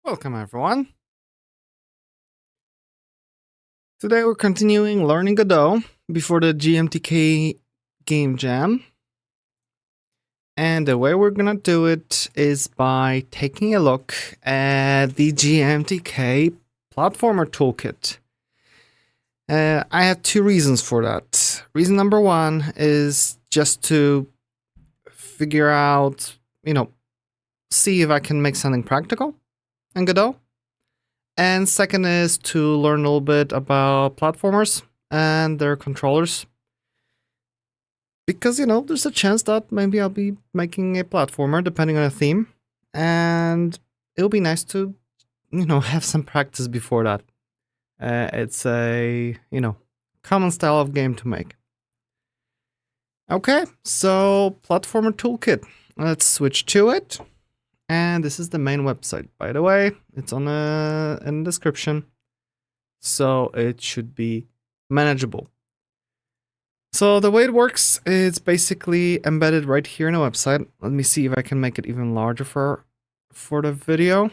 Welcome everyone. Today we're continuing learning Godot before the GMTK Game Jam. And the way we're gonna do it is by taking a look at the GMTK Platformer Toolkit. I have two reasons for that. Reason number one is just to figure out, see if I can make something practical in Godot. And second is to learn a little bit about platformers and their controllers. Because, there's a chance that maybe I'll be making a platformer depending on a theme. And it'll be nice to, have some practice before that. It's a, common style of game to make. Okay, so Platformer Toolkit. Let's switch to it. And this is the main website, by the way. It's in the description. So it should be manageable. So the way it works, it's basically embedded right here in the website. Let me see if I can make it even larger for the video.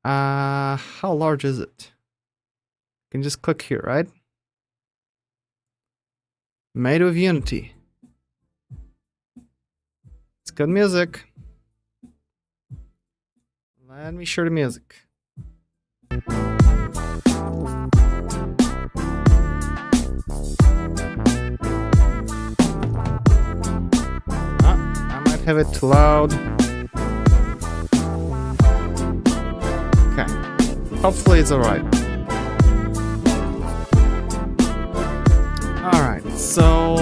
How large is it? You can just click here, right? Made with Unity. It's good music. Let me share the music. I might have it too loud. Okay. Hopefully it's alright. Alright, so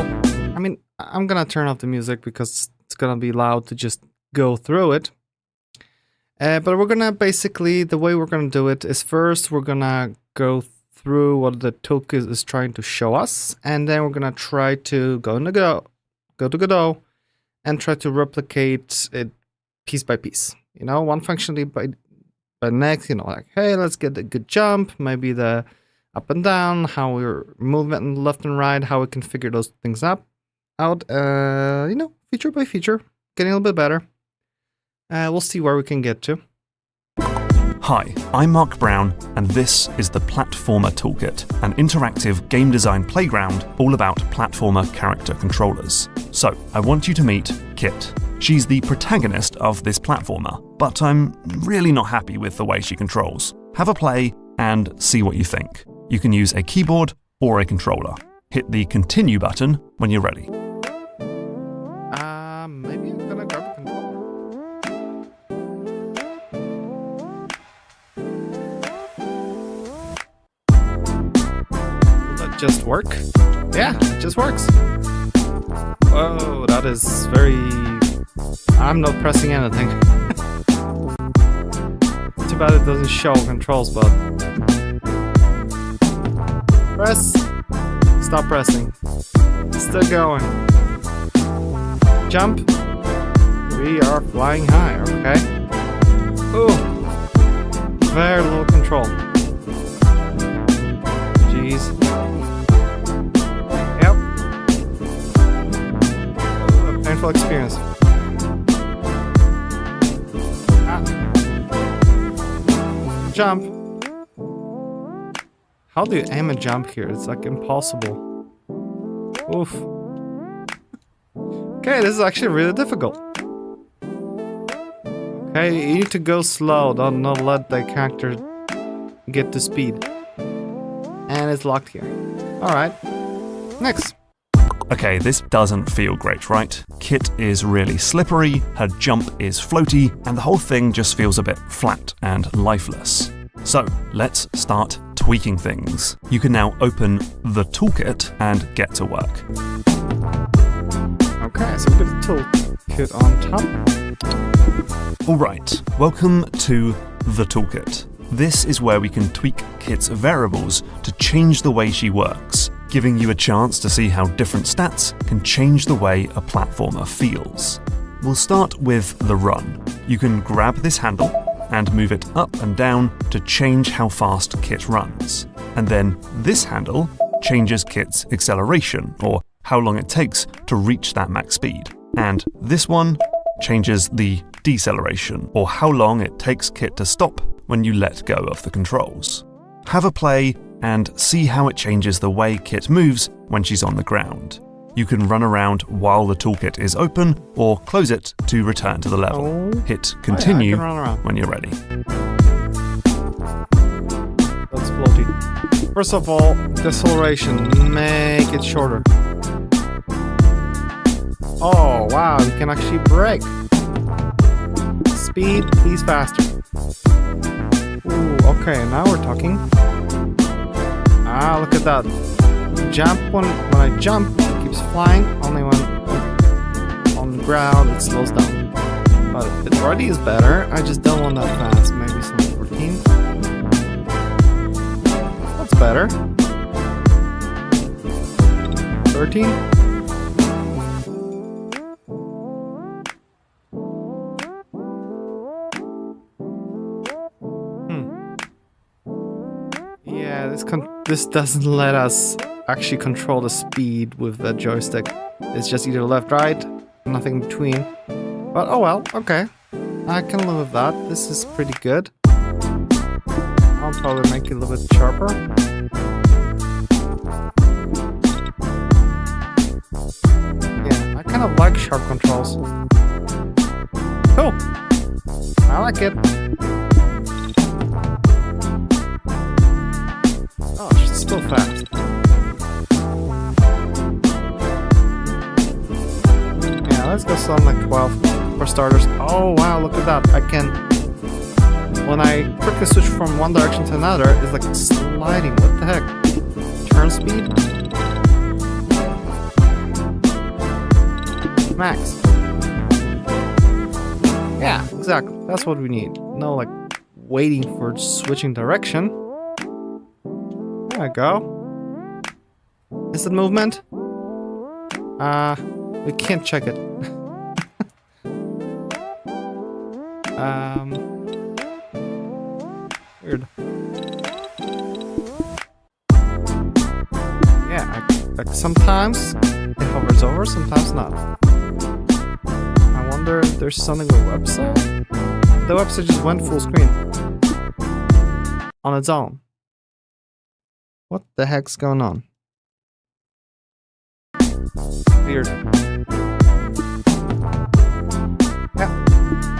I'm gonna turn off the music because it's gonna be loud to just go through it. But we're gonna basically, the way we're gonna do it is first we're gonna go through what the toolkit is trying to show us, and then we're gonna try to go to Godot and try to replicate it piece by piece. One functionality by next, like, hey, let's get a good jump, maybe the up and down, how we're movement left and right, how we can figure those things out, feature by feature, getting a little bit better. We'll see where we can get to. Hi, I'm Mark Brown, and this is the Platformer Toolkit, an interactive game design playground all about platformer character controllers. So, I want you to meet Kit. She's the protagonist of this platformer, but I'm really not happy with the way she controls. Have a play and see what you think. You can use a keyboard or a controller. Hit the continue button when you're ready. Maybe I'm gonna grab a controller. Will that just work? Yeah, it just works. Whoa, that is very... I'm not pressing anything. Too bad it doesn't show controls, but... Press. Stop pressing. Still going. Jump. We are flying high, okay? Ooh. Very little control. Jeez. Yep. Ooh, a painful experience. Jump. How do you aim a jump here? It's like impossible. Oof. Okay, this is actually really difficult. Okay, you need to go slow. Don't let the character get to speed. And it's locked here. Alright. Next. Okay, this doesn't feel great, right? Kit is really slippery, her jump is floaty, and the whole thing just feels a bit flat and lifeless. So, let's start tweaking things. You can now open the toolkit and get to work. Okay, so we've got the toolkit on top. Alright, welcome to the toolkit. This is where we can tweak Kit's variables to change the way she works, giving you a chance to see how different stats can change the way a platformer feels. We'll start with the run. You can grab this handle and move it up and down to change how fast Kit runs. And then this handle changes Kit's acceleration, or how long it takes to reach that max speed. And this one changes the deceleration, or how long it takes Kit to stop when you let go of the controls. Have a play and see how it changes the way Kit moves when she's on the ground. You can run around while the toolkit is open, or close it to return to the level. Hit continue when you're ready. That's floaty. First of all, deceleration, make it shorter. Oh wow, you can actually brake. Speed, please faster. Ooh, okay, now we're talking. Ah, look at that. Jump when I jump, it keeps flying. Only when on the ground, it slows down. But it already is better. I just don't want that fast. Maybe some 14. That's better. 13. Yeah, this doesn't let us actually control the speed with the joystick. It's just either left, right, nothing in between. But oh well, okay. I can live with that. This is pretty good. I'll probably make it a little bit sharper. Yeah, I kind of like sharp controls. Cool. I like it. Oh, she's still fast. Yeah, let's go something like 12 for starters. Oh wow, look at that. I can... When I quickly switch from one direction to another, it's like sliding. What the heck? Turn speed? Max. Yeah, exactly. That's what we need. No, like, waiting for switching direction. There we go. Is it movement? We can't check it. Weird. Yeah, like sometimes it hovers over, sometimes not. I wonder if there's something with the website? The website just went full screen. On its own. What the heck's going on? Weird. Yeah.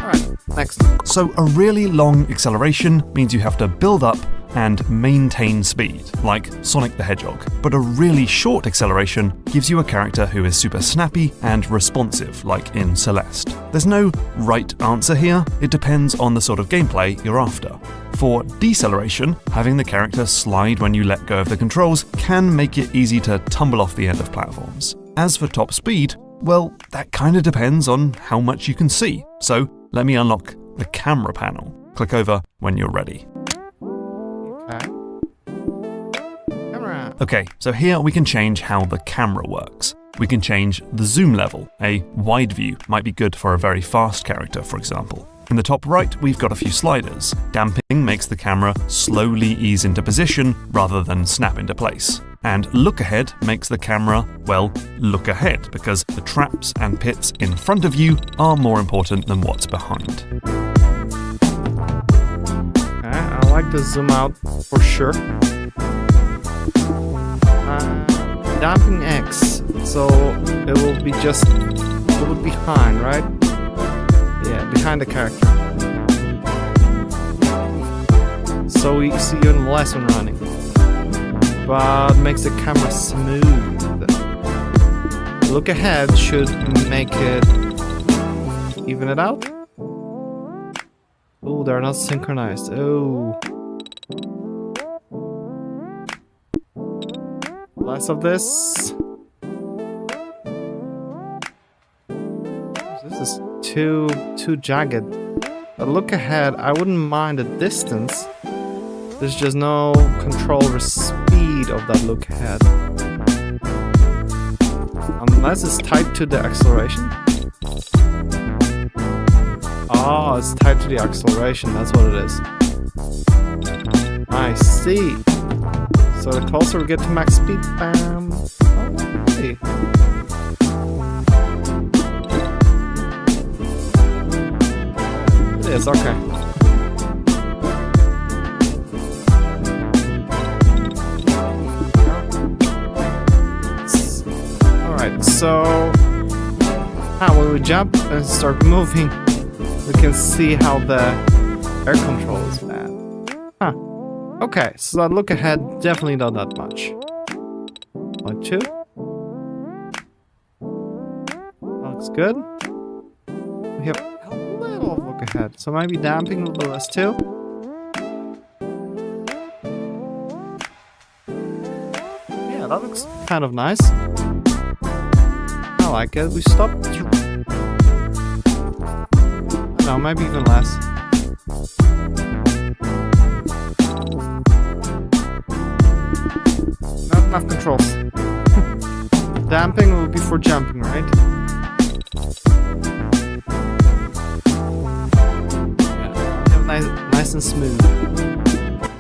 Alright, next. So a really long acceleration means you have to build up and maintain speed, like Sonic the Hedgehog. But a really short acceleration gives you a character who is super snappy and responsive, like in Celeste. There's no right answer here, it depends on the sort of gameplay you're after. For deceleration, having the character slide when you let go of the controls can make it easy to tumble off the end of platforms. As for top speed, well, that kinda depends on how much you can see. So let me unlock the camera panel. Click over when you're ready. Okay. Camera. Okay, so here we can change how the camera works. We can change the zoom level. A wide view might be good for a very fast character, for example. In the top right, we've got a few sliders. Damping makes the camera slowly ease into position rather than snap into place. And look ahead makes the camera, well, look ahead, because the traps and pits in front of you are more important than what's behind. Okay, I like the zoom out for sure. Damping X, so it will be just a little bit behind, right? Yeah, behind the character. So we see even less when running. But makes the camera smooth. Look ahead should make it even it out. Oh, they're not synchronized. Oh. Less of this. This is too jagged. But look ahead, I wouldn't mind the distance. There's just no control or speed of that look ahead. Unless it's tied to the acceleration. Oh, it's tied to the acceleration, that's what it is. I see. So the closer we get to max speed, bam. Okay. is, okay. Alright, so when we jump and start moving, we can see how the air control is bad. Huh. Okay, so that look ahead definitely not that much. 1, 2. Looks good. We have a little look ahead, so maybe damping a little bit less too. Yeah, that looks kind of nice. I like it. We stopped. No, maybe even less. Not enough controls. Damping will be for jumping, right? Yeah, nice and smooth.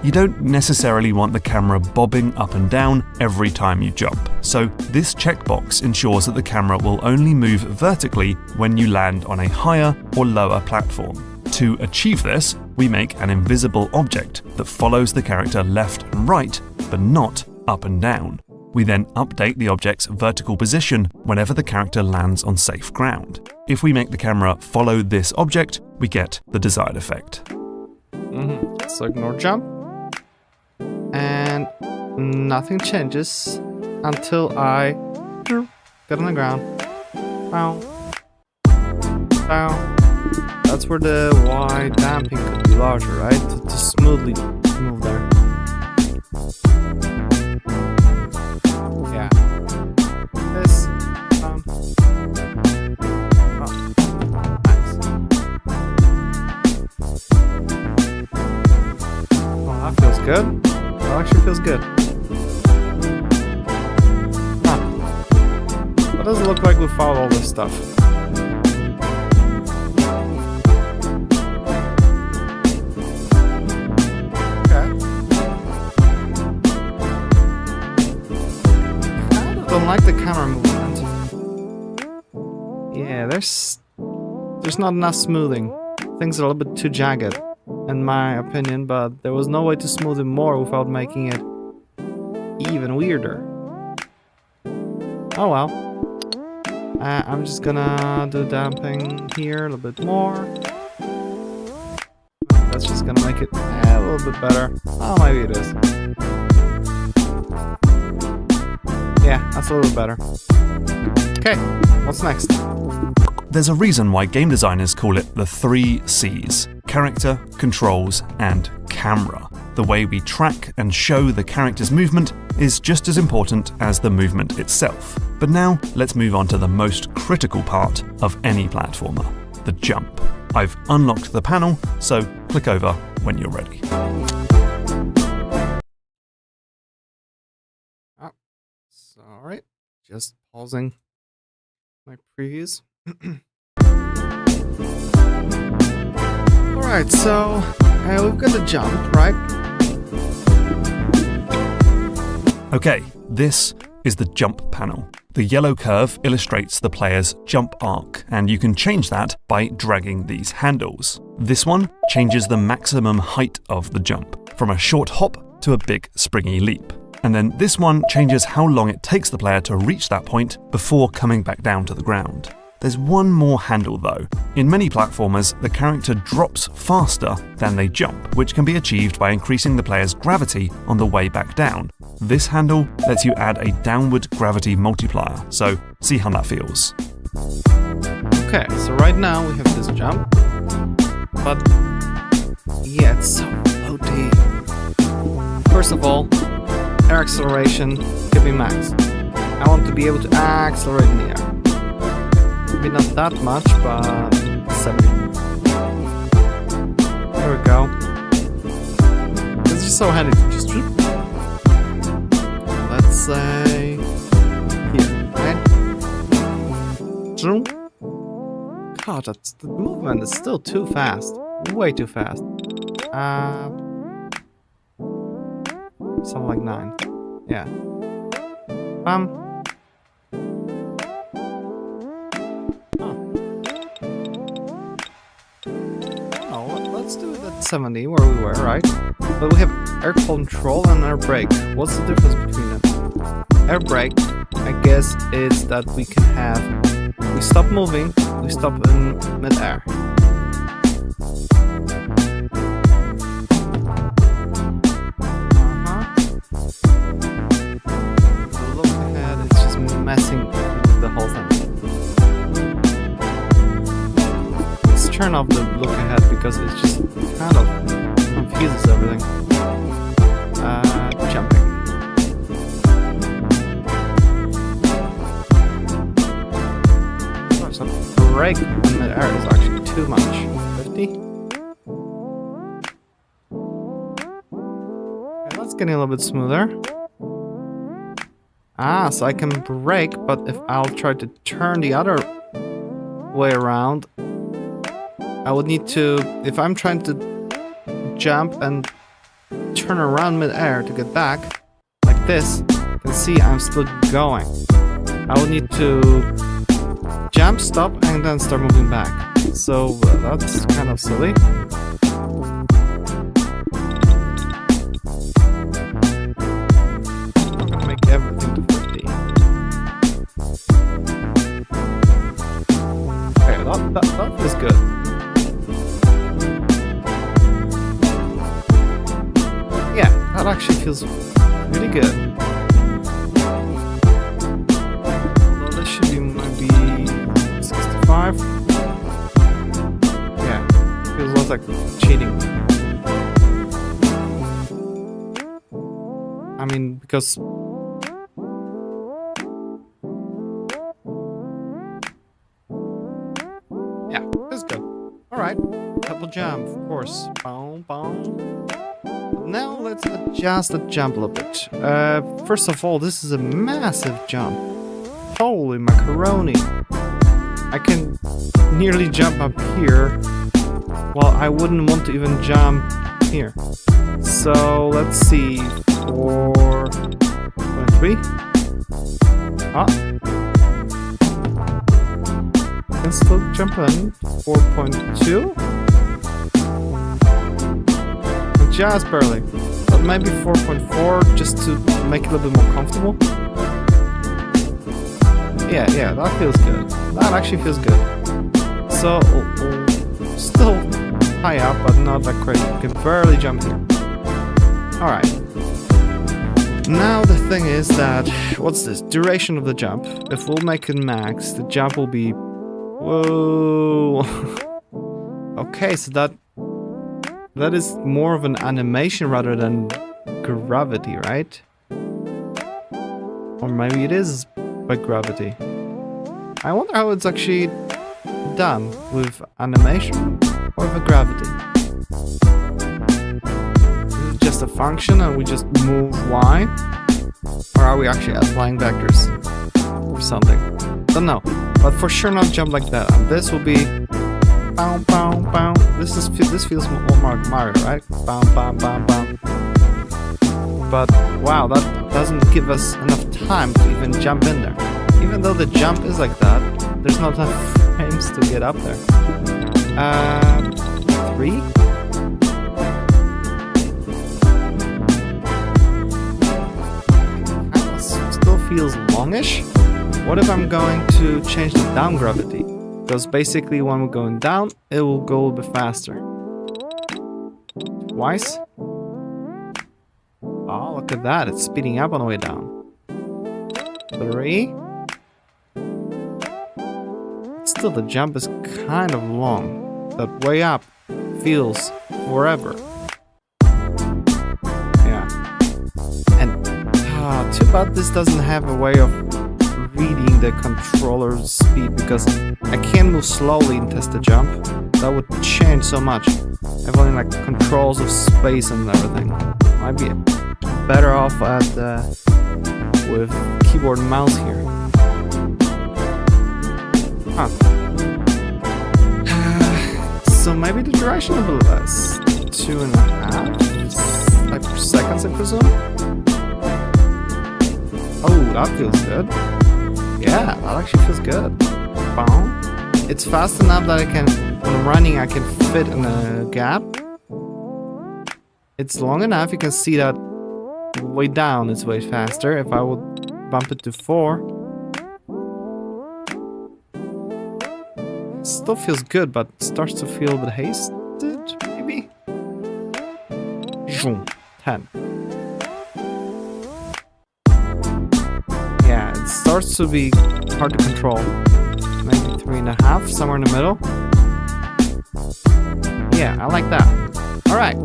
You don't necessarily want the camera bobbing up and down every time you jump, so this checkbox ensures that the camera will only move vertically when you land on a higher or lower platform. To achieve this, we make an invisible object that follows the character left and right, but not up and down. We then update the object's vertical position whenever the character lands on safe ground. If we make the camera follow this object, we get the desired effect. So ignore jump. And nothing changes until I get on the ground. Bow. Bow. That's where the Y damping could be larger, right? To smoothly move there. Yeah. This. Oh, nice. Oh, that feels good. That actually feels good. Huh. What does it look like without all this stuff? Okay. I don't like the camera movement. Yeah, there's not enough smoothing. Things are a little bit too jagged, in my opinion, but there was no way to smooth it more without making it even weirder. Oh well. I'm just gonna do damping here a little bit more. That's just gonna make it a little bit better. Oh, maybe it is. Yeah, that's a little bit better. Okay, what's next? There's a reason why game designers call it the 3 C's: character, controls, and camera. The way we track and show the character's movement is just as important as the movement itself. But now, let's move on to the most critical part of any platformer: the jump. I've unlocked the panel, so click over when you're ready. Oh, sorry. Just pausing my previews. Alright, so we've got the jump, right? Okay, this is the jump panel. The yellow curve illustrates the player's jump arc, and you can change that by dragging these handles. This one changes the maximum height of the jump, from a short hop to a big springy leap. And then this one changes how long it takes the player to reach that point before coming back down to the ground. There's one more handle though. In many platformers, the character drops faster than they jump, which can be achieved by increasing the player's gravity on the way back down. This handle lets you add a downward gravity multiplier, so see how that feels. Okay, so right now we have this jump, but yeah, it's so floaty. First of all, air acceleration can be max. I want to be able to accelerate in the air. Maybe not that much, but 70. There we go. It's just so handy to just... Let's say... here, right? God, the movement is still too fast. Way too fast. Something like 9. Yeah. Oh. Oh, 70 where we were, right? But we have air control and air brake. What's the difference between them? Air brake, I guess, is that we can have... We stop moving, we stop in mid-air. The look ahead is just messing with the whole thing. Let's turn off the look ahead because it just kind of confuses everything. Jumping. So brake in mid-air is actually too much. 50? Okay, that's getting a little bit smoother. So I can brake, but if I'll try to turn the other way around, I would need to, if I'm trying to jump and turn around mid-air to get back, like this, you can see I'm still going. I would need to jump, stop, and then start moving back. So that's kind of silly. I'm gonna make everything to 50. Okay, that feels good. Yeah, that actually feels really good. Although this should be maybe 65. Yeah, feels less like cheating. I mean, because... Yeah, that's good. Alright, double jump, of course. Boom, boom. Now let's adjust the jump a little bit. First of all, this is a massive jump. Holy macaroni. I can nearly jump up here, while I wouldn't want to even jump here. So let's see, 4.3. Can still jump in. 4.2. Just barely, but maybe 4.4 just to make it a little bit more comfortable. Yeah, that feels good. That actually feels good. So, still high up, but not that crazy. You can barely jump here. Alright. Now the thing is that, what's this? Duration of the jump. If we'll make it max, the jump will be... Whoa! Okay, so that is more of an animation rather than gravity, right? Or maybe it is by gravity. I wonder how it's actually done, with animation or with gravity. Is it just a function and we just move Y? Or are we actually applying vectors or something? Don't know, but for sure not jump like that. And this will be bow, bow, bow. This feels more like Mario, right? Bow, bow, bow, bow. But wow, that doesn't give us enough time to even jump in there. Even though the jump is like that, there's not enough frames to get up there. 3? Still feels longish. What if I'm going to change the down gravity? Because basically when we're going down, it will go a little bit faster. Twice? Oh, look at that. It's speeding up on the way down. 3? Still, the jump is kind of long. That way up feels forever. Yeah. And too bad this doesn't have a way of reading the controller's speed, because I can move slowly and test the jump. That would change so much. I've only like controls of space and everything. Might be better off at with keyboard and mouse here. So maybe the duration a little less. 2.5 like seconds, I presume. Oh, that feels good. Yeah, that actually feels good. Boom. It's fast enough that I can, when I'm running, I can fit in a gap. it's long enough. You can see that way down is way faster. If I would bump it to 4, it still feels good, but it starts to feel a bit hasted, maybe? 10. Yeah, it starts to be hard to control. Maybe 3.5, somewhere in the middle. Yeah, I like that. Alright,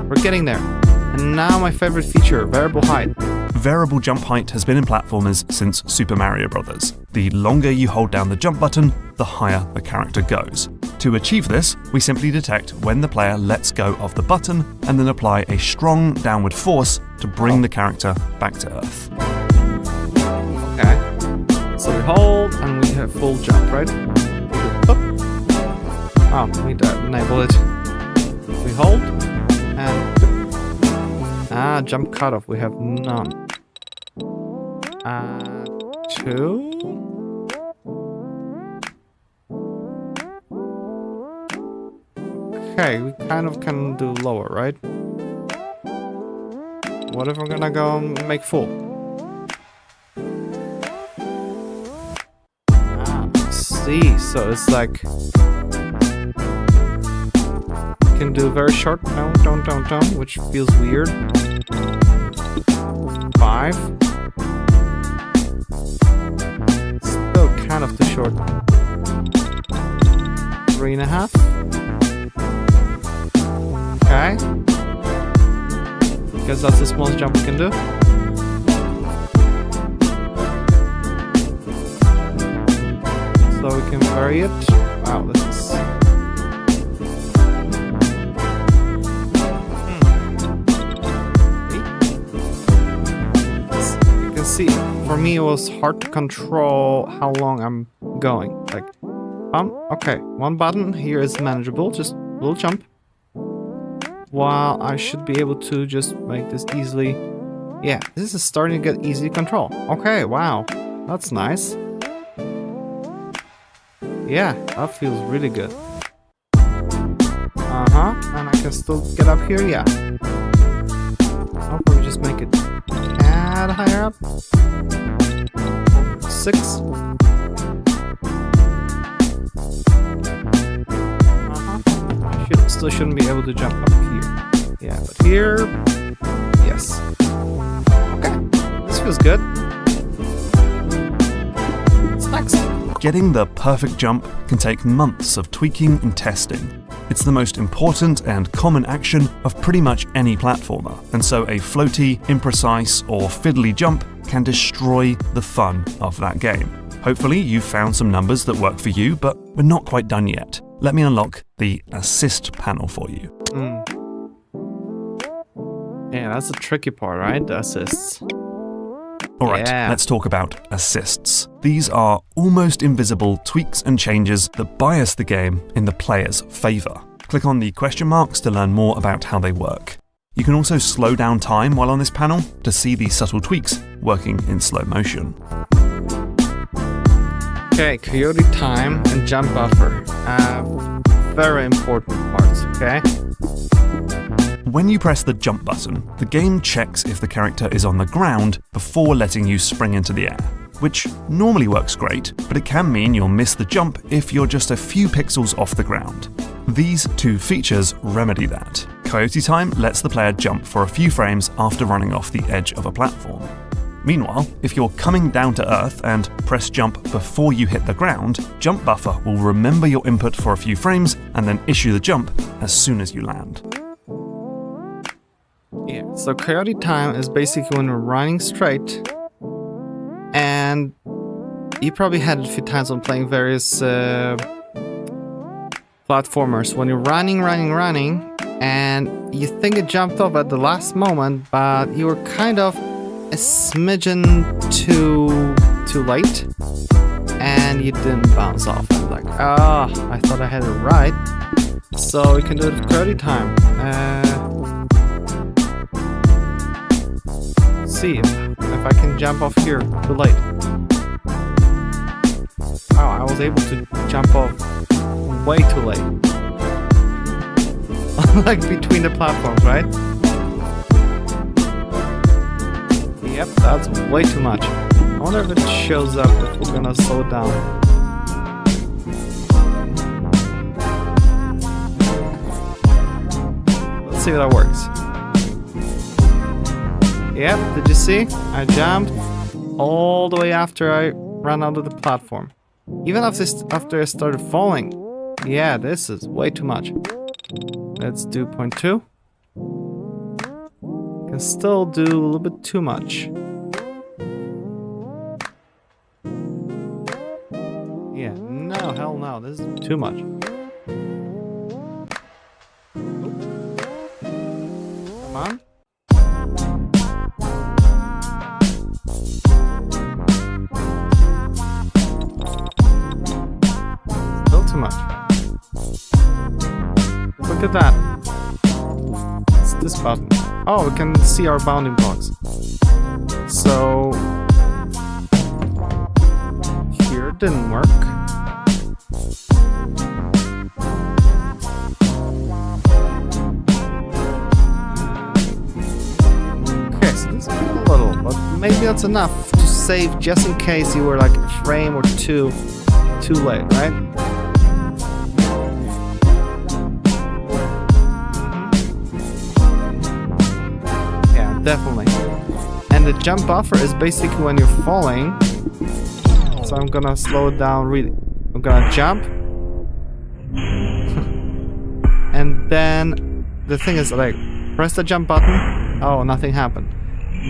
we're getting there. And now my favorite feature, variable height. Variable jump height has been in platformers since Super Mario Bros. The longer you hold down the jump button, the higher the character goes. To achieve this, we simply detect when the player lets go of the button and then apply a strong downward force to bring the character back to Earth. Okay, so we hold and we have full jump, right? Oh, we need to enable it. We hold and jump cutoff, we have none. 2. Okay, we kind of can do lower, right? What if we're gonna go and make full? I see, so it's like can do very short don't, which feels weird. 5. Still kind of too short. 3.5. Okay. Guess that's the smallest jump we can do. So we can vary it. Wow, this is... You can see, for me it was hard to control how long I'm going. Like, okay, one button here is manageable, just a little jump. While I should be able to just make this easily. Yeah, this is starting to get easy to control. Okay, wow, that's nice. Yeah, that feels really good. And I can still get up here, yeah. I'll probably just make it add higher up. 6. Still shouldn't be able to jump up here. Yeah, but here, yes. Okay, this feels good. What's next? Getting the perfect jump can take months of tweaking and testing. It's the most important and common action of pretty much any platformer, and so a floaty, imprecise, or fiddly jump can destroy the fun of that game. Hopefully you've found some numbers that work for you, but we're not quite done yet. Let me unlock the assist panel for you. Yeah, that's the tricky part, right? The assists. Alright, let's talk about assists. These are almost invisible tweaks and changes that bias the game in the player's favour. Click on the question marks to learn more about how they work. You can also slow down time while on this panel to see the subtle tweaks working in slow motion. Okay, coyote time and jump buffer. Very important parts, okay? When you press the jump button, the game checks if the character is on the ground before letting you spring into the air, which normally works great, but it can mean you'll miss the jump if you're just a few pixels off the ground. These two features remedy that. Coyote time lets the player jump for a few frames after running off the edge of a platform. Meanwhile, if you're coming down to Earth and press jump before you hit the ground, jump buffer will remember your input for a few frames and then issue the jump as soon as you land. Yeah, so coyote time is basically when we're running straight, and you probably had it a few times when playing various platformers. When you're running, and you think it jumped off at the last moment, but you were kind of a smidgen too late, and you didn't bounce off. I'm like, I thought I had it right. So we can do it with coyote time. Let's see if I can jump off here too late. Wow, I was able to jump off way too late. Like between the platforms, right? Yep, that's way too much. I wonder if it shows up if we're gonna slow it down. Let's see if that works. Yep, did you see? I jumped all the way after I ran out of the platform. Even after I started falling. Yeah, this is way too much. Let's do 0.2. Can still do a little bit too much. Yeah, no, hell no, this is too much. Come on. Still too much. Look at that. It's this button. Oh, we can see our bounding blocks. So here it didn't work. Okay, so this is a little, but maybe that's enough to save just in case you were like a frame or two too late, right? Definitely. And the jump buffer is basically when you're falling. So I'm gonna slow it down really. I'm gonna jump. And then the thing is like, press the jump button. Oh, nothing happened.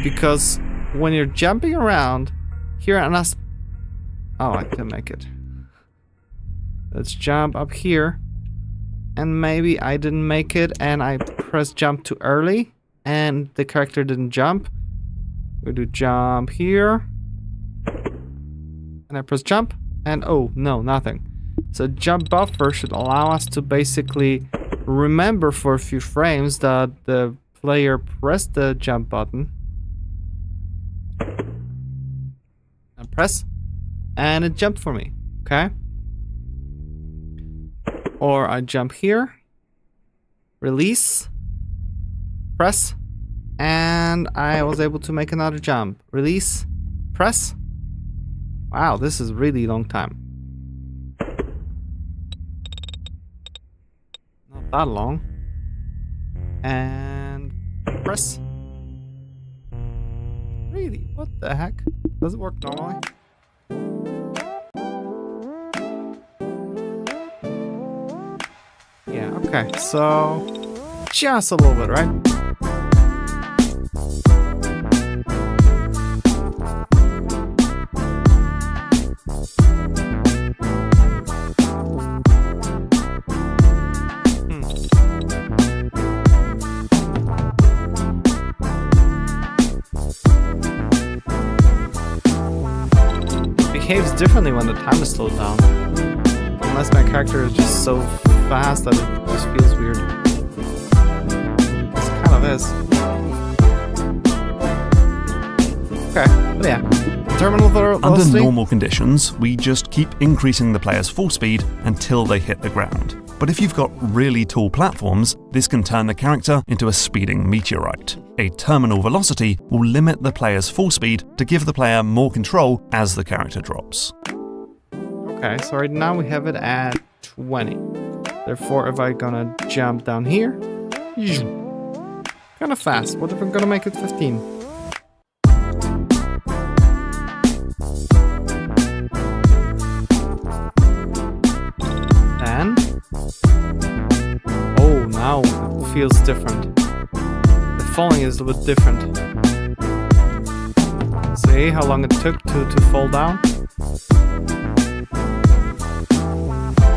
Because when you're jumping around, here and us. Oh, I can make it. Let's jump up here. And maybe I didn't make it and I pressed jump too early. And the character didn't jump. We do jump here. And I press jump. And oh, no, nothing. So jump buffer should allow us to basically remember for a few frames that the player pressed the jump button. And press. And it jumped for me. Okay? Or I jump here. Release. Press. And I was able to make another jump. Release. Press. Wow, this is really long time. Not that long. And press. Really? What the heck? Does it work normally? Yeah, okay. So just a little bit, right? Behaves differently when the time is slowed down. Unless my character is just so fast that it just feels weird. It kind of is. Okay, but yeah. Terminal velocity. Under normal conditions, we just keep increasing the player's full speed until they hit the ground. But if you've got really tall platforms, this can turn the character into a speeding meteorite. A terminal velocity will limit the player's full speed to give the player more control as the character drops. Okay, so right now we have it at 20. Therefore, if I'm gonna jump down here, kind of fast. What if I'm gonna make it 15? Oh, now it feels different. The falling is a little bit different. See how long it took to fall down?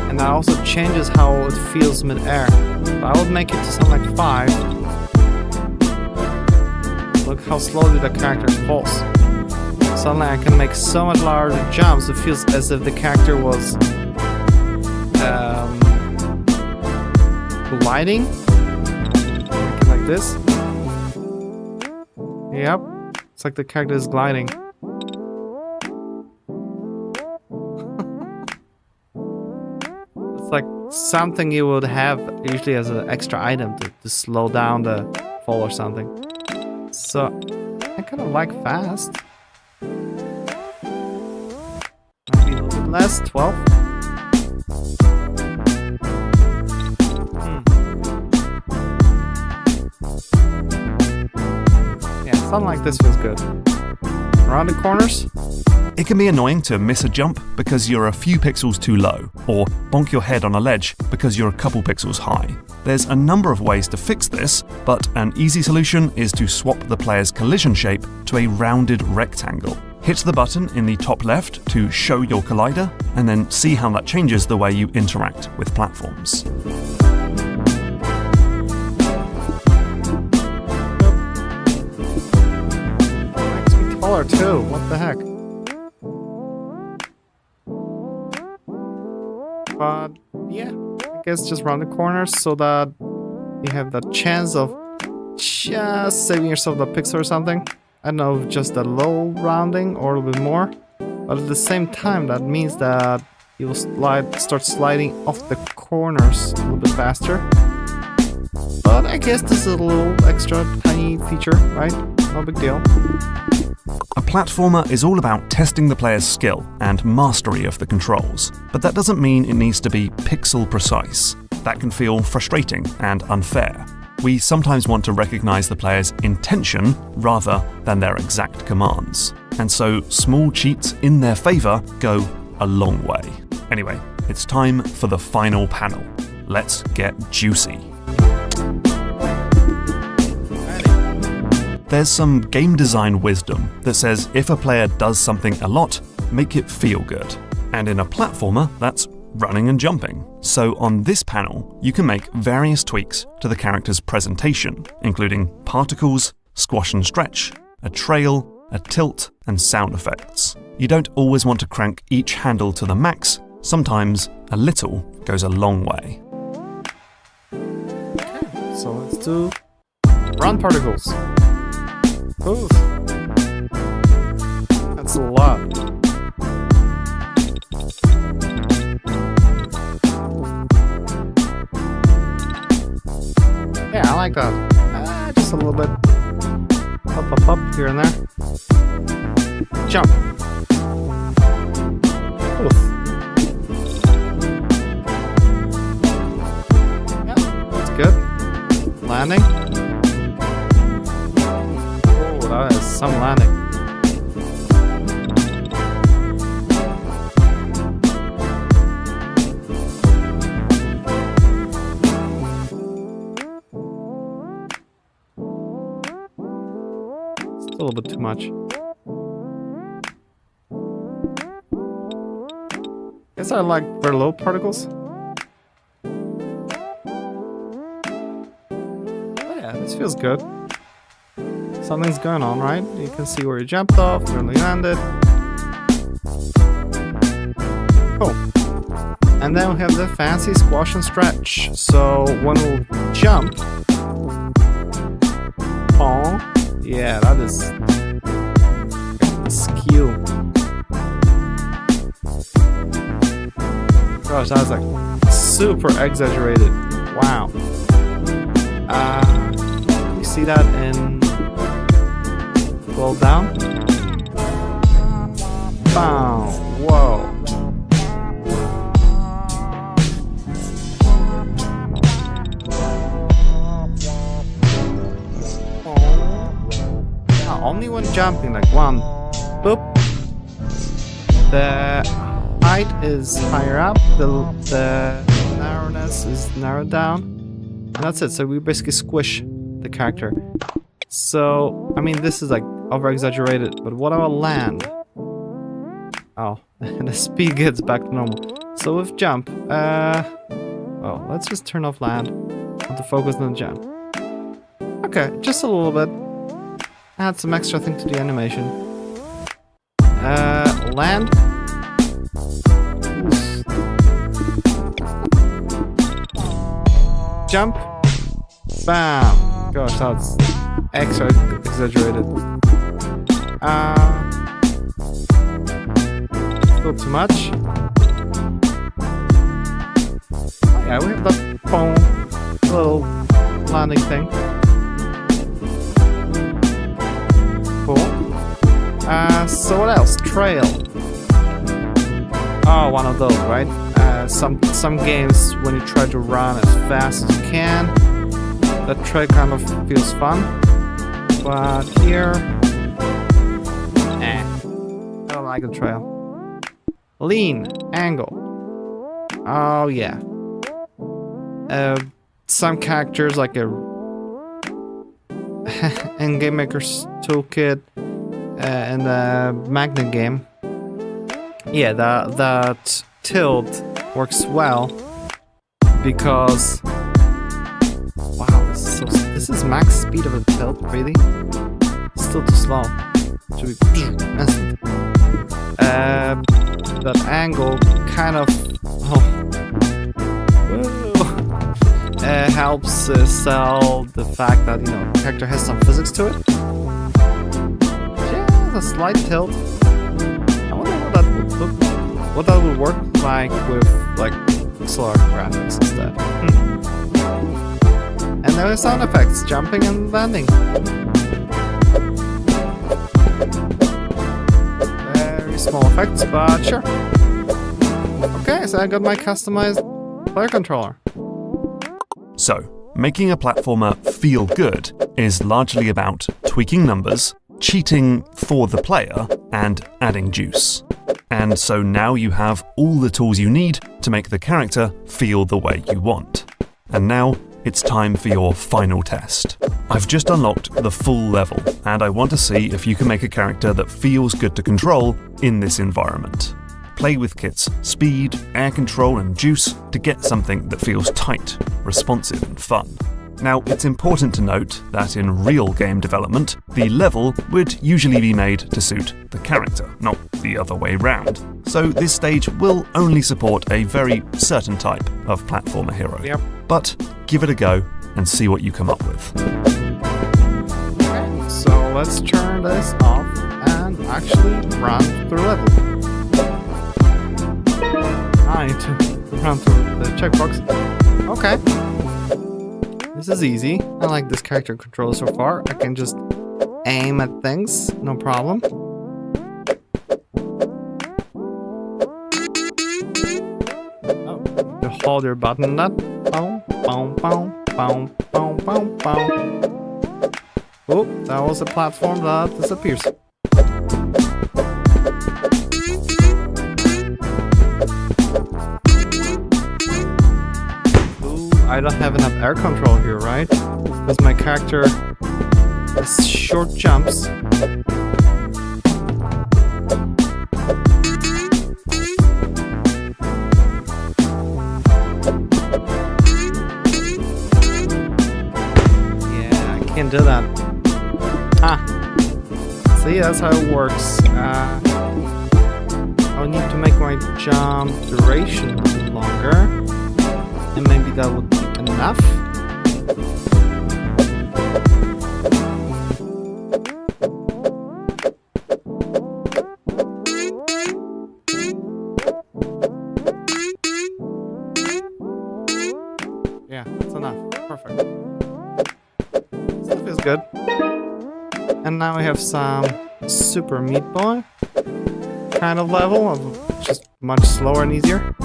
And that also changes how it feels mid-air. So I would make it to something like 5. Look how slowly the character falls. Suddenly I can make so much larger jumps, it feels as if the character was gliding like this. Yep, it's like the character is gliding. It's like something you would have usually as an extra item to slow down the fall or something. So I kind of like fast. Maybe a little bit less, 12. Yeah, something like this feels good. Around the corners. It can be annoying to miss a jump because you're a few pixels too low, or bonk your head on a ledge because you're a couple pixels high. There's a number of ways to fix this, but an easy solution is to swap the player's collision shape to a rounded rectangle. Hit the button in the top left to show your collider, and then see how that changes the way you interact with platforms. Makes me taller too, what the heck? But yeah, I guess just round the corners so that you have the chance of just saving yourself the pixel or something. I don't know, just a low rounding or a little bit more. But at the same time, that means that you will start sliding off the corners a little bit faster. But I guess this is a little extra tiny feature, right? No big deal. A platformer is all about testing the player's skill and mastery of the controls, but that doesn't mean it needs to be pixel precise. That can feel frustrating and unfair. We sometimes want to recognize the player's intention rather than their exact commands. And so small cheats in their favor go a long way. Anyway, it's time for the final panel. Let's get juicy. There's some game design wisdom that says if a player does something a lot, make it feel good. And in a platformer, that's running and jumping. So on this panel, you can make various tweaks to the character's presentation, including particles, squash and stretch, a trail, a tilt, and sound effects. You don't always want to crank each handle to the max. Sometimes a little goes a long way. Okay, so let's do round particles. Ooh. That's a lot. Yeah, I like that. Just a little bit. Up here and there. Jump. Oof. Yeah, that's good. Landing. Oh, that is some landing. A little bit too much. Guess I like very low particles. Oh yeah, this feels good. Something's going on, right? You can see where you jumped off, where you landed. Oh. And then we have the fancy squash and stretch. So when we jump, oh, yeah, that is skew. Gosh, that was like super exaggerated. Wow. You see that in roll down? Bow. Whoa. Only when jumping, like one, boop. The height is higher up, the narrowness is narrowed down, and that's it. So we basically squish the character. So, I mean, this is like over exaggerated, but what about land? Oh, the speed gets back to normal. So with jump, well, let's just turn off land. Want to focus on the jump. Okay, just a little bit. Add some extra thing to the animation. Land. Oof. Jump. Bam. Gosh, that's extra exaggerated. Still too much. Oh, yeah, we have that boom, little landing thing. So what else? Trail. Oh, one of those, right? Some games, when you try to run as fast as you can, that trail kind of feels fun. But here, I don't like the trail. Lean, angle. Oh yeah. Some characters like in Game Maker's Toolkit and the Magnet game. Yeah, that tilt works well because wow, this is max speed of a tilt, really? Still too slow. Should be instant. That angle kind of helps sell the fact that, you know, the character has some physics to it. Yeah, a slight tilt. I wonder what that would work like with like slower graphics instead. And there are sound effects, jumping and landing. Very small effects, but sure. Okay, so I got my customized player controller. So, making a platformer feel good is largely about tweaking numbers, cheating for the player, and adding juice. And so now you have all the tools you need to make the character feel the way you want. And now it's time for your final test. I've just unlocked the full level, and I want to see if you can make a character that feels good to control in this environment. Play with Kit's speed, air control, and juice to get something that feels tight, responsive, and fun. Now, it's important to note that in real game development, the level would usually be made to suit the character, not the other way round. So this stage will only support a very certain type of platformer hero. Yep. But give it a go and see what you come up with. Okay, so let's turn this off and actually run through the level. I need to run through the checkbox. Okay. This is easy. I like this character controller so far. I can just aim at things, no problem. Oh, you hold your button that. Boom, boom, boom, boom, boom, boom, boom. Oh, that was a platform that disappears. I don't have enough air control here, right? Because my character has short jumps. Yeah, I can't do that. See, that's how it works. I'll need to make my jump duration longer. And maybe that would be enough. Yeah, that's enough. Perfect. Still feels good. And now we have some Super Meat Boy kind of level, of just much slower and easier.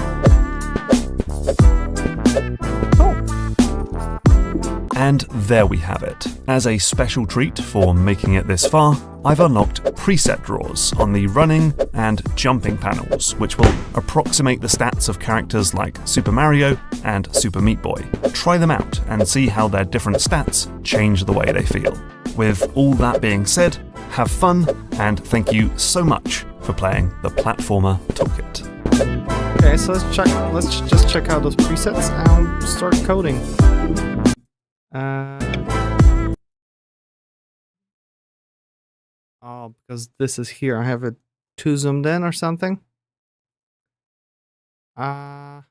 And there we have it. As a special treat for making it this far, I've unlocked preset drawers on the running and jumping panels, which will approximate the stats of characters like Super Mario and Super Meat Boy. Try them out and see how their different stats change the way they feel. With all that being said, have fun, and thank you so much for playing the Platformer Toolkit. Okay, so let's just check out those presets and start coding. Oh, because this is here. I have it too zoomed in or something. That'll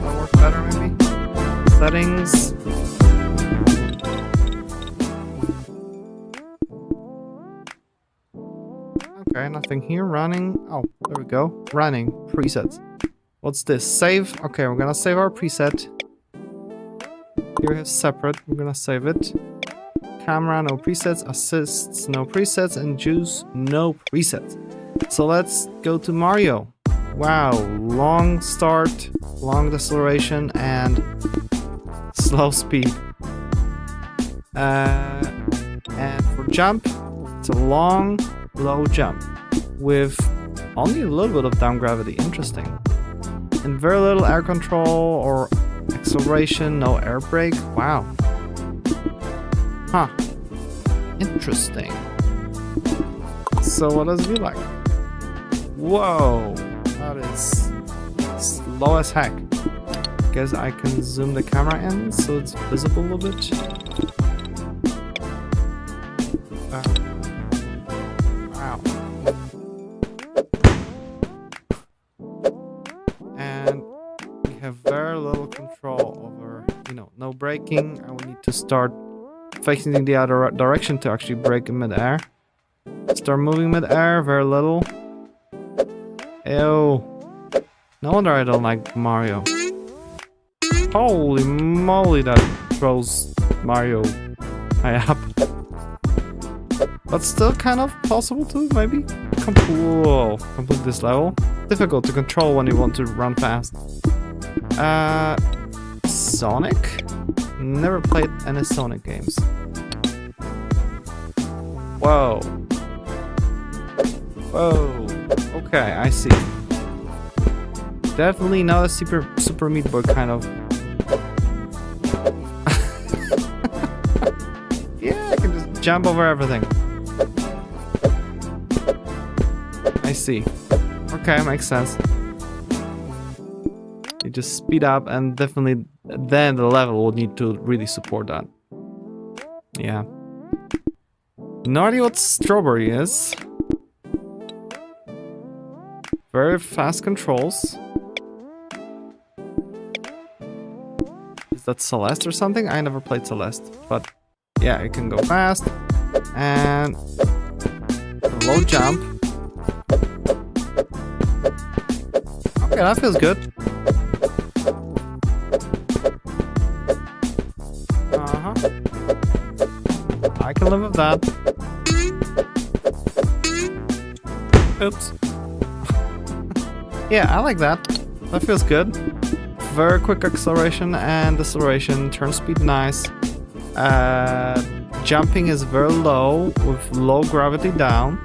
work better maybe. Settings. Okay, nothing here. Running. Oh, there we go. Running. Presets. What's this? Save. Okay, we're gonna save our preset. Here we have separate. We're gonna save it. camera, no presets, assists, no presets, and juice, no presets. So let's go to Mario. Wow, long start, long deceleration, and slow speed. And for jump, it's a long, low jump with only a little bit of down gravity. Interesting. And very little air control or acceleration, no air brake. Wow. Huh. Interesting. So what does it be like? Whoa. That is slow as heck. Guess I can zoom the camera in so it's visible a little bit. Wow. And we have very little control over, no braking. I will need to start facing in the other direction to actually brake in mid-air. Start moving mid-air, very little. Ew. No wonder I don't like Mario. Holy moly, that throws Mario high up. But still kind of possible to maybe complete this level. Difficult to control when you want to run fast. Sonic? Never played any Sonic games. Whoa. Whoa. Okay, I see. Definitely not a Super Meat Boy kind of. Yeah, I can just jump over everything. I see. Okay, makes sense. You just speed up, and definitely then the level will need to really support that. Yeah. No idea what strawberry is. Very fast controls. Is that Celeste or something? I never played Celeste, but yeah, it can go fast. And a low jump. Okay, that feels good. I can live with that. Oops. Yeah, I like that. That feels good. Very quick acceleration and deceleration. Turn speed nice. Jumping is very low with low gravity down.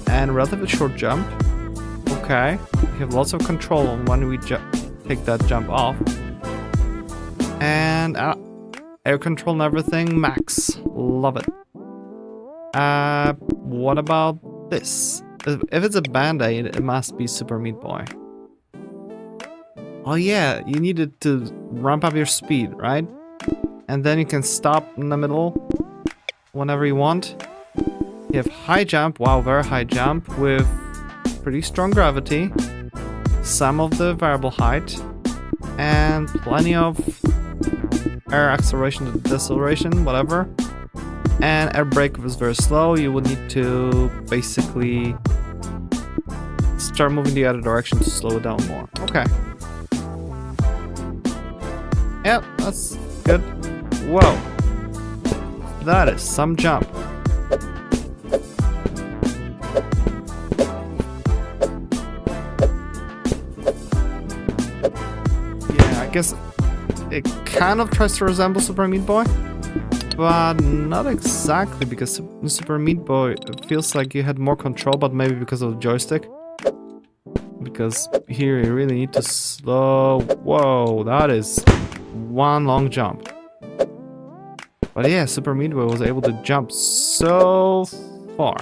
And relatively short jump. Okay. We have lots of control on when we take that jump off. And air control and everything, max. Love it. What about this? If it's a band-aid, it must be Super Meat Boy. Oh yeah, you needed to ramp up your speed, right? And then you can stop in the middle whenever you want. You have high jump, wow, very high jump with pretty strong gravity. Some of the variable height. And plenty of air acceleration to deceleration, whatever. And air brake was very slow. You would need to basically start moving the other direction to slow it down more. Okay. Yep, that's good. Whoa. That is some jump. Yeah, I guess it kind of tries to resemble Super Meat Boy. But not exactly, because Super Meat Boy feels like you had more control, but maybe because of the joystick. Because here you really need to slow... Whoa, that is one long jump. But yeah, Super Meat Boy was able to jump so far.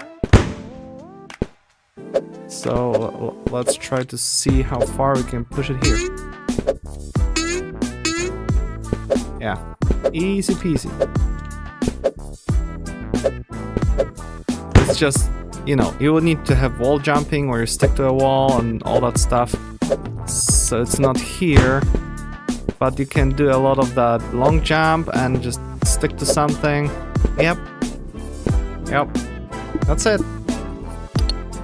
So let's try to see how far we can push it here. Yeah, easy peasy. It's just, you would need to have wall jumping where you stick to a wall and all that stuff. So it's not here, but you can do a lot of that long jump and just stick to something. Yep. That's it.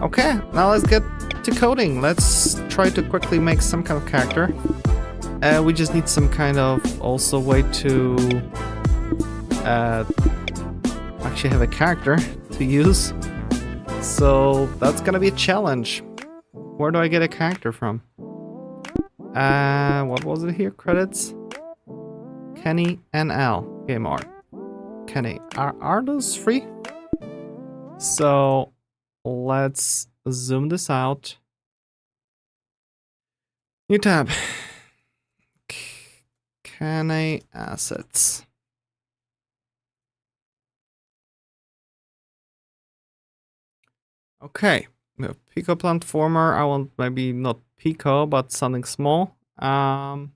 Okay, now let's get to coding. Let's try to quickly make some kind of character. We just need some kind of also way to actually have a character to use. So that's gonna be a challenge. Where do I get a character from? What was it here? Credits? Kenny and Al. Game art. Kenny. Are those free? So let's zoom this out. New tab. Kenny assets. Okay. We have Pico platformer. I want maybe not Pico, but something small. 2D.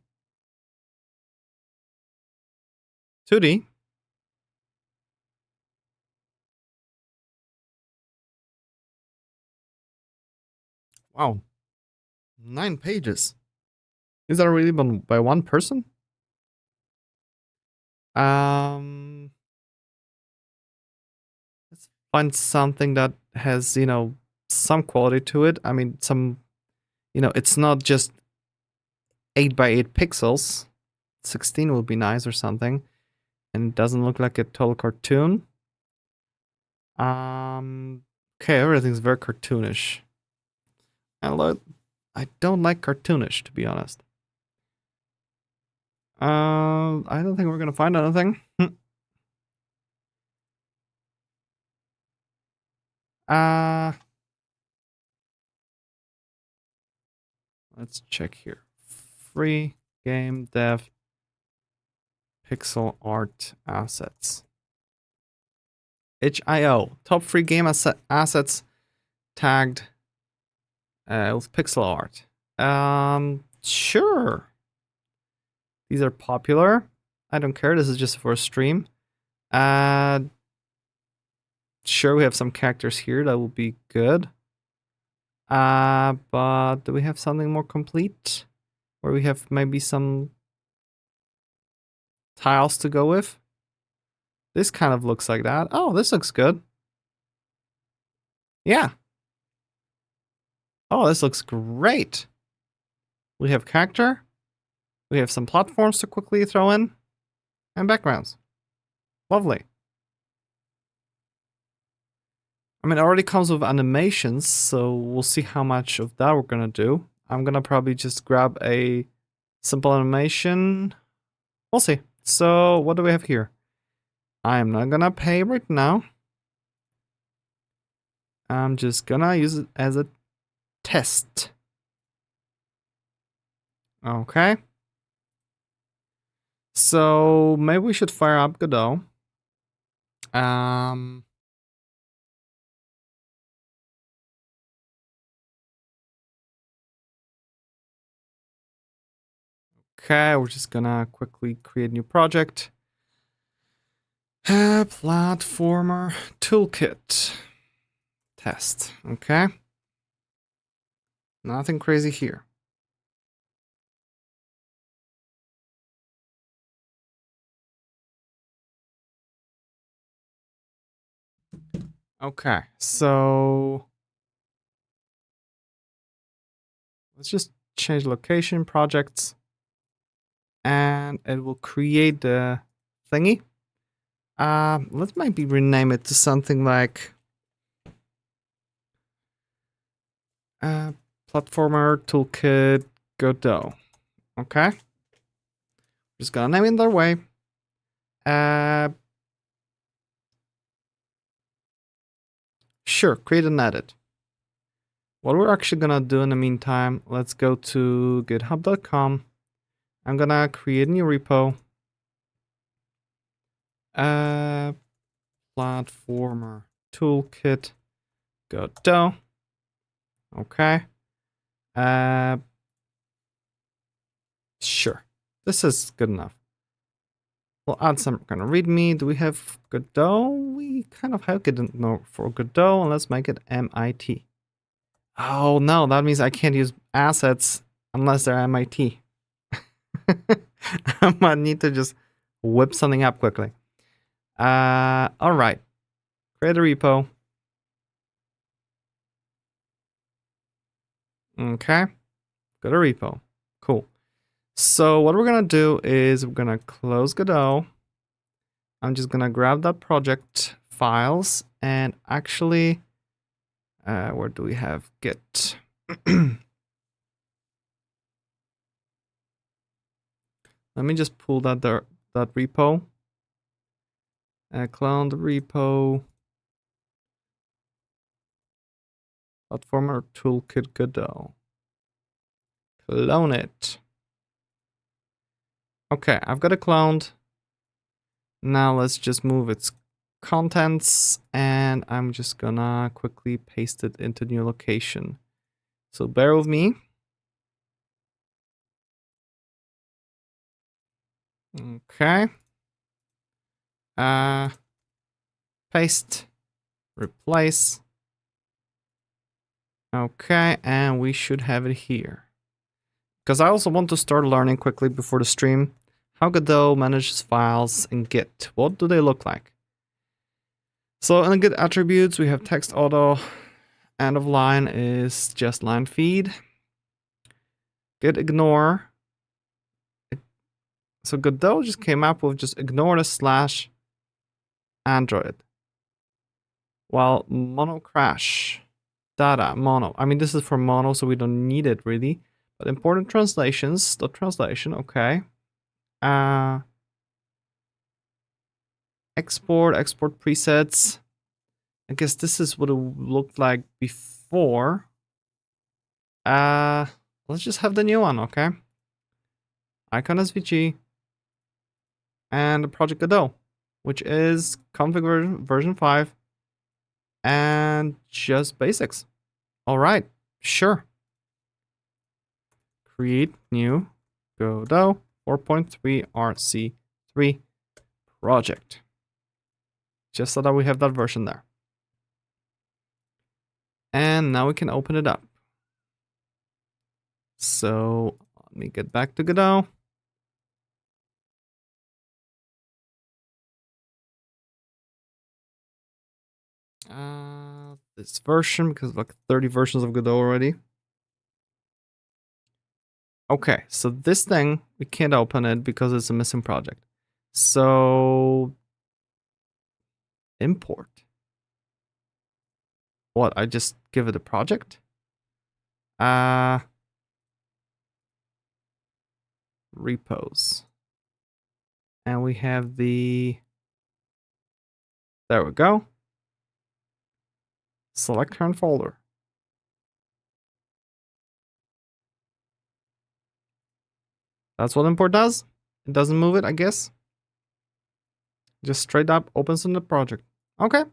Wow. 9 pages. Is that really by one person? Let's find something that has, you know, some quality to it. I mean, some, you know, it's not just 8 by 8 pixels. 16 would be nice or something. And it doesn't look like a total cartoon. Okay, everything's very cartoonish. I don't like cartoonish, to be honest. I don't think we're gonna find anything. Let's check here. Free game dev pixel art assets. HIO, top free game assets tagged with pixel art. Sure. These are popular. I don't care. This is just for a stream. Sure, we have some characters here. That will be good. But do we have something more complete? Where we have maybe some tiles to go with? This kind of looks like that. Oh, this looks good. Yeah. Oh, this looks great. We have character. We have some platforms to quickly throw in. And backgrounds. Lovely. I mean, it already comes with animations, so we'll see how much of that we're gonna do. I'm gonna probably just grab a simple animation. We'll see. So, what do we have here? I'm not gonna pay right now. I'm just gonna use it as a test. Okay. So, maybe we should fire up Godot. Okay, we're just gonna quickly create a new project. Platformer Toolkit. Test. Okay. Nothing crazy here. Okay, so let's just change location, projects, and it will create the thingy. Let's maybe rename it to something like Platformer Toolkit Godot. Okay. Just gonna name it their way. Sure, create and edit. What we're actually gonna do in the meantime, let's go to github.com. I'm gonna create a new repo. Platformer Toolkit Godot. Okay. Sure. This is good enough. We'll add some kind of readme. Do we have Godot? We kind of have Godot for Godot, and let's make it MIT. Oh no, that means I can't use assets unless they're MIT. I might need to just whip something up quickly. All right. Create a repo. Okay. Go to repo. Cool. So what we're gonna do is we're gonna close Godot. I'm just gonna grab that project files and actually, where do we have Git? Let me just pull that repo. Clone the repo. Platformer Toolkit Godot. Clone it. Okay, I've got it cloned. Now let's just move its contents, and I'm just gonna quickly paste it into new location. So bear with me. Okay. Paste. Replace. Okay, and we should have it here. Because I also want to start learning quickly before the stream how Godot manages files in Git. What do they look like? So in the Git attributes, we have text auto. End of line is just line feed. Git ignore. So Godot just came up with just ignore the slash Android. While mono crash. Data, mono. I mean, this is for mono, so we don't need it really. But important translations, the translation, okay. Export presets. I guess this is what it looked like before. Let's just have the new one, okay. Icon SVG. And the project Godot, which is config version 5. And just basics. All right, sure. Create new Godot 4.3 RC3 project. Just so that we have that version there. And now we can open it up. So let me get back to Godot. This version, because like 30 versions of Godot already. Okay, so this thing, we can't open it because it's a missing project. So import. What, I just give it a project? Repos. And we have the, there we go. Select current folder. That's what import does. It doesn't move it, I guess. Just straight up opens in the project. Okay,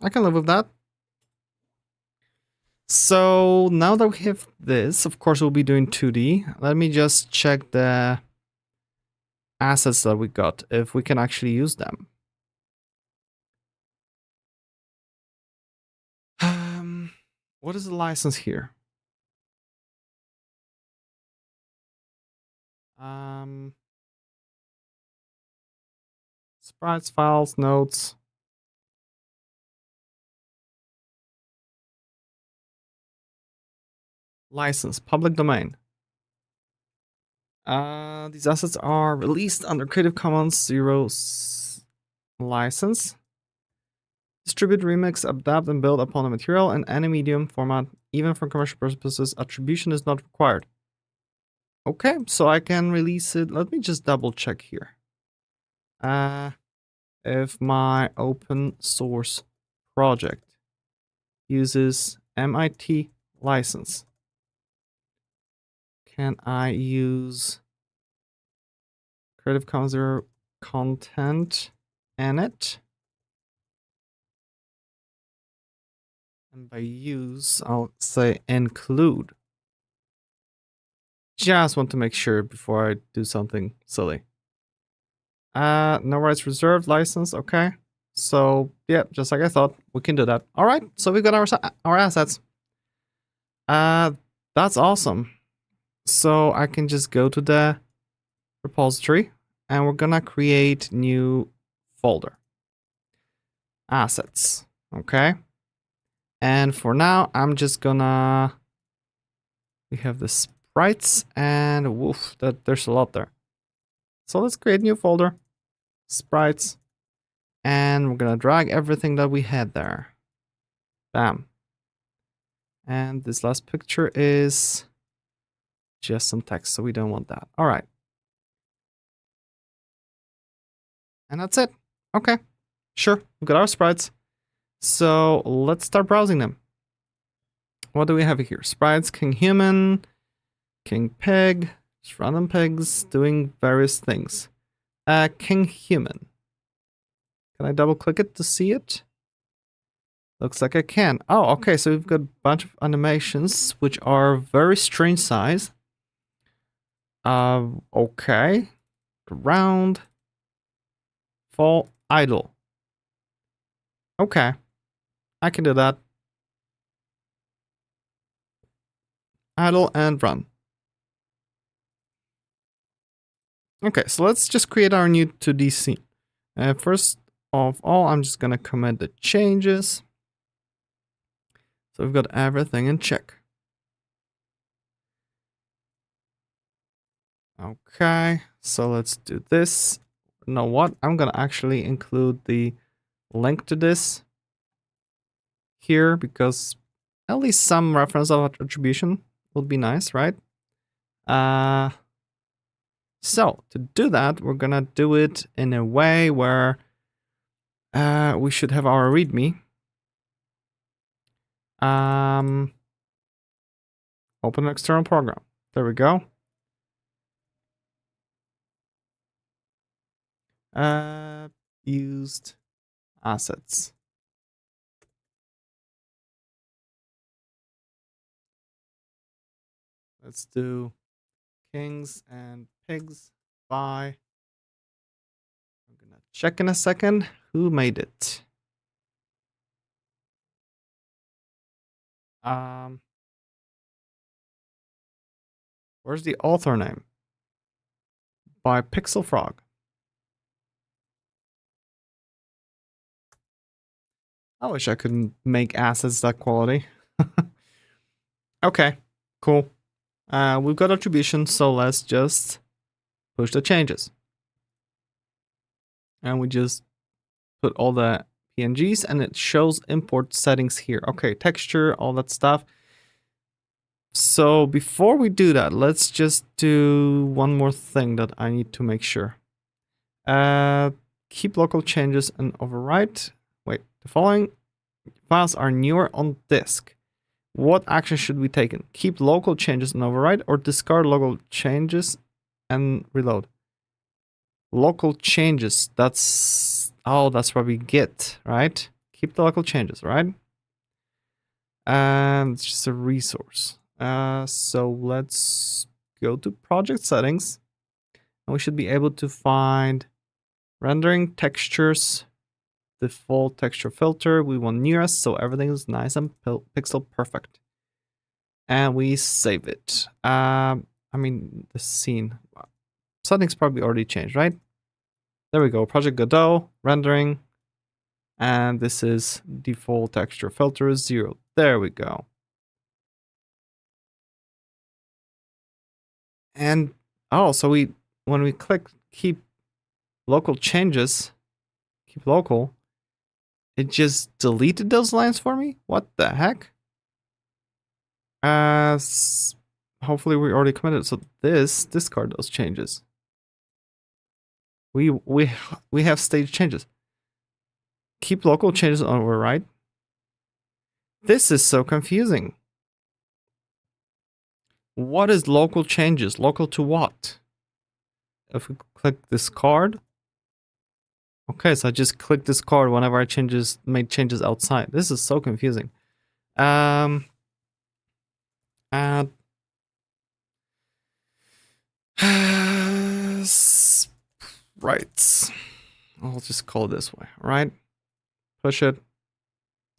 I can live with that. So now that we have this, of course, we'll be doing 2D. Let me just check the assets that we got, if we can actually use them. What is the license here? Sprites, files, notes. License, public domain. These assets are released under Creative Commons 0 license. Distribute, remix, adapt, and build upon the material in any medium format, even for commercial purposes. Attribution is not required. Okay, so I can release it. Let me just double check here. If my open source project uses MIT license, can I use Creative Commons 0 content in it? And by use, I'll say include. Just want to make sure before I do something silly. No rights reserved, license, okay. So yeah, just like I thought, we can do that. All right, so we got our assets. That's awesome. So I can just go to the repository and we're gonna create new folder. Assets, okay. And for now, I'm just gonna, we have the sprites and woof, there's a lot there. So let's create a new folder, sprites, And we're gonna drag everything that we had there. Bam. And this last picture is just some text, so we don't want that. All right. And that's it. Okay, sure, we've got our sprites. So let's start browsing them. What do we have here? Sprites, King Human, King Pig, just random pigs doing various things. King Human. Can I double click it to see it? Looks like I can. Oh, okay, so we've got a bunch of animations which are very strange size. Okay. Round. Fall. Idle. Okay. I can do that. Idle and run. Okay, so let's just create our new 2D scene. First of all, I'm just gonna commit the changes. So we've got everything in check. Okay, so let's do this. You know what? I'm gonna actually include the link to this here because at least some reference of attribution would be nice, right? So to do that, we're gonna do it in a way where we should have our README. Open an external program. There we go. Used assets. Let's do kings and pigs by. I'm gonna check in a second who made it. Where's the author name? By Pixel Frog. I wish I could make assets that quality. Okay, cool. We've got attribution, so let's just push the changes. And we just put all the PNGs and it shows import settings here. Okay, texture, all that stuff. So before we do that, let's just do one more thing that I need to make sure. Keep local changes and overwrite. Wait, the following files are newer on disk. What action should be taken? Keep local changes and overwrite or discard local changes and reload? Local changes, that's what we get, right? Keep the local changes, right? And it's just a resource. So let's go to project settings and we should be able to find rendering textures, default texture filter. We want nearest, so everything is nice and pixel perfect. And we save it. I mean, the scene. Settings probably already changed, right? There we go. Project Godot, rendering. And this is default texture filter is 0. There we go. And so when we click keep local changes, keep local, it just deleted those lines for me? What the heck? Hopefully we already committed. So discard those changes. We have stage changes. Keep local changes on override. This is so confusing. What is local changes? Local to what? If we click discard. Okay, so I just click discard whenever I made changes outside. This is so confusing. Add sprites. I'll just call it this way, right? Push it.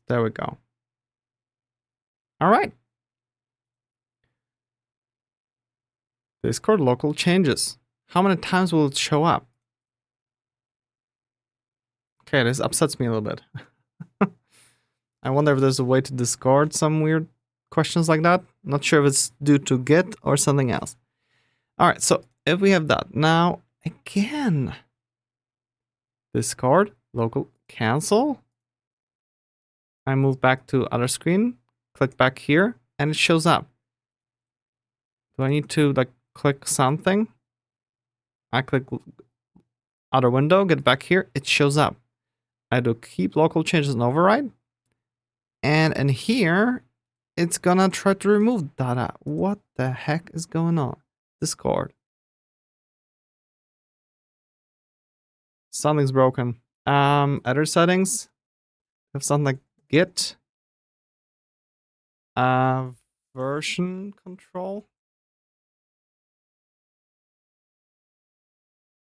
There we go. All right. Discord local changes. How many times will it show up? Okay, this upsets me a little bit. I wonder if there's a way to discard some weird questions like that. Not sure if it's due to Git or something else. All right, so if we have that now, again, discard local cancel. I move back to other screen, click back here, and it shows up. Do I need to like click something? I click other window, get back here, it shows up. I do keep local changes and override. And in here, it's gonna try to remove data. What the heck is going on? Discord. Something's broken. Other settings. Have something like Git. Version control.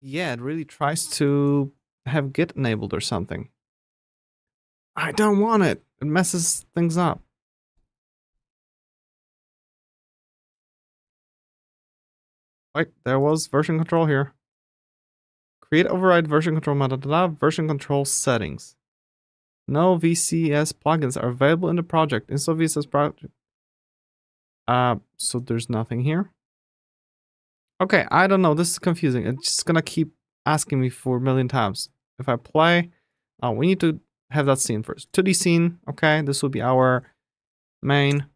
Yeah, it really tries to have Git enabled or something. I don't want it. It messes things up. Wait, there was version control here. Create override version control metadata, version control settings. No VCS plugins are available in the project. Install VCS project. So there's nothing here. Okay, I don't know. This is confusing. It's just gonna keep asking me for a million times. If I play, oh, we need to have that scene first. 2D scene. Okay, this will be our main.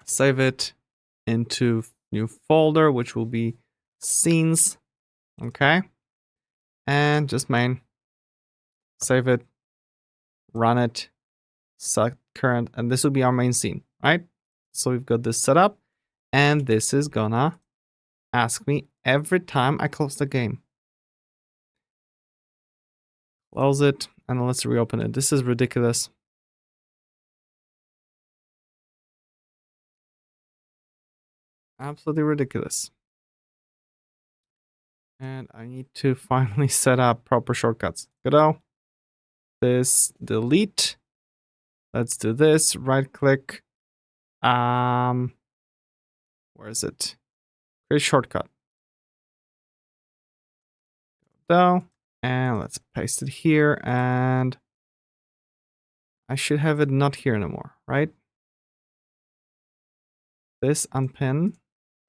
Save it into new folder, which will be scenes. Okay, and just main. Save it. Run it. Set current, and this will be our main scene, right? So we've got this set up, and this is gonna ask me every time I close the game. Close it, and let's reopen it. This is ridiculous. Absolutely ridiculous. And I need to finally set up proper shortcuts. Godot. This, delete. Let's do this. Right click. Where is it? Create shortcut. Godot. And let's paste it here. And I should have it not here anymore, right? This unpin.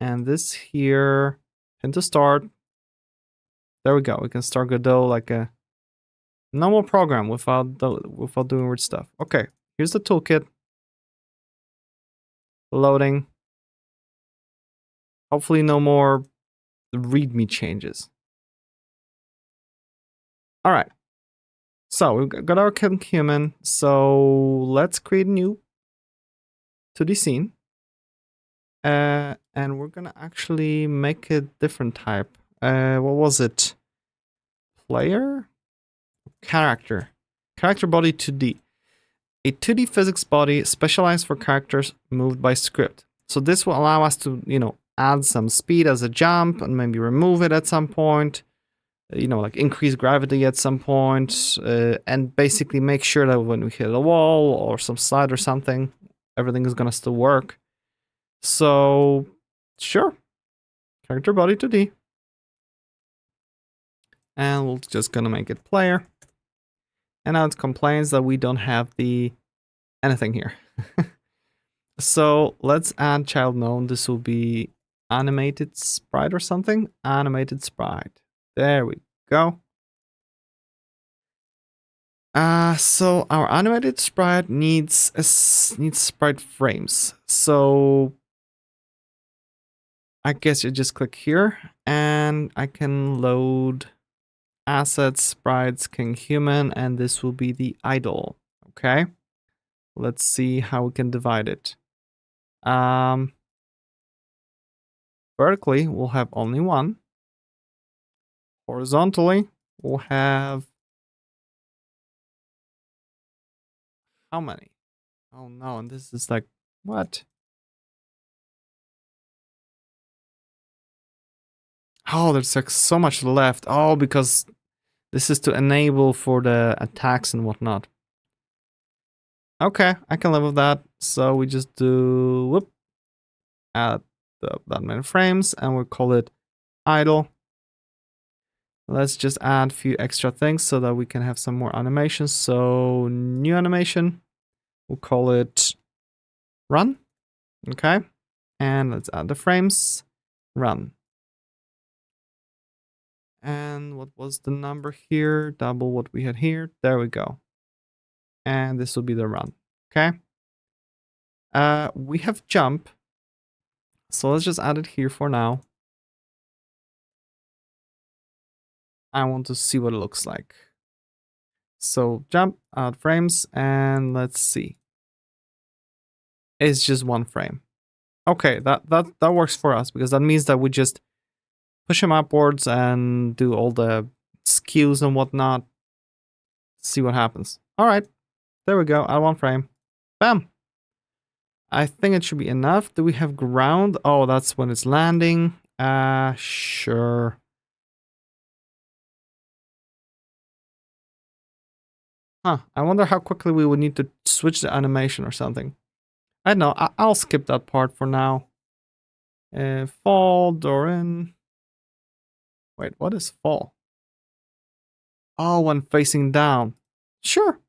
And this here. Pin to start. There we go. We can start Godot like a normal program without doing weird stuff. Okay, here's the toolkit. Loading. Hopefully no more readme changes. All right. So we've got our human. So let's create a new 2D scene. And we're gonna actually make a different type. What was it? Player? Character. Character body 2D. A 2D physics body specialized for characters moved by script. So this will allow us to, add some speed as a jump and maybe remove it at some point. Like increase gravity at some point. And basically make sure that when we hit a wall or some slide or something, everything is gonna still work. So, sure. Character body 2D. And we're just gonna make it player. And now it complains that we don't have the anything here. So let's add child known. This will be animated sprite or something. Animated sprite. There we go. So our animated sprite needs sprite frames. So I guess you just click here and I can load assets, sprites, king human, and this will be the idle. Okay, let's see how we can divide it. Vertically, we'll have only one. Horizontally, we'll have how many? Oh no, and this is like, what? Oh, there's like so much left. Oh, because this is to enable for the attacks and whatnot. Okay, I can live with that. So we just do add that many frames and we'll call it idle. Let's just add a few extra things so that we can have some more animations. So new animation, we'll call it run. Okay, and let's add the frames. Run. And what was the number here? Double what we had here. There we go. And this will be the run. Okay. We have jump. So let's just add it here for now. I want to see what it looks like. So jump, add frames, and let's see. It's just one frame. Okay, that works for us because that means that we just push him upwards and do all the skews and whatnot. See what happens. All right, there we go. Add one frame. Bam. I think it should be enough. Do we have ground? Oh, that's when it's landing. Sure. Huh, I wonder how quickly we would need to switch the animation or something. I don't know, I'll skip that part for now. Fall, Doran. Wait, what is fall? Oh, when facing down. Sure.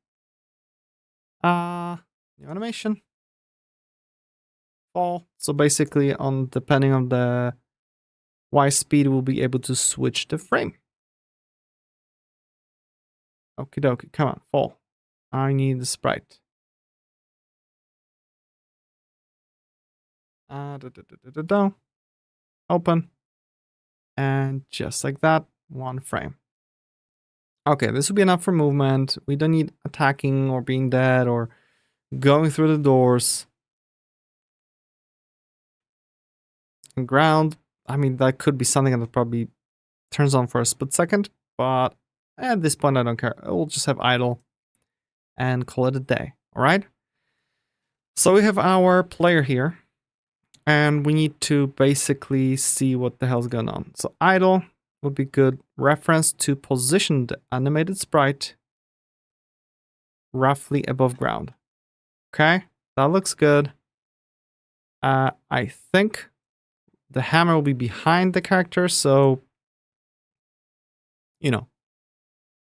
New animation. Fall. So basically, depending on the Y speed, we'll be able to switch the frame. Okie dokie, come on, fall. I need the sprite. Open. And just like that, one frame. Okay, this will be enough for movement. We don't need attacking or being dead or going through the doors. And ground, I mean, that could be something that probably turns on for a split second, but at this point, I don't care. We'll just have idle and call it a day, all right? So we have our player here, and we need to basically see what the hell's going on. So idle would be good reference to position the animated sprite roughly above ground. Okay, that looks good. I think the hammer will be behind the character, so, you know,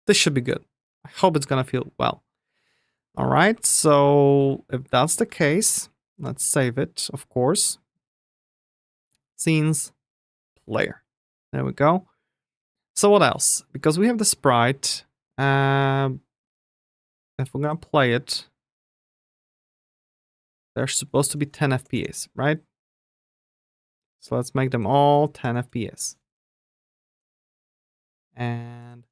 this should be good. I hope it's gonna feel well. All right, so if that's the case, let's save it, of course. Scenes, player. There we go. So what else? Because we have the sprite, if we're gonna play it, they're supposed to be 10 FPS, right? So let's make them all 10 FPS. And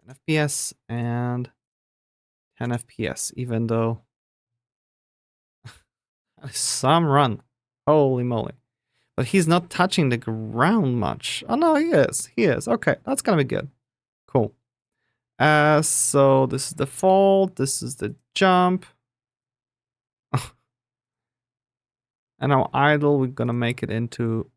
10 FPS and 10 FPS, even though some run. Holy moly. But he's not touching the ground much. Oh no, he is. He is. Okay, that's gonna be good. Cool. So this is the fall, this is the jump. And now idle, we're gonna make it into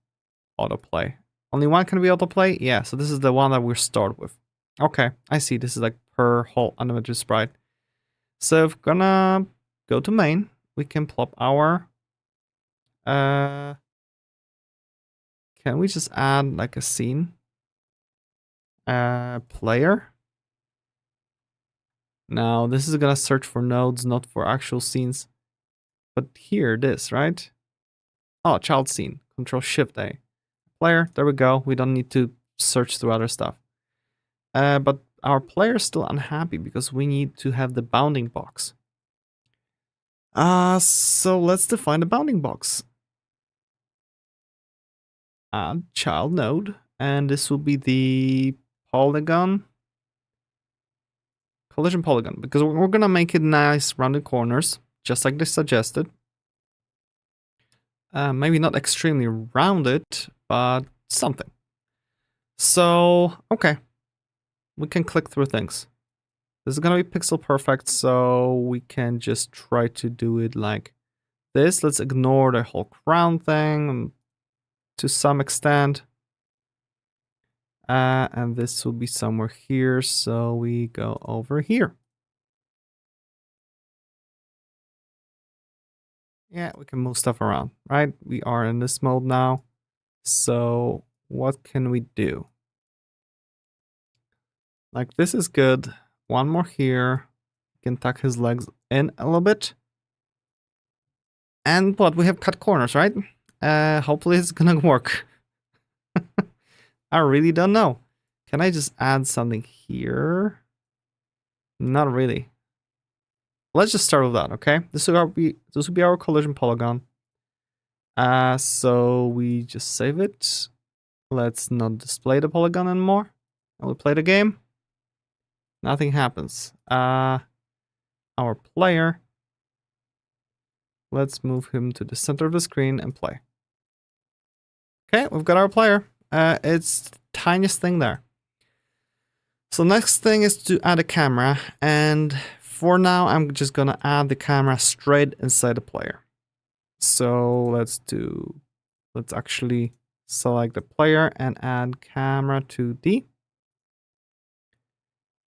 autoplay. Only one can be autoplay? Yeah, so this is the one that we start with. Okay, I see. This is like per whole animated sprite. So if we're gonna go to main, we can plop our can we just add like a scene? Player. Now this is gonna search for nodes, not for actual scenes. But here it is, right? Oh, child scene. Control Shift A. Player, there we go. We don't need to search through other stuff. But our player is still unhappy because we need to have the bounding box. So let's define the bounding box. Add child node, and this will be the polygon. Collision polygon, because we're gonna make it nice rounded corners, just like they suggested. Maybe not extremely rounded, but something. So, okay. We can click through things. This is gonna be pixel perfect, so we can just try to do it like this. Let's ignore the whole crown thing to some extent. And this will be somewhere here, so we go over here. Yeah, we can move stuff around, right? We are in this mode now. So what can we do? Like this is good. One more here. We can tuck his legs in a little bit. And what? We have cut corners, right? Hopefully it's gonna work. I really don't know. Can I just add something here? Not really. Let's just start with that, okay? This will be our collision polygon. So we just save it. Let's not display the polygon anymore. And we play the game. Nothing happens. Our player. Let's move him to the center of the screen and play. Okay, we've got our player. It's the tiniest thing there. So next thing is to add a camera, and for now I'm just gonna add the camera straight inside the player. So let's actually select the player and add camera 2D.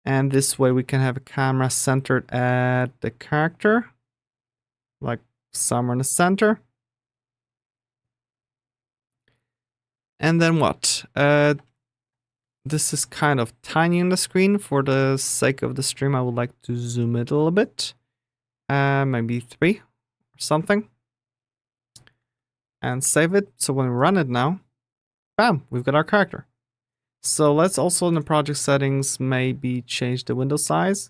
And this way we can have a camera centered at the character, like somewhere in the center. And then what? This is kind of tiny on the screen. For the sake of the stream, I would like to zoom it a little bit. Maybe 3 or something. And save it. So when we run it now, bam, we've got our character. So let's also in the project settings maybe change the window size.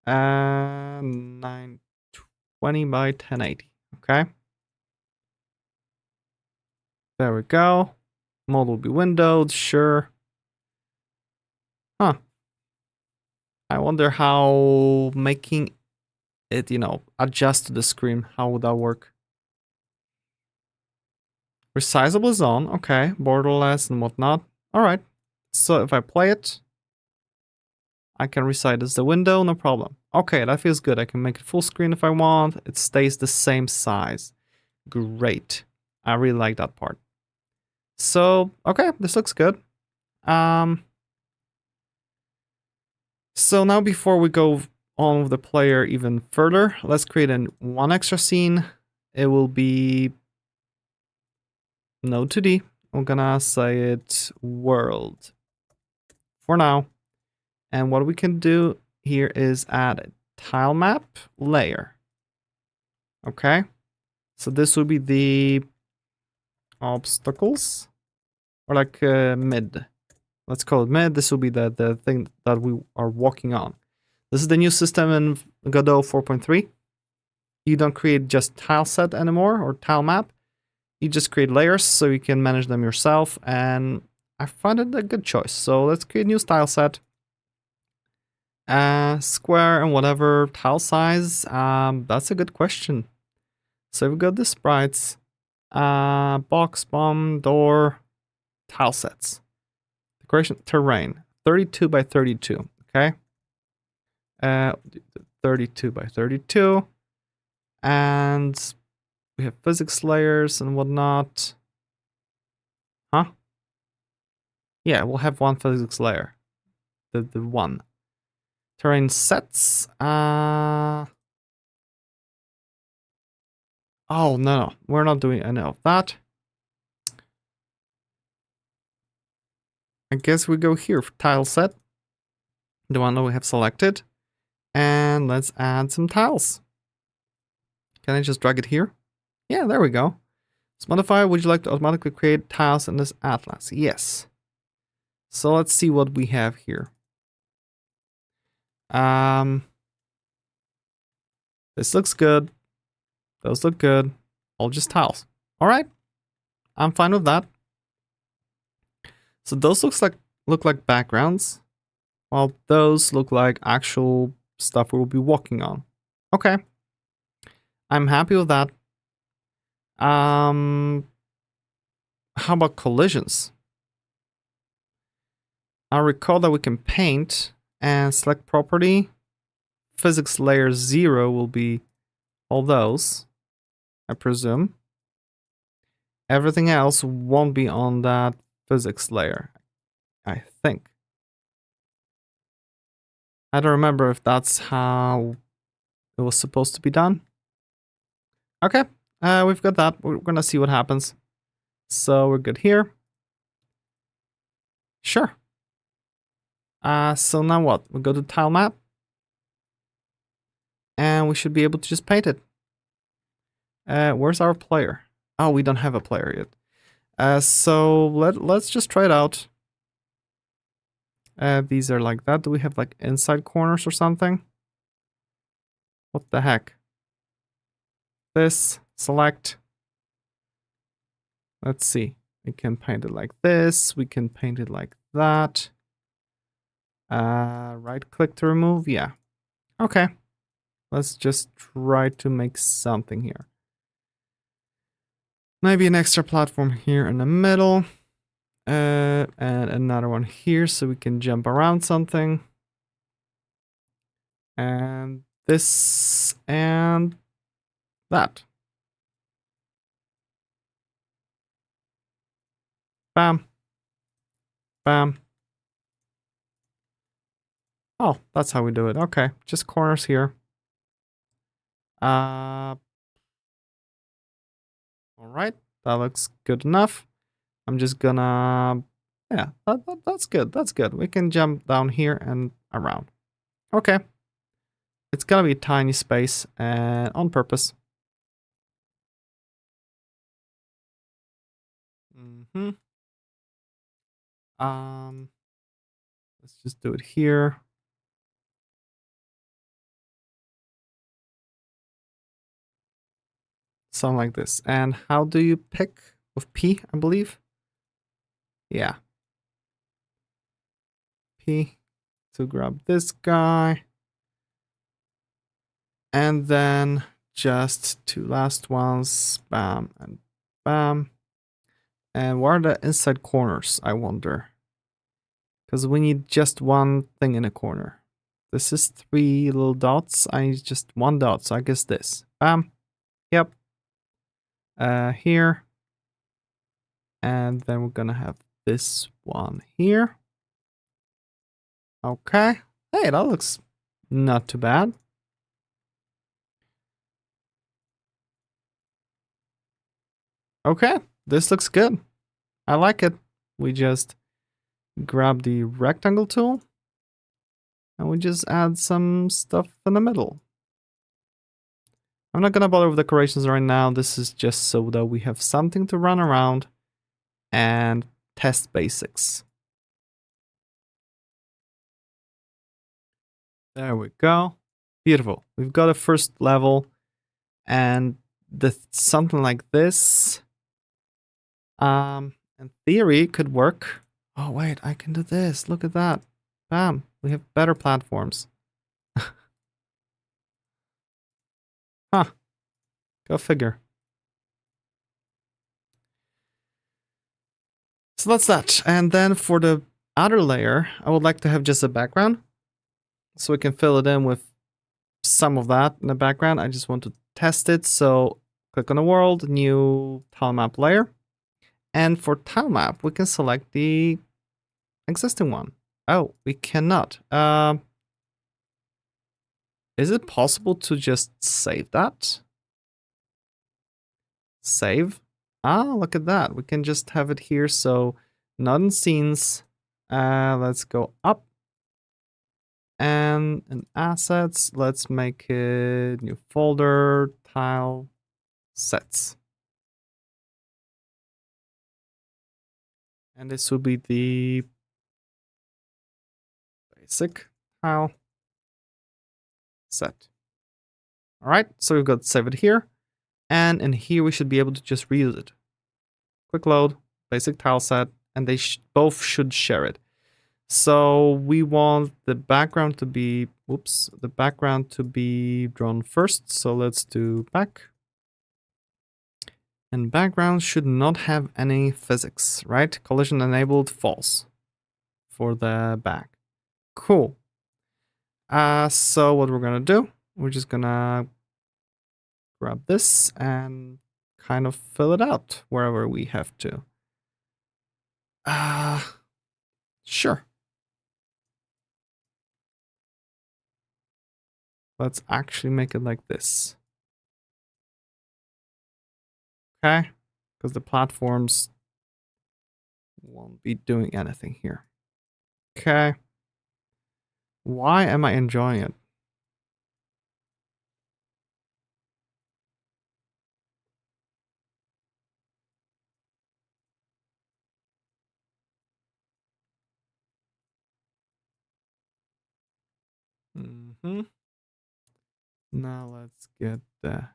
920 by 1080. Okay. There we go. Mode will be windowed, sure. Huh. I wonder how making it, adjust to the screen, how would that work? Resizable is on, okay. Borderless and whatnot. Alright. So if I play it, I can resize the window, no problem. Okay, that feels good. I can make it full screen if I want. It stays the same size. Great. I really like that part. So, okay, this looks good. So now before we go on with the player even further, let's create one extra scene. It will be no 2D. I'm gonna say it world for now. And what we can do here is add a tile map layer. Okay. So this will be the obstacles, or like mid. Let's call it mid. This will be the thing that we are walking on. This is the new system in Godot 4.3. You don't create just tile set anymore or tile map. You just create layers so you can manage them yourself, and I find it a good choice. So let's create a new tile set. Square and whatever tile size. That's a good question. So we've got the sprites. Box, bomb, door, tile sets. Decoration, terrain, 32 by 32, okay? 32 by 32. And we have physics layers and whatnot. Huh? Yeah, we'll have one physics layer. The one. Terrain sets. Oh, no, we're not doing any of that. I guess we go here for tile set. The one that we have selected. And let's add some tiles. Can I just drag it here? Yeah, there we go. Let's modify. Would you like to automatically create tiles in this atlas? Yes. So let's see what we have here. This looks good. Those look good. All just tiles. All right. I'm fine with that. So those look like backgrounds, while those look like actual stuff we will be walking on. Okay. I'm happy with that. How about collisions? I recall that we can paint and select property. Physics layer 0 will be all those, I presume. Everything else won't be on that physics layer, I think. I don't remember if that's how it was supposed to be done. Okay, we've got that. We're gonna see what happens. So we're good here. Sure. So now what? We go to tile map. And we should be able to just paint it. Where's our player? Oh, we don't have a player yet. So let's just try it out. These are like that. Do we have like inside corners or something? What the heck? This, select. Let's see. We can paint it like this. We can paint it like that. Right click to remove. Yeah. Okay. Let's just try to make something here. Maybe an extra platform here in the middle. And another one here so we can jump around something. And this and that. Bam. Bam. Oh, that's how we do it. Okay, just corners here. All right, that looks good enough. I'm just gonna, yeah, that's good. That's good. We can jump down here and around. Okay, it's gonna be a tiny space and on purpose. Mm-hmm. Let's just do it here. Something like this. And how do you pick? With P, I believe. Yeah. P to grab this guy. And then just two last ones. Bam and bam. And what are the inside corners, I wonder? Because we need just one thing in a corner. This is 3 little dots. I need just 1 dot, so I guess this. Bam. Yep. Here. And then we're gonna have this one here. Okay. Hey, that looks not too bad. Okay, this looks good. I like it. We just grab the rectangle tool and we just add some stuff in the middle. I'm not gonna bother with decorations right now. This is just so that we have something to run around and test basics. There we go. Beautiful. We've got a first level and something like this. In theory could work. Oh wait, I can do this. Look at that. Bam. We have better platforms. Huh. Go figure. So that's that. And then for the outer layer, I would like to have just a background. So we can fill it in with some of that in the background. I just want to test it. So click on the world, new tile map layer. And for tile map, we can select the existing one. Oh, we cannot. Is it possible to just save that? Save. Ah, look at that. We can just have it here. So not in scenes. Let's go up. And in assets, let's make it new folder, tile, sets. And this will be the basic tile set. All right, so we've got save it here. And in here, we should be able to just reuse it. Quick load, basic tile set, and they both should share it. So we want the background to be, the background to be drawn first. So let's do back. And background should not have any physics, right? Collision enabled, false for the back. Cool. So what we're gonna do, we're just gonna grab this and kind of fill it out wherever we have to. Sure. Let's actually make it like this. Okay, because the platforms won't be doing anything here. Okay. Why am I enjoying it? Now let's get the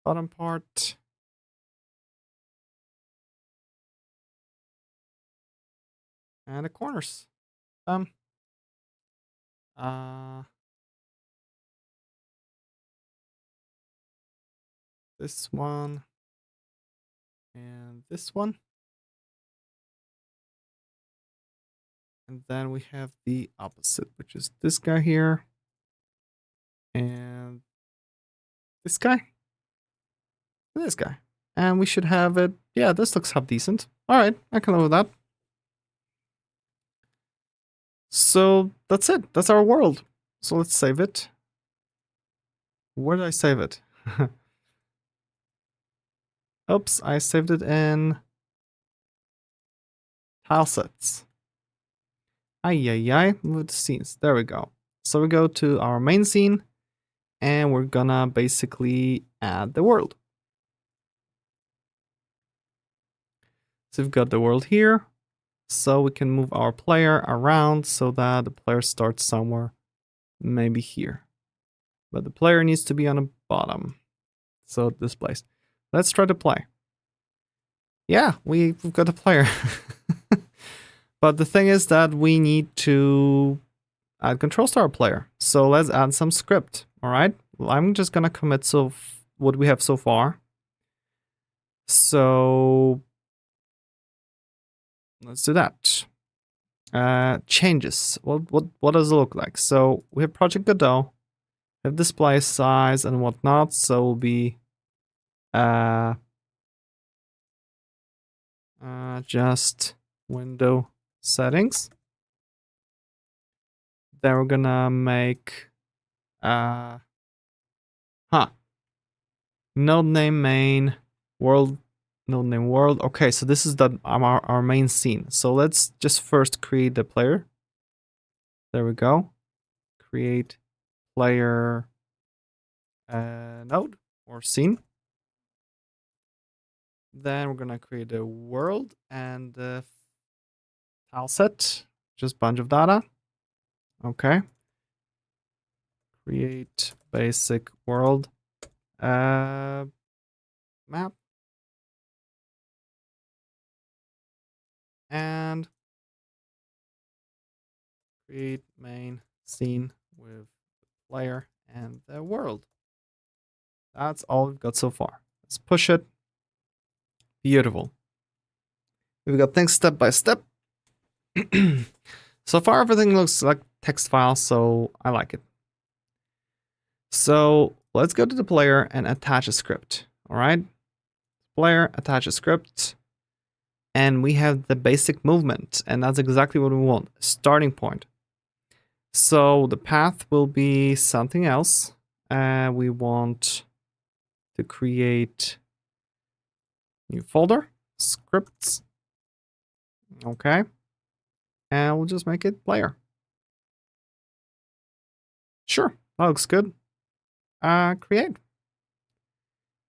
bottom part. And the corners. This one. And this one. And then we have the opposite, which is this guy here. And this guy. And this guy. And we should have it. Yeah, this looks half decent. Alright, I can live with that. So that's it. That's our world. So let's save it. Where did I save it? Oops, I saved it in tile sets. Move the scenes. There we go. So we go to our main scene and we're gonna basically add the world. So we've got the world here. So we can move our player around so that the player starts somewhere, maybe here. But the player needs to be on the bottom. So this place. Let's try to play. Yeah, we've got a player. But the thing is that we need to add controls to our player. So let's add some script. All right. Well, I'm just gonna commit what we have so far. So let's do that. Changes. What does it look like? So we have Project Godot. We have display size and whatnot. So it will be just window settings. Then we're gonna make node name main world, node name world. Okay, so this is our main scene. So let's just first create the player. There we go. Create player node or scene. Then we're gonna create a world and the tile set, just bunch of data. Okay. Create basic world map. And create main scene with player and the world. That's all we've got so far. Let's push it. Beautiful. We've got things step by step. So far, everything looks like text files, so I like it. So let's go to the player and attach a script. All right. Player, attach a script. And we have the basic movement, and that's exactly what we want. Starting point. So the path will be something else. We want to create new folder, scripts. Okay. And we'll just make it player. Sure, that looks good. Create.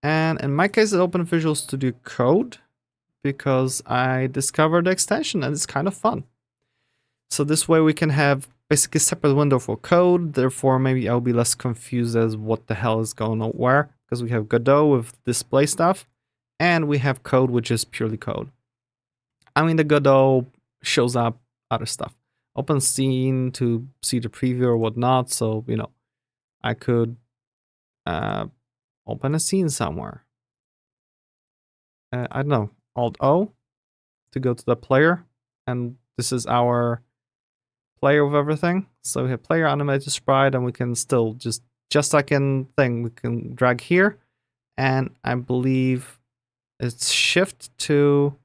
And in my case, I open Visual Studio Code because I discovered the extension and it's kind of fun. So this way we can have basically a separate window for code. Therefore, maybe I'll be less confused as what the hell is going on where, because we have Godot with display stuff and we have code, which is purely code. I mean, the Godot shows up other stuff. Open scene to see the preview or whatnot. So, you know, I could open a scene somewhere. I don't know, Alt-O to go to the player. And this is our player of everything. So we have player animated sprite and we can still just like in thing, we can drag here. And I believe it's shift to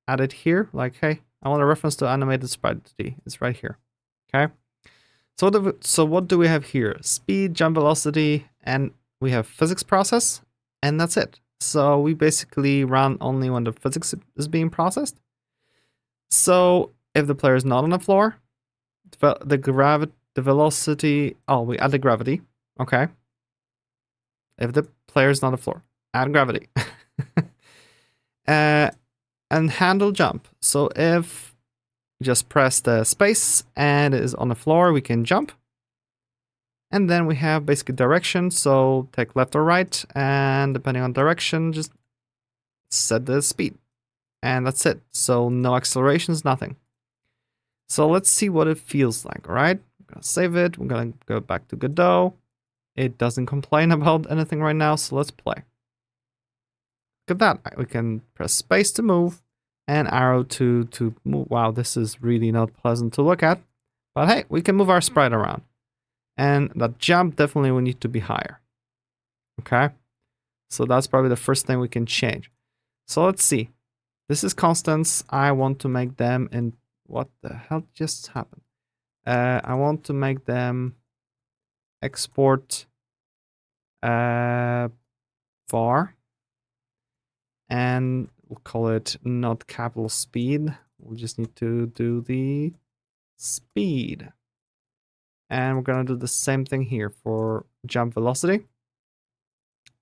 add it here. Like, hey, I want a reference to animated sprite. It's right here. Okay. So what do we have here? Speed, jump velocity, and we have physics process, and that's it. So we basically run only when the physics is being processed. So if the player is not on the floor, the velocity, we add the gravity. Okay. If the player is not on the floor, add gravity. And handle jump. So if just press the space and it is on the floor, we can jump. And then we have basically direction, so take left or right, and depending on direction, just set the speed. And that's it. So no accelerations, nothing. So let's see what it feels like, alright? I'm gonna save it, we're gonna go back to Godot. It doesn't complain about anything right now, so let's play. Look at that, we can press space to move, and arrow to move. Wow, this is really not pleasant to look at. But hey, we can move our sprite around. And that jump definitely will need to be higher. Okay? So that's probably the first thing we can change. So let's see. This is constants. I want to make them in... What the hell just happened? I want to make them export var. And we'll call it not capital speed. We'll just need to do the speed. And we're gonna do the same thing here for jump velocity.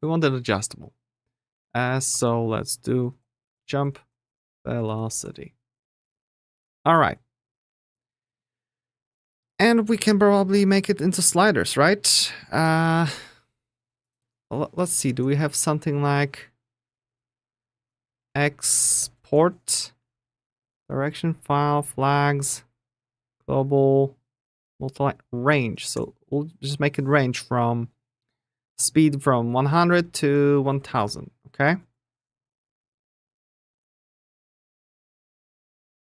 We want it adjustable. So let's do jump velocity. All right. And we can probably make it into sliders, right? Let's see. Do we have something like export direction file flags global multi range? So we'll just make it range from speed from 100 to 1000. Okay.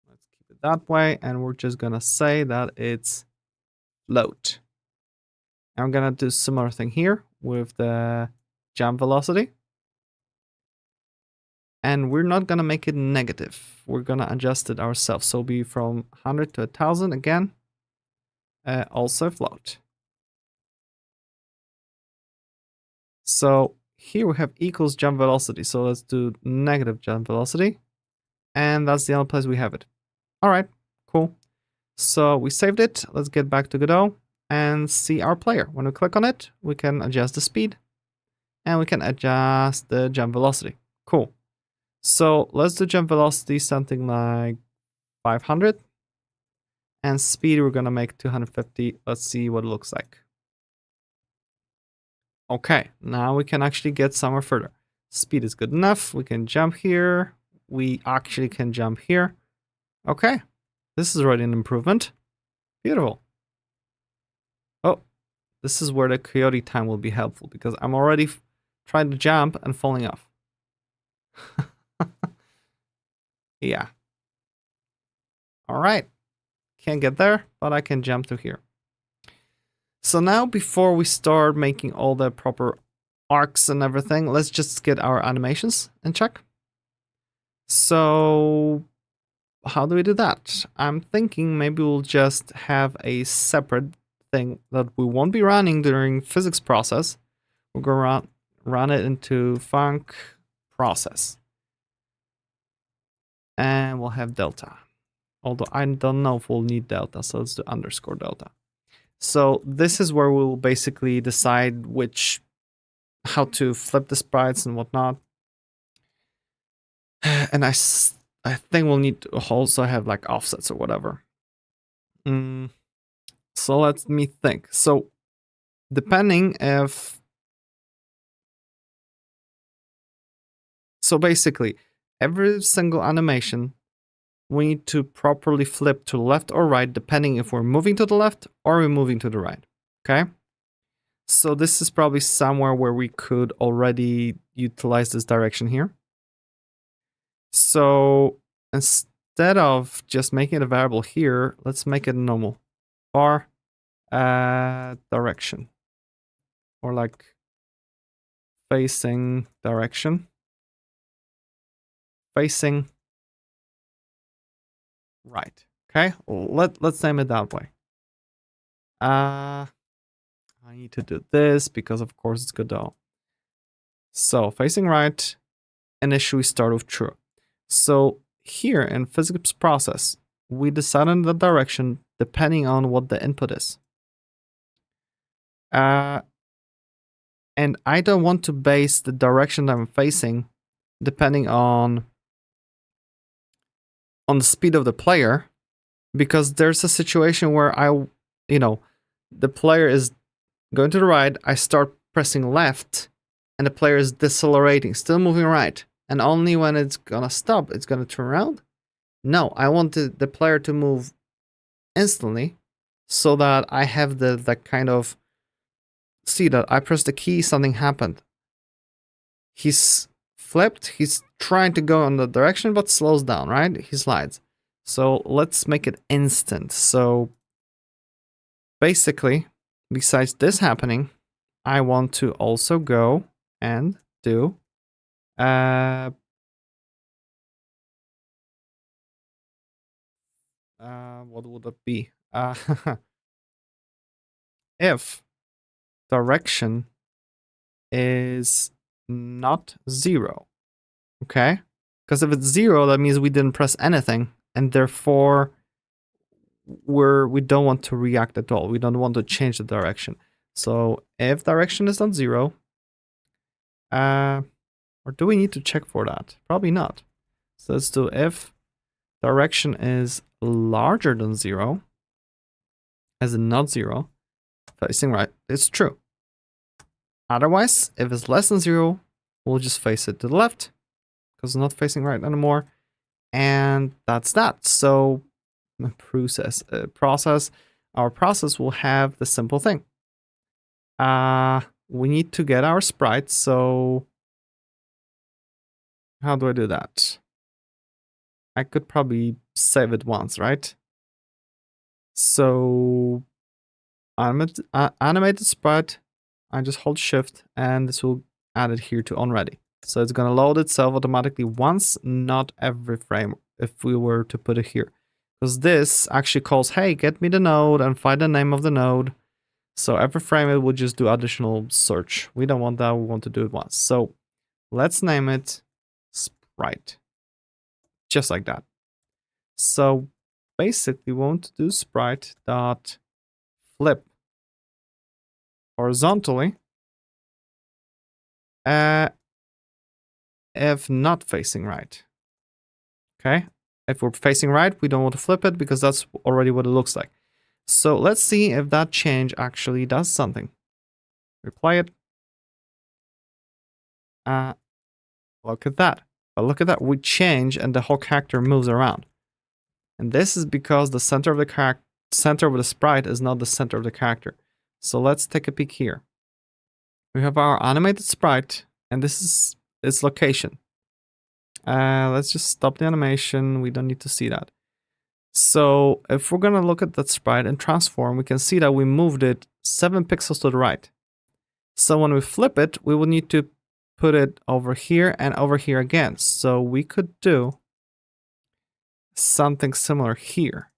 Let's keep it that way, and we're just gonna say that it's float. I'm gonna do similar thing here with the jump velocity. And we're not gonna make it negative. We're gonna adjust it ourselves. So be from 100 to 1000 again. Also float. So here we have equals jump velocity. So let's do negative jump velocity. And that's the only place we have it. All right, cool. So we saved it. Let's get back to Godot and see our player. When we click on it, we can adjust the speed and we can adjust the jump velocity. Cool. So let's do jump velocity something like 500. And speed we're gonna make 250. Let's see what it looks like. Okay, now we can actually get somewhere further. Speed is good enough. We can jump here. We actually can jump here. Okay, this is already an improvement. Beautiful. Oh, this is where the coyote time will be helpful because I'm already trying to jump and falling off. Yeah. All right. Can't get there, but I can jump to here. So now before we start making all the proper arcs and everything, let's just get our animations in check. So how do we do that? I'm thinking maybe we'll just have a separate thing that we won't be running during physics process. We're going to run it into func process. And we'll have delta. Although I don't know if we'll need delta, so let's do underscore delta. So this is where we'll basically decide how to flip the sprites and whatnot. And I think we'll need to also have like offsets or whatever. So let me think. So depending if... So basically, every single animation, we need to properly flip to left or right, depending if we're moving to the left or we're moving to the right. Okay? So this is probably somewhere where we could already utilize this direction here. So instead of just making it a variable here, let's make it a normal var direction. Or like facing direction. Facing right. Okay, let's name it that way. I need to do this because of course it's Godot. So facing right, initially start with true. So here in physics process, we decide on the direction depending on what the input is. And I don't want to base the direction that I'm facing depending on the speed of the player, because there's a situation where the player is going to the right, I start pressing left, and the player is decelerating, still moving right. And only when it's gonna stop, it's gonna turn around. No, I want the player to move instantly so that I have the kind of see that I pressed the key, something happened. He's flipped, he's trying to go in the direction, but slows down, right? He slides. So let's make it instant. So basically, besides this happening, I want to also go and do what would it be? If direction is not 0, okay? Because if it's 0, that means we didn't press anything, and therefore we don't want to react at all. We don't want to change the direction. So if direction is not 0, or do we need to check for that? Probably not. So let's do if direction is larger than 0, as in not 0, facing right, it's true. Otherwise, if it's less than 0, we'll just face it to the left, because it's not facing right anymore. And that's that. So our process will have the simple thing. We need to get our sprite, so how do I do that? I could probably save it once, right? So animated sprite, I just hold shift and this will add it here to onReady. So it's gonna load itself automatically once, not every frame, if we were to put it here. Because this actually calls, hey, get me the node and find the name of the node. So every frame it would just do additional search. We don't want that, we want to do it once. So let's name it sprite. Just like that. So basically we want to do sprite dot flip horizontally if not facing right. Okay? If we're facing right, we don't want to flip it because that's already what it looks like. So let's see if that change actually does something. Replay it. Look at that. But look at that, we change and the whole character moves around. And this is because the center of the sprite is not the center of the character. So let's take a peek here. We have our animated sprite, and this is its location. Let's just stop the animation. We don't need to see that. So if we're gonna look at that sprite and transform, we can see that we moved it 7 pixels to the right. So when we flip it, we will need to put it over here and over here again. So we could do something similar here.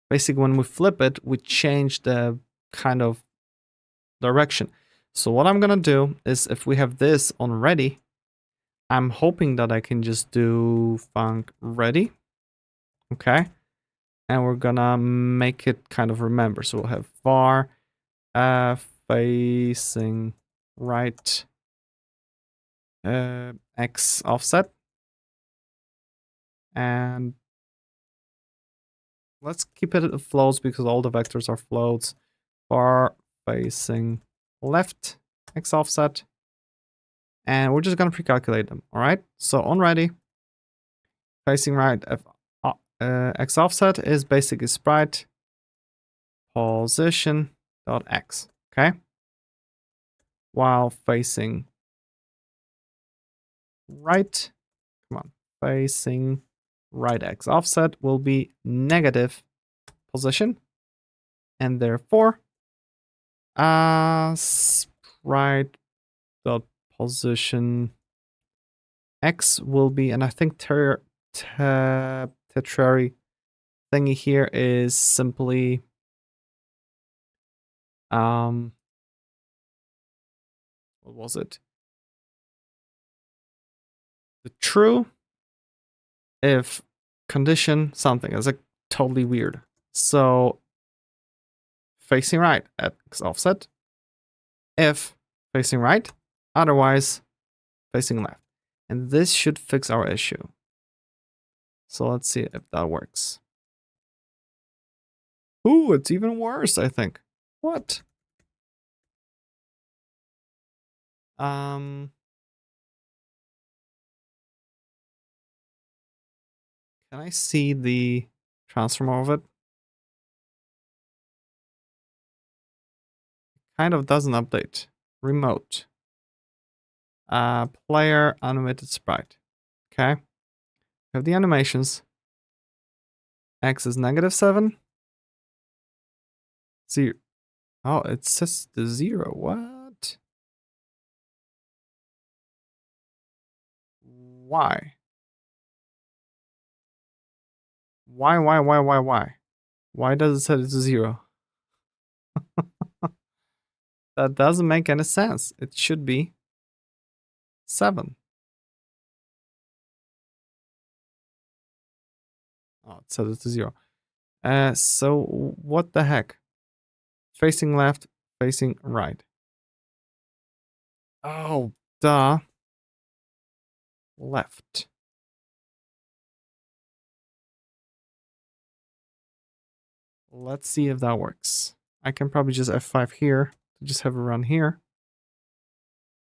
Basically when we flip it, we change the kind of direction. So what I'm gonna do is, if we have this on ready, I'm hoping that I can just do func ready. Okay. And we're gonna make it kind of remember. So we'll have var facing right x offset. And let's keep it floats because all the vectors are floats. Var facing left x offset. And we're just gonna pre-calculate them. All right. So on ready, facing right x offset is basically sprite position dot x. Okay. While facing right, facing right x offset will be negative position, and therefore sprite dot position x will be, and I think tetrary thingy here is simply what was it? The true if condition something. It's like totally weird. So facing right at x offset, if facing right, otherwise facing left. And this should fix our issue. So let's see if that works. Ooh, it's even worse, I think. What? Can I see the transform of it? Kind of doesn't update. Remote. Player animated sprite. Okay. We have the animations. X is -7. Zero. Oh, it says the 0. What? Why? Why? Why does it say it's a 0? That doesn't make any sense. It should be 7. Oh, it says it's a 0. So what the heck? Facing left, facing right. Oh, duh. Left. Let's see if that works. I can probably just F5 here to just have a run here.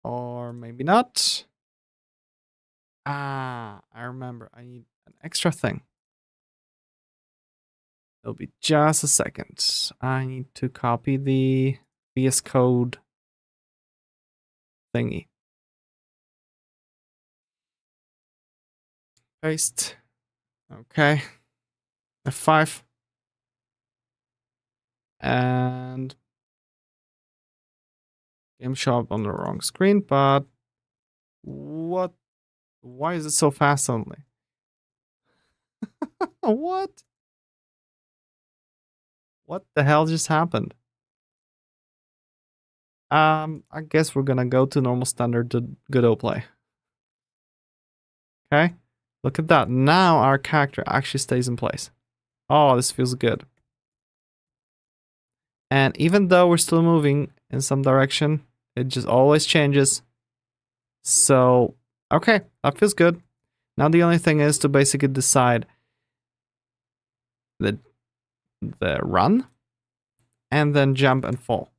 Or maybe not. Ah, I remember. I need an extra thing. It'll be just a second. I need to copy the VS Code thingy. Paste. Okay. F5. And game show up on the wrong screen, but what? Why is it so fast suddenly? What? What the hell just happened? I guess we're gonna go to normal standard to Godot play. Okay, look at that. Now our character actually stays in place. Oh, this feels good. And even though we're still moving in some direction, it just always changes. So, okay, that feels good. Now the only thing is to basically decide the run and then jump and fall.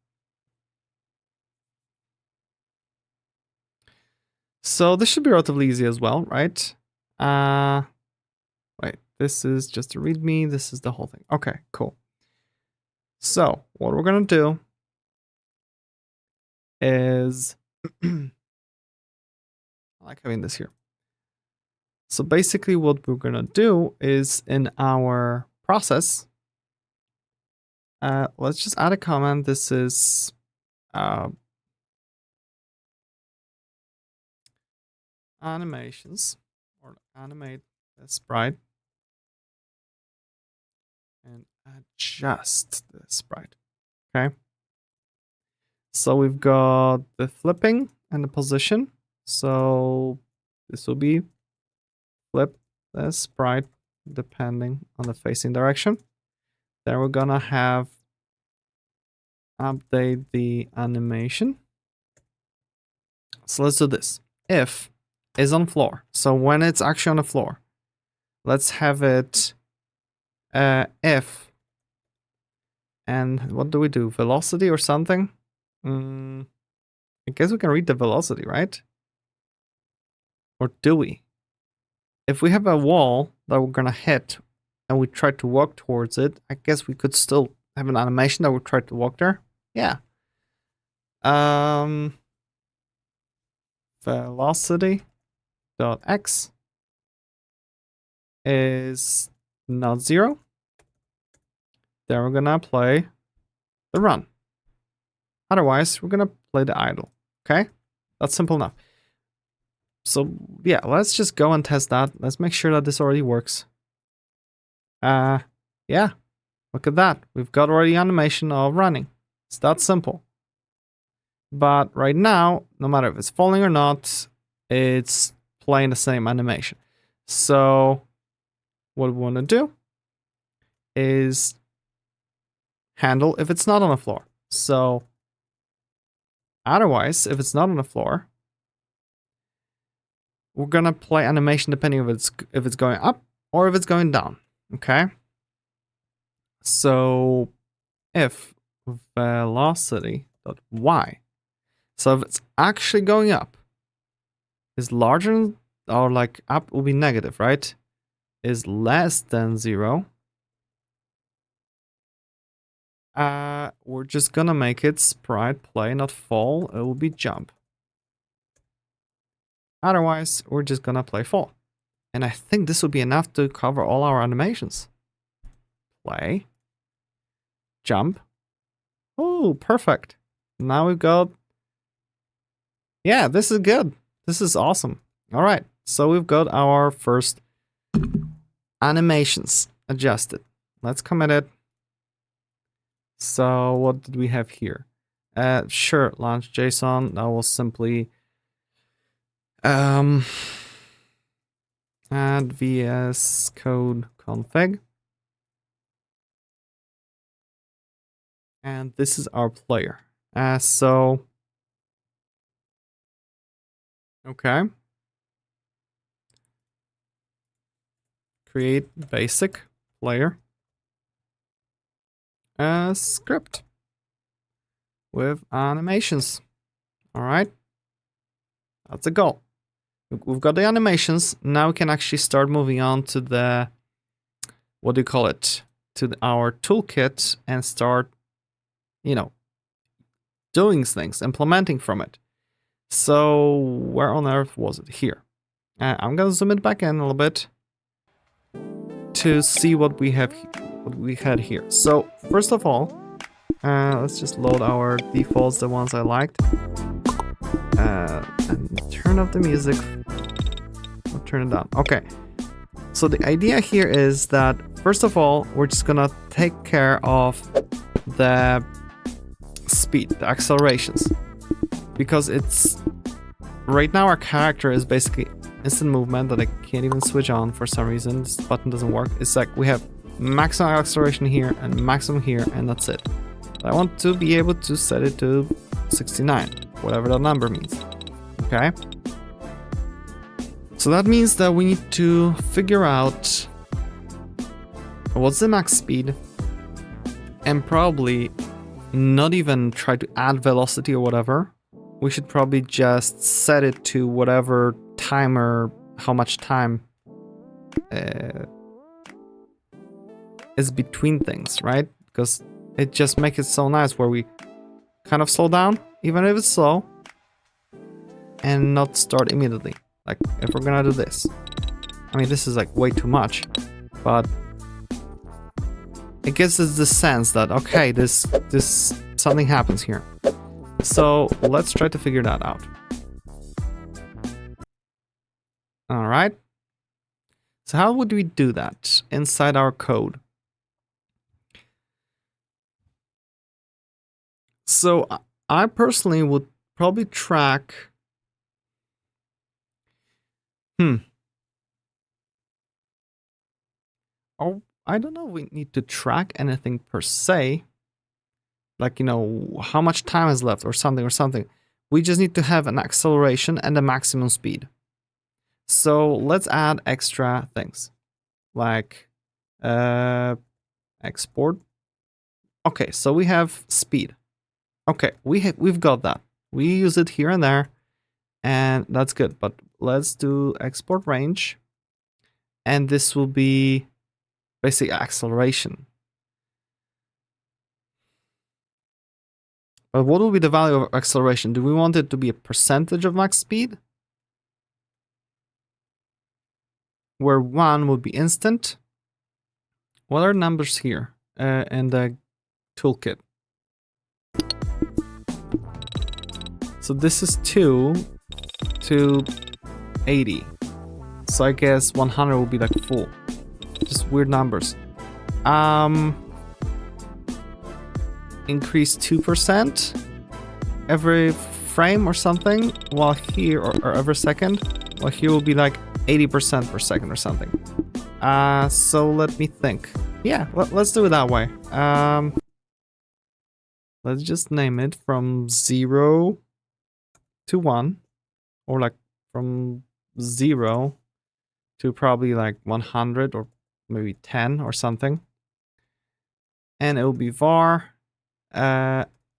So this should be relatively easy as well, right? Wait, this is just a readme. This is the whole thing. Okay, cool. So what we're gonna do is I like having this here. So basically what we're gonna do is in our process, let's just add a comment. This is animations, or animate the sprite and adjust the sprite. Okay. So we've got the flipping and the position. So this will be flip the sprite depending on the facing direction. Then we're gonna have update the animation. So let's do this. If is on floor. So when it's actually on the floor, let's have it if. And what do we do? Velocity or something? I guess we can read the velocity, right? Or do we? If we have a wall that we're gonna hit and we try to walk towards it, I guess we could still have an animation that we try to walk there. Yeah. Velocity dot x is not 0. Then we're gonna play the run. Otherwise, we're gonna play the idle. Okay? That's simple enough. So yeah, let's just go and test that. Let's make sure that this already works. Yeah, look at that. We've got already animation of running. It's that simple. But right now, no matter if it's falling or not, it's playing the same animation. So what we want to do is handle if it's not on the floor. So otherwise, if it's not on the floor, we're gonna play animation depending if it's going up or if it's going down. Okay. So if velocity.y, so if it's actually going up, is larger than, or like up will be negative, right? Is less than 0. We're just gonna make it sprite play, not fall. It will be jump. Otherwise, we're just gonna play fall. And I think this will be enough to cover all our animations. Play. Jump. Oh, perfect. Now we've got... Yeah, this is good. This is awesome. All right, so we've got our first animations adjusted. Let's commit it. So what did we have here? Sure, launch JSON. That will simply add VS Code config. And this is our player. Okay. Create basic player script with animations. All right. That's the goal. We've got the animations. Now we can actually start moving on to the, what do you call it? To our toolkit and start, doing things, implementing from it. So where on earth was it? Here. I'm gonna zoom it back in a little bit to see what we have, what we had here. So first of all, let's just load our defaults, the ones I liked, and turn off the music. I'll turn it down. Okay. So the idea here is that first of all, we're just gonna take care of the speed, the accelerations, because it's right now our character is basically instant movement that I can't even switch on for some reason. This button doesn't work. It's like we have maximum acceleration here and maximum here, and that's it. But I want to be able to set it to 69, whatever that number means. Okay. So that means that we need to figure out what's the max speed, and probably not even try to add velocity or whatever. We should probably just set it to whatever timer, how much time is between things, right? Because it just makes it so nice where we kind of slow down, even if it's slow, and not start immediately. Like if we're gonna do this. I mean, this is like way too much, but it gives us the sense that, okay, this something happens here. So let's try to figure that out. All right. So how would we do that inside our code? So I personally would probably track... Oh, I don't know if we need to track anything per se. Like, how much time is left or something. We just need to have an acceleration and a maximum speed. So let's add extra things like export. Okay, so we have speed. Okay, we've got that. We use it here and there, and that's good. But let's do export range, and this will be basically acceleration. But what will be the value of acceleration? Do we want it to be a percentage of max speed? Where 1 will be instant. What are numbers here in the toolkit? So this is 2 to 80. So I guess 100 will be like full. Just weird numbers. Increase 2% every frame or something, while here, or every second, while here will be like 80% per second or something. So let me think. Yeah, let's do it that way. Let's just name it from 0 to 1, or like from 0 to probably like 100 or maybe 10 or something. And it will be var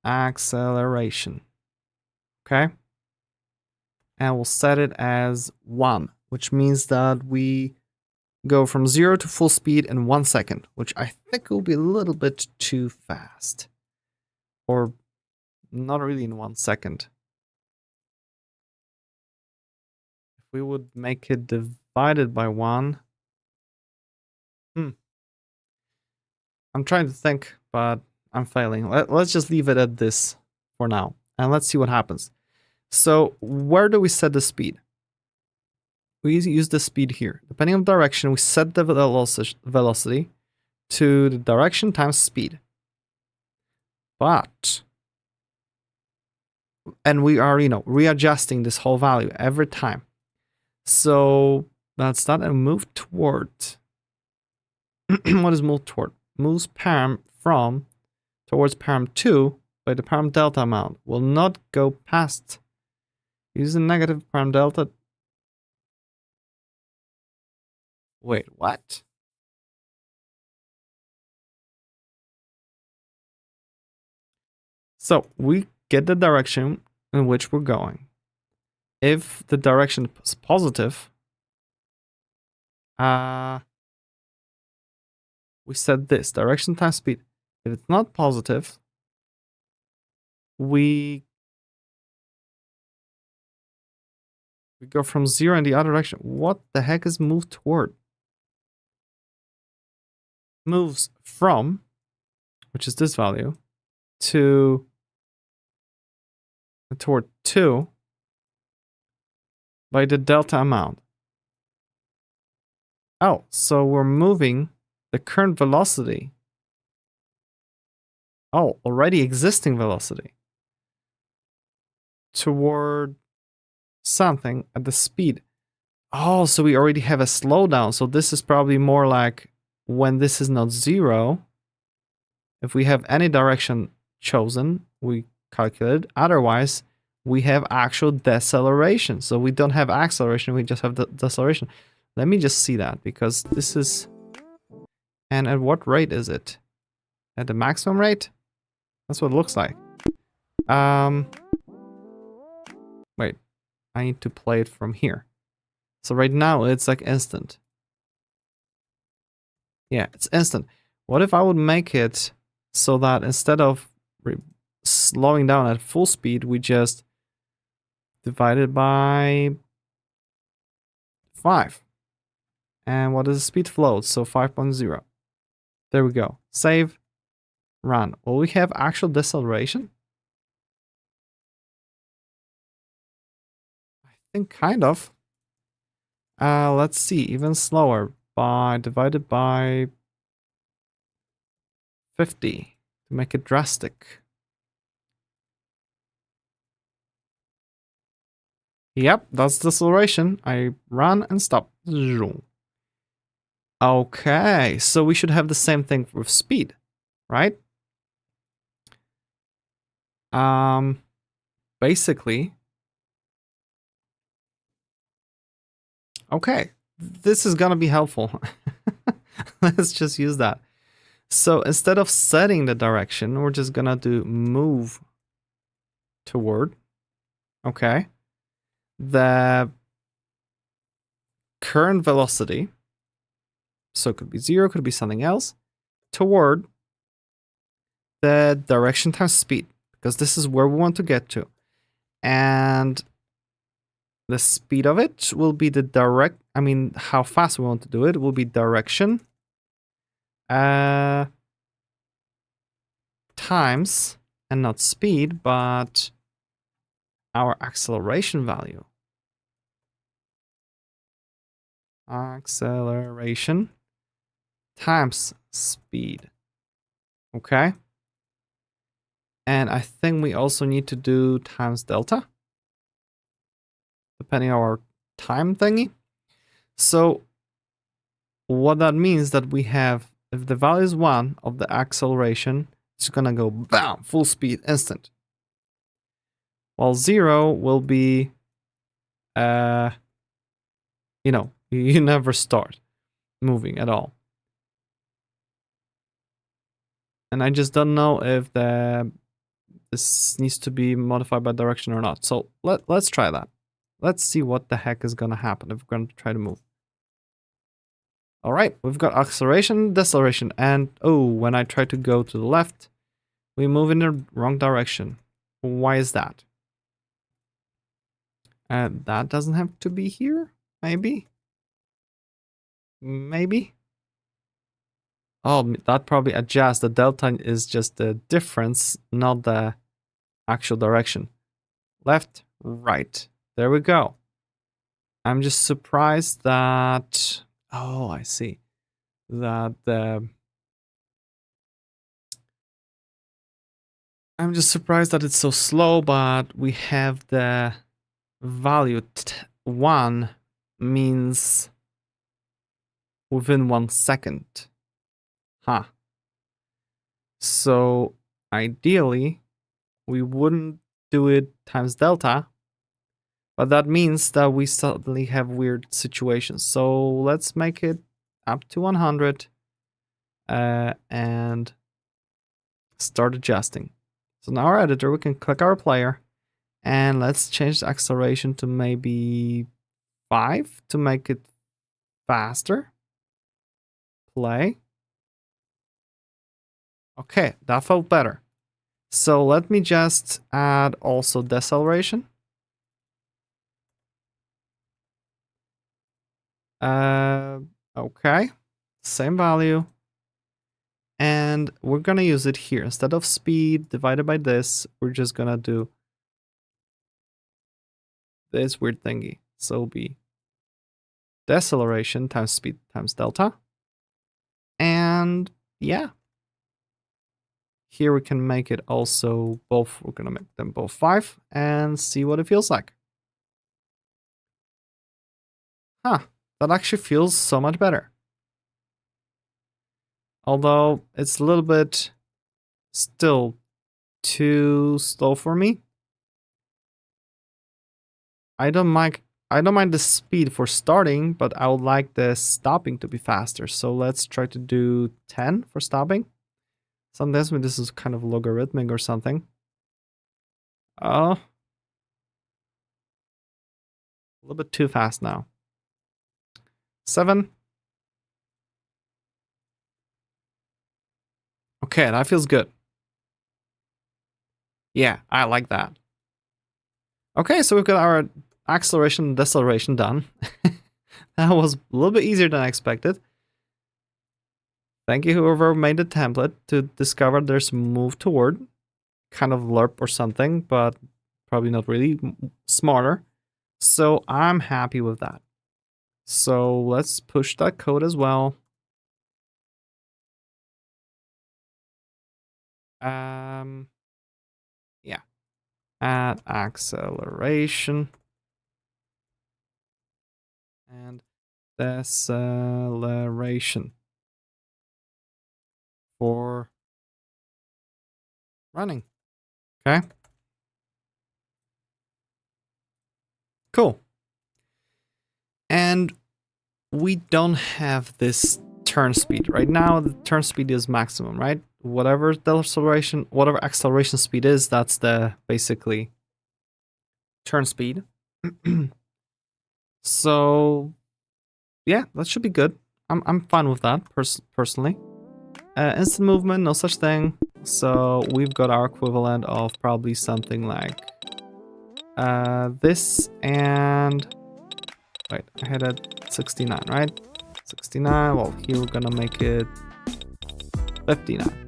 acceleration. Okay. And we'll set it as 1, which means that we go from 0 to full speed in 1 second, which I think will be a little bit too fast. Or not really in 1 second. If we would make it divided by 1. I'm trying to think, but I'm failing. Let's just leave it at this for now. And let's see what happens. So where do we set the speed? We use the speed here. Depending on direction, we set the velocity to the direction times speed. But, and we are, readjusting this whole value every time. So that's that, and move toward. What is move toward? Moves param from towards param 2 by the param delta amount. Will not go past. Use a negative param delta. Wait, what? So we get the direction in which we're going. If the direction is positive, we set this direction times speed. If it's not positive, we go from 0 in the other direction. What the heck is move toward? Moves from, which is this value, to toward 2 by the delta amount. Oh, so we're moving the current velocity. Oh, already existing velocity toward something at the speed. Oh, so we already have a slowdown. So this is probably more like when this is not 0. If we have any direction chosen, we calculate. Otherwise, we have actual deceleration. So we don't have acceleration, we just have the deceleration. Let me just see that, because this is... And at what rate is it? At the maximum rate? That's what it looks like. Wait, I need to play it from here. So right now it's like instant. Yeah, it's instant. What if I would make it so that instead of slowing down at full speed, we just divide it by 5. And what is the speed float? So 5.0. There we go. Save. Run. Will we have actual deceleration? I think kind of. Let's see. Even slower. Divided by 50 to make it drastic. Yep, that's deceleration. I run and stop. Okay, so we should have the same thing with speed, right? Basically, okay, this is gonna be helpful. Let's just use that. So instead of setting the direction, we're just gonna do move toward, okay, the current velocity. So it could be 0, could be something else, toward the direction times speed, because this is where we want to get to. And the speed of it will be the how fast we want to do it will be direction times, and not speed, but our acceleration value. Acceleration times speed. Okay. And I think we also need to do times delta, depending on our time thingy. So what that means that we have, if the value is 1 of the acceleration, it's gonna go bam, full speed, instant. While 0 will be, You never start moving at all. And I just don't know if this needs to be modified by direction or not. So let's try that. Let's see what the heck is gonna happen if we're gonna try to move. All right, we've got acceleration, deceleration, and oh, when I try to go to the left, we move in the wrong direction. Why is that? That doesn't have to be here, maybe? Maybe? Oh, that probably adjusts. The delta is just the difference, not the actual direction. Left, right. There we go. I'm just surprised that... Oh, I see. That I'm just surprised that it's so slow, but we have the value 1 means within 1 second. Huh. So ideally, we wouldn't do it times delta, but that means that we suddenly have weird situations. So let's make it up to 100 and start adjusting. So in our editor, we can click our player and let's change the acceleration to maybe 5 to make it faster. Play. Okay, that felt better. So let me just add also deceleration. Okay, same value. And we're gonna use it here. Instead of speed divided by this, we're just gonna do this weird thingy. So it'll be deceleration times speed times delta. And yeah. Here we can make it also both, we're gonna make them both 5 and see what it feels like. Huh, that actually feels so much better. Although it's a little bit still too slow for me. I don't mind the speed for starting, but I would like the stopping to be faster. So let's try to do 10 for stopping. Sometimes this is kind of logarithmic or something. Oh. A little bit too fast now. 7. Okay, that feels good. Yeah, I like that. Okay, so we've got our acceleration and deceleration done. That was a little bit easier than I expected. Thank you whoever made the template to discover there's move toward. Kind of LERP or something, but probably not really smarter. So I'm happy with that. So let's push that code as well. Yeah. Add acceleration. And deceleration. For running. Okay. Cool. And we don't have this turn speed. Right now, the turn speed is maximum, right? Whatever deceleration, whatever acceleration speed is, that's the basically turn speed. So yeah, that should be good. I'm fine with that personally. Instant movement, no such thing. So we've got our equivalent of probably something like this and wait, I had a 69, right? 69. Well, here we're gonna make it 59.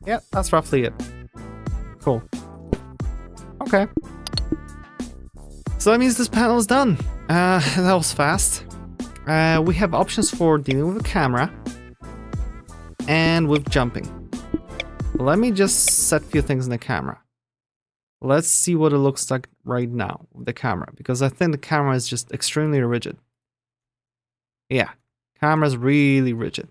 Yeah, that's roughly it. Cool. Okay. So that means this panel is done. That was fast. We have options for dealing with the camera and with jumping. Let me just set a few things in the camera. Let's see what it looks like right now with the camera, because I think the camera is just extremely rigid. Yeah, camera's really rigid.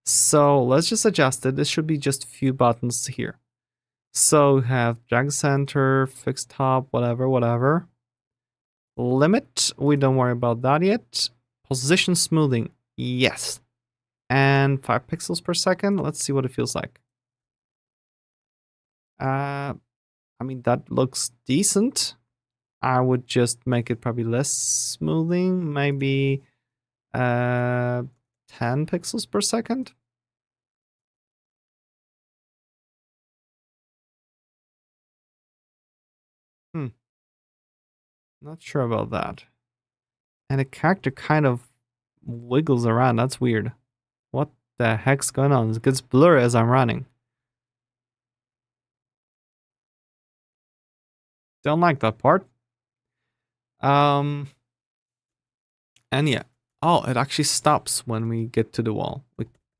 So let's just adjust it. This should be just a few buttons here. So we have drag center, fixed top, whatever. Limit, we don't worry about that yet. Position smoothing, yes. And 5 pixels per second. Let's see what it feels like. I mean, that looks decent. I would just make it probably less smoothing, maybe 10 pixels per second. Not sure about that. And the character kind of wiggles around. That's weird. What the heck's going on? It gets blurry as I'm running. Don't like that part. And yeah. Oh, it actually stops when we get to the wall.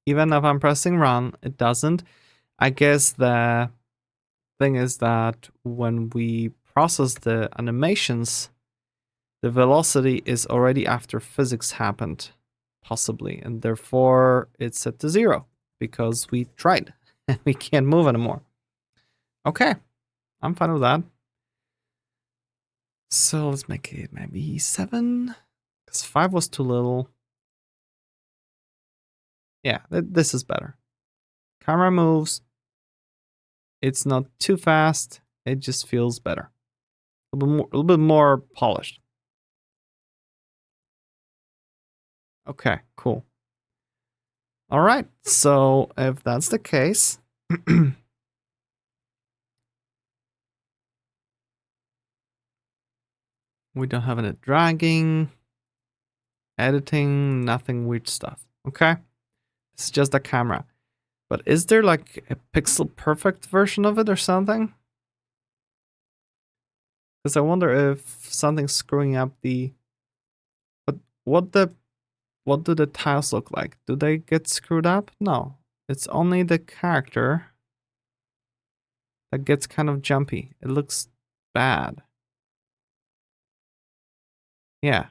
Even if I'm pressing run, it doesn't. I guess the thing is that when we process the animations, the velocity is already after physics happened, possibly, and therefore it's set to 0 because we tried and we can't move anymore. Okay, I'm fine with that. So let's make it maybe 7, because 5 was too little. Yeah, this is better. Camera moves. It's not too fast. It just feels better. A little bit more polished. Okay, cool. All right, so if that's the case, we don't have any dragging, editing, nothing weird stuff. Okay, it's just a camera. But is there like a pixel perfect version of it or something? Because I wonder if something's screwing up the. But what do the tiles look like? Do they get screwed up? No, it's only the character that gets kind of jumpy. It looks bad. Yeah,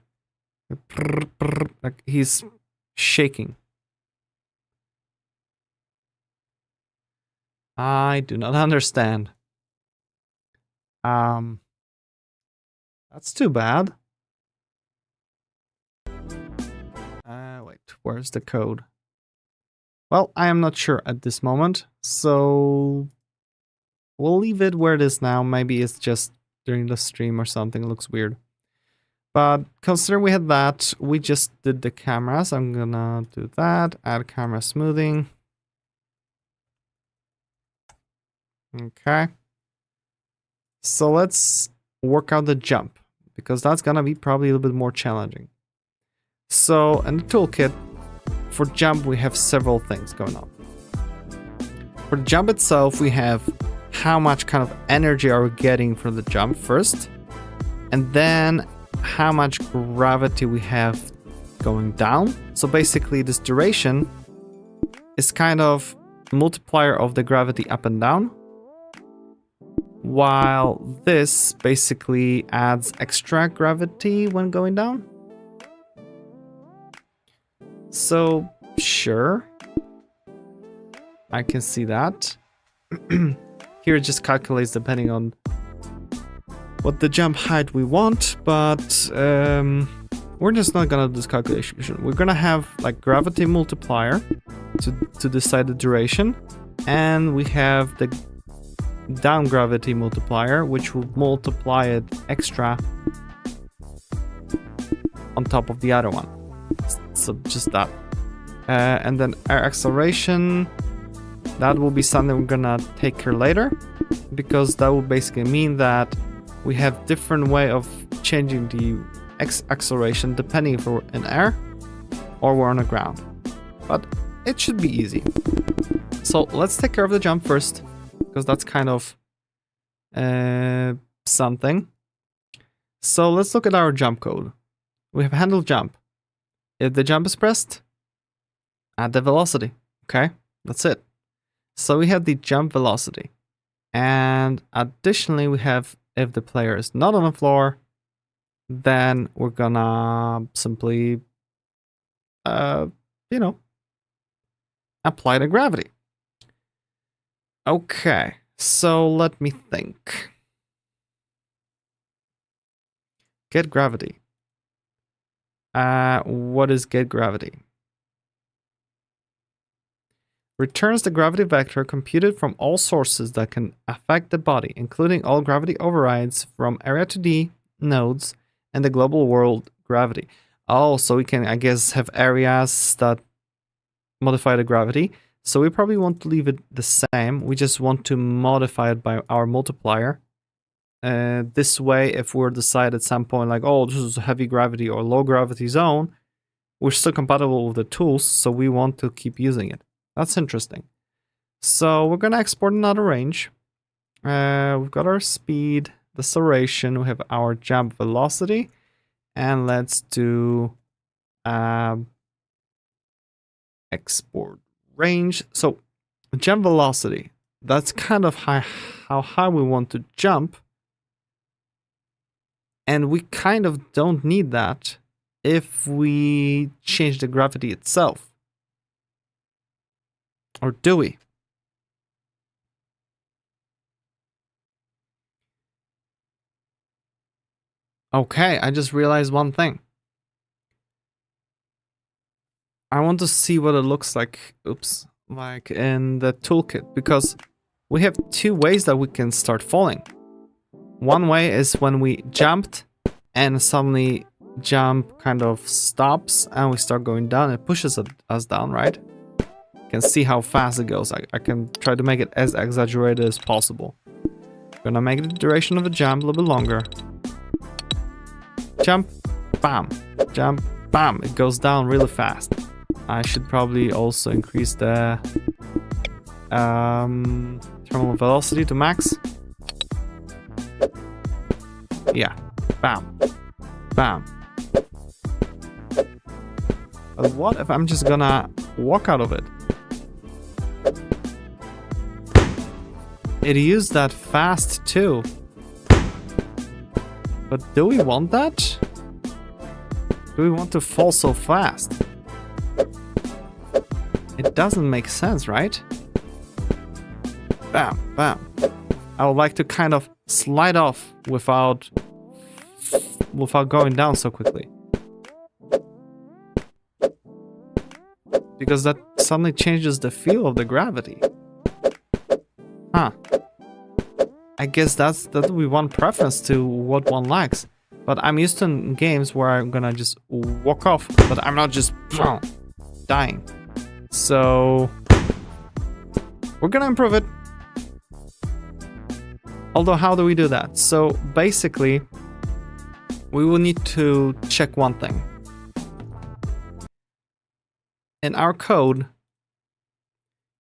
like he's shaking. I do not understand. That's too bad. Wait, where's the code? Well, I am not sure at this moment, so we'll leave it where it is now. Maybe it's just during the stream or something. It looks weird. But considering we had that, we just did the cameras. I'm gonna do that. Add camera smoothing. Okay. So let's work out the jump, because that's gonna be probably a little bit more challenging. So in the toolkit, for jump, we have several things going on. For the jump itself, we have how much kind of energy are we getting from the jump first, and then how much gravity we have going down. So basically this duration is kind of multiplier of the gravity up and down, while this basically adds extra gravity when going down. So sure, I can see that. Here it just calculates depending on what the jump height we want, but we're just not gonna do this calculation. We're gonna have like gravity multiplier to decide the duration, and we have the down gravity multiplier, which will multiply it extra on top of the other one. So just that. And then air acceleration, that will be something we're gonna take care later, because that will basically mean that we have different way of changing the acceleration depending if we're in air or we're on the ground. But it should be easy. So let's take care of the jump first, because that's kind of something. So let's look at our jump code. We have handle jump. If the jump is pressed, add the velocity. Okay, that's it. So we have the jump velocity. And additionally, we have if the player is not on the floor, then we're gonna simply, apply the gravity. Okay, so let me think. Get gravity. What is get gravity? Returns the gravity vector computed from all sources that can affect the body, including all gravity overrides from area 2D nodes and the global world gravity. Oh, so we can, I guess, have areas that modify the gravity. So we probably want to leave it the same. We just want to modify it by our multiplier. This way, if we're decide at some point like, oh, this is a heavy gravity or low gravity zone, we're still compatible with the tools, so we want to keep using it. That's interesting. So we're gonna export another range. We've got our speed, deceleration, we have our jump velocity, and let's do export range. So jump velocity, that's kind of how high we want to jump. And we kind of don't need that if we change the gravity itself. Or do we? Okay, I just realized one thing. I want to see what it looks like, like in the toolkit, because we have two ways that we can start falling. One way is when we jumped and suddenly jump kind of stops and we start going down, it pushes us down, right? You can see how fast it goes. I can try to make it as exaggerated as possible. Gonna make the duration of the jump a little bit longer. Jump, bam, jump, bam. It goes down really fast. I should probably also increase the terminal velocity to max. Yeah, bam, bam. But what if I'm just gonna walk out of it? It used that fast too. But do we want that? Do we want to fall so fast? It doesn't make sense, right? Bam, bam. I would like to kind of slide off without going down so quickly. Because that suddenly changes the feel of the gravity. Huh. I guess that would be one preference to what one likes. But I'm used to games where I'm gonna just walk off, but I'm not just dying. So we're gonna improve it. Although, how do we do that? So basically, we will need to check one thing. In our code,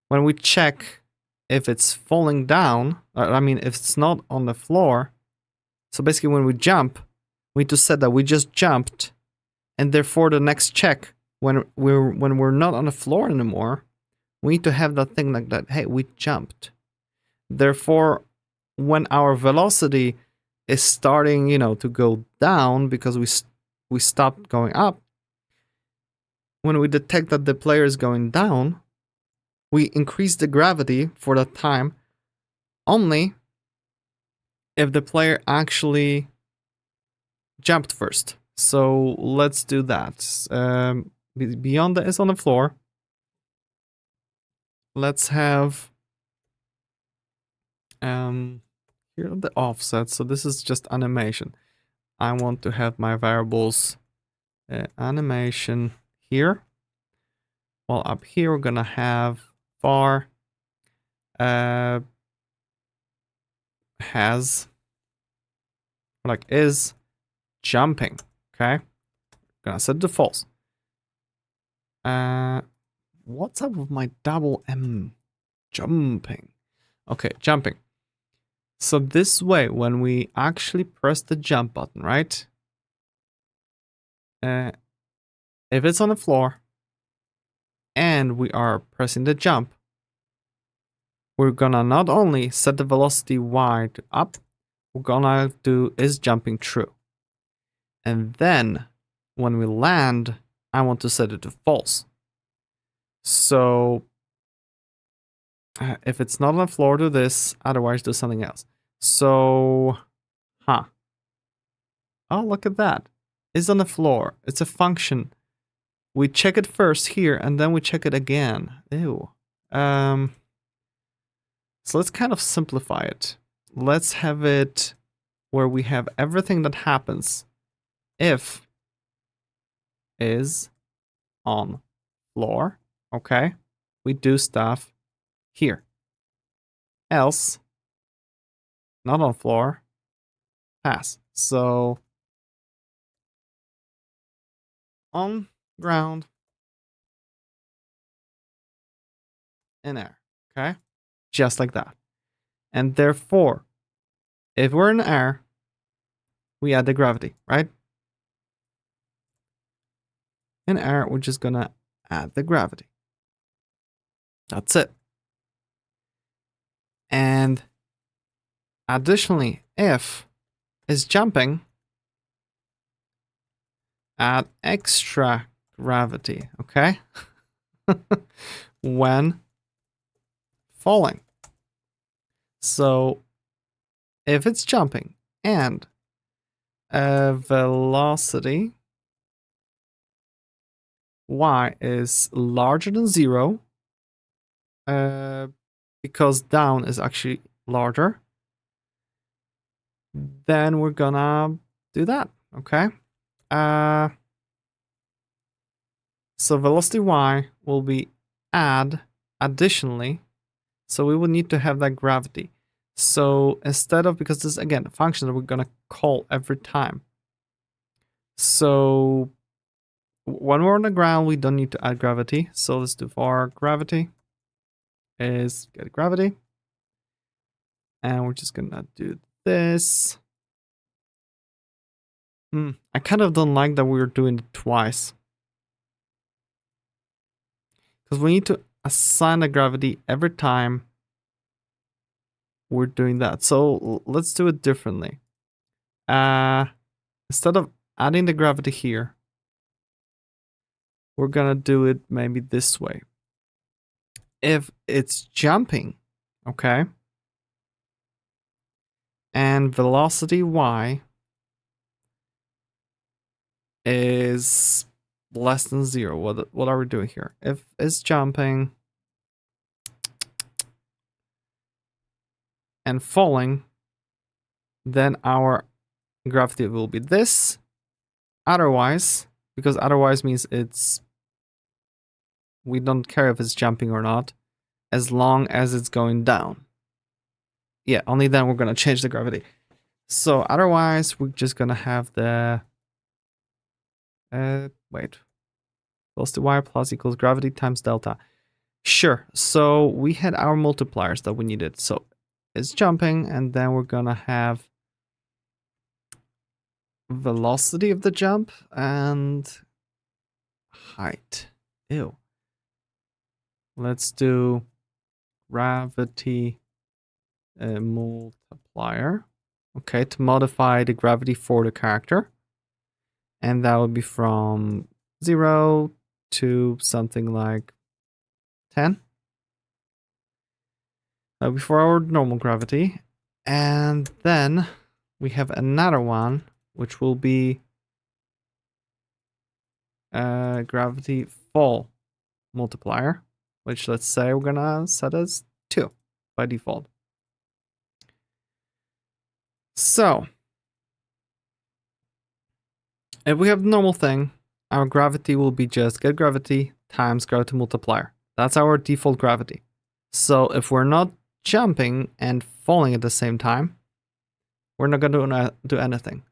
when we check if it's falling down, if it's not on the floor, so basically when we jump, we need to set that we just jumped, and therefore the next check, when we're not on the floor anymore, we need to have that thing like that, hey, we jumped. Therefore, when our velocity is starting, to go down because we stopped going up, when we detect that the player is going down, we increase the gravity for that time only if the player actually jumped first. So let's do that. Beyond that is on the floor. Let's have here are the offsets. So this is just animation. I want to have my variables animation here. While up here we're gonna have var is jumping. Okay, gonna set the false. What's up with my double M? Jumping. Okay, jumping. So this way, when we actually press the jump button, right? If it's on the floor and we are pressing the jump, we're gonna not only set the velocity y to up, we're gonna do is jumping true. And then when we land, I want to set it to false. So if it's not on the floor, do this, otherwise do something else. So, Oh, look at that. It's on the floor. It's a function. We check it first here, and then we check it again. Ew. So let's kind of simplify it. Let's have it where we have everything that happens if is on floor. Okay. We do stuff here. Else, not on floor, pass. So on ground, in air. Okay. Just like that. And therefore, if we're in air, we add the gravity, right? In air, we're just gonna add the gravity. That's it. And additionally, if is jumping, add extra gravity, okay? When falling. So if it's jumping and velocity y is larger than 0, because down is actually larger, then we're gonna do that, okay? So velocity y will be add additionally, so we will need to have that gravity. So instead of, because this is again a function that we're gonna call every time. So when we're on the ground, we don't need to add gravity. So let's do var gravity is get gravity. And we're just gonna do this. I kind of don't like that we're doing it twice. Because we need to assign the gravity every time we're doing that. So let's do it differently. Instead of adding the gravity here, we're gonna do it maybe this way. If it's jumping, okay, and velocity y is less than 0, what are we doing here? If it's jumping and falling, then our gravity will be this. Otherwise, because otherwise means we don't care if it's jumping or not, as long as it's going down. Yeah, only then we're gonna change the gravity. So otherwise, we're just gonna have the velocity y plus equals gravity times delta. Sure. So we had our multipliers that we needed. So it's jumping, and then we're gonna have velocity of the jump and height. Ew. Let's do gravity multiplier. Okay, to modify the gravity for the character. And that would be from 0 to something like 10. Before our normal gravity. And then we have another one, which will be gravity fall multiplier, which let's say we're gonna set as 2 by default. So if we have the normal thing, our gravity will be just get gravity times gravity multiplier. That's our default gravity. So if we're not jumping and falling at the same time, we're not gonna do anything.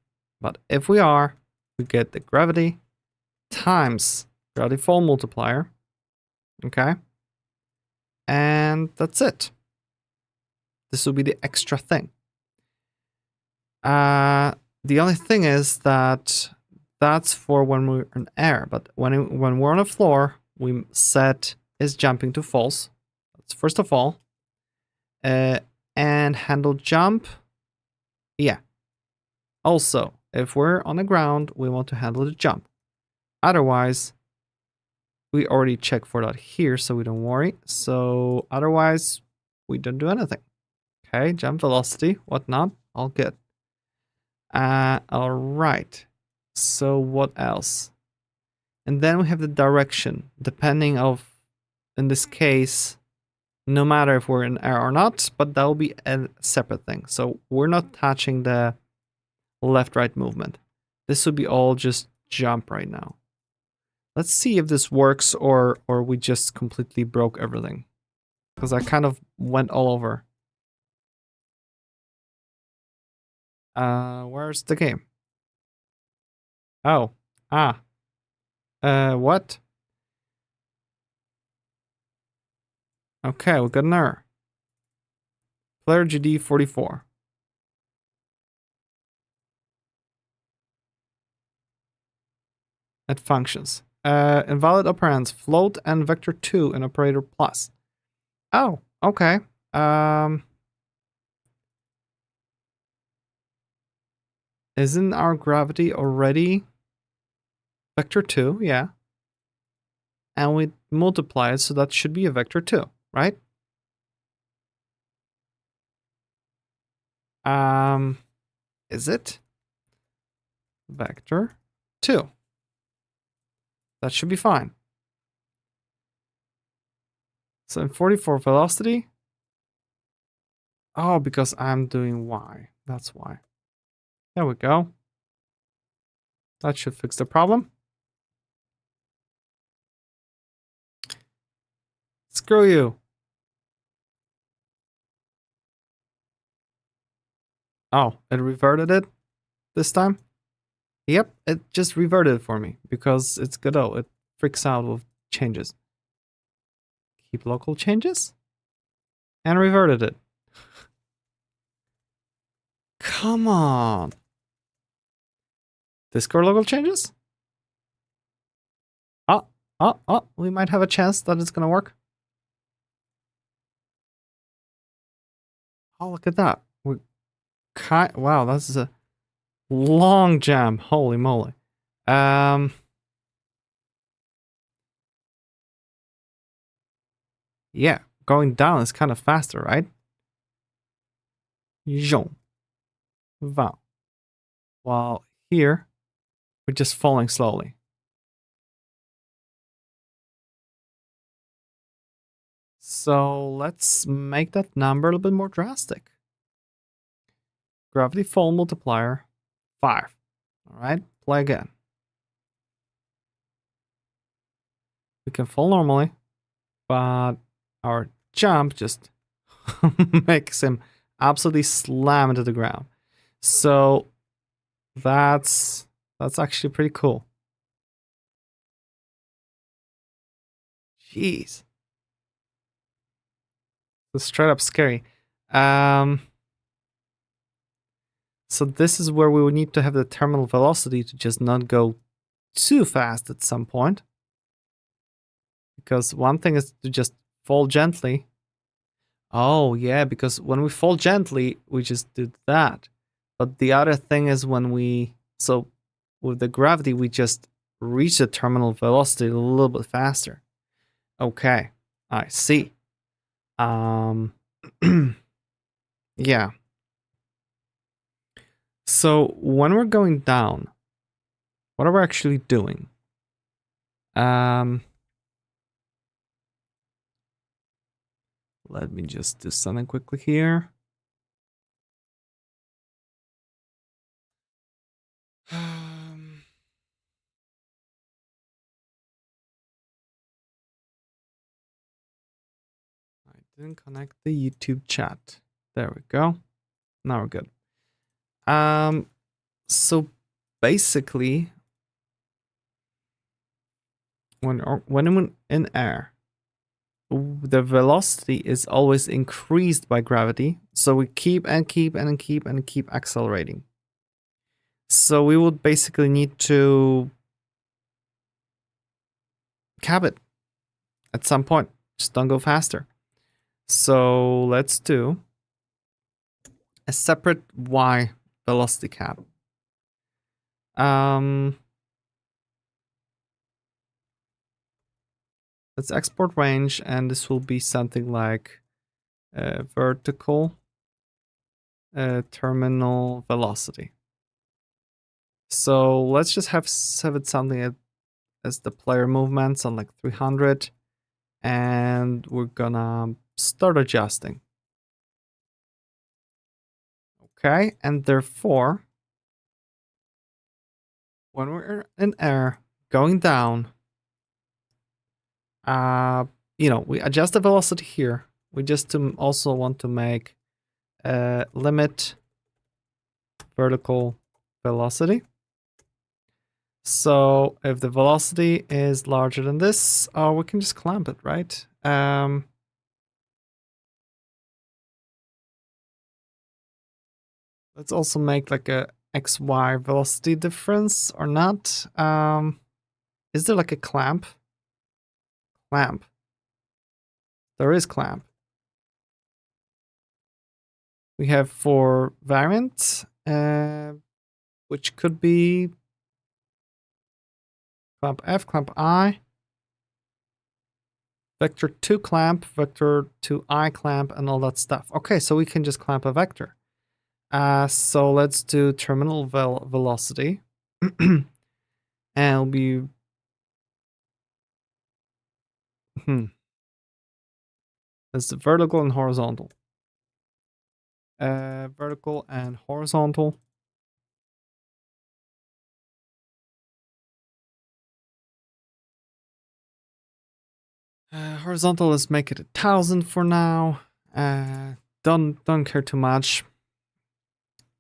But if we are, we get the gravity times gravity fall multiplier. Okay. And that's it. This will be the extra thing. The only thing is that that's for when we're in air, but when we're on a floor, we set is jumping to false. That's first of all. And handle jump. Yeah. Also, if we're on the ground, we want to handle the jump. Otherwise, we already checked for that here, so we don't worry. So otherwise, we don't do anything. Okay, jump velocity, whatnot, all good. All right. So what else? And then we have the direction, depending of, in this case, no matter if we're in air or not, but that will be a separate thing. So we're not touching the left-right movement. This would be all just jump right now. Let's see if this works or we just completely broke everything. Because I kind of went all over. Where's the game? Oh. What? Okay, we got an error. Player GD 44. At functions. Invalid operands, float and vector 2 in operator plus. Oh, okay. Isn't our gravity already vector 2? Yeah. And we multiply it, so that should be a vector 2, right? Is it? Vector 2. That should be fine. So in 44 velocity. Oh, because I'm doing Y. That's why. There we go. That should fix the problem. Screw you. Oh, it reverted it this time? Yep, it just reverted it for me because it's Godot. It freaks out with changes. Keep local changes? And reverted it. Come on. Discord local changes? Oh, we might have a chance that it's gonna work. Oh, look at that. Wow, that's a long jam. Holy moly. Yeah, going down is kind of faster, right? Wow. While here, we're just falling slowly. So let's make that number a little bit more drastic. Gravity fall multiplier 5. All right, play again. We can fall normally, but our jump just makes him absolutely slam into the ground. So that's actually pretty cool. Jeez. It's straight up scary. So this is where we would need to have the terminal velocity to just not go too fast at some point. Because one thing is to just fall gently. Oh, yeah, because when we fall gently, we just do that. But the other thing is when so with the gravity, we just reach the terminal velocity a little bit faster. Okay, I see. Yeah. So when we're going down, what are we actually doing? Let me just do something quickly here. I didn't connect the YouTube chat. There we go. Now we're good. So basically, when in air, the velocity is always increased by gravity. So we keep accelerating. So we would basically need to cap it at some point. Just don't go faster. So let's do a separate Y velocity cap. Let's export range, and this will be something like vertical terminal velocity. So let's just have it something as the player movements on like 300, and we're gonna start adjusting. Okay, and therefore, when we're in air going down, we adjust the velocity here. We just also want to make limit vertical velocity. So if the velocity is larger than this, we can just clamp it, right? Let's also make like a XY velocity difference or not. Is there like a clamp? Clamp. There is clamp. We have for variant, which could be clamp F, clamp I, vector 2 clamp, vector 2I clamp, and all that stuff. Okay, so we can just clamp a vector. So let's do terminal velocity. And it'll be That's the vertical and horizontal. Vertical and horizontal. Horizontal, let's make it 1000 for now. Don't care too much,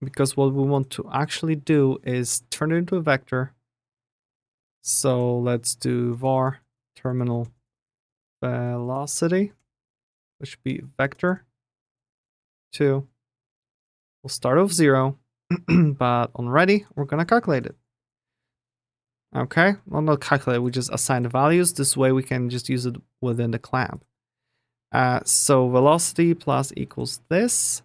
because what we want to actually do is turn it into a vector. So let's do var terminal velocity, which should be vector 2. We'll start off 0, but on ready, we're gonna calculate it. Okay, well, not calculate, we just assign the values. This way we can just use it within the clamp. So velocity plus equals this.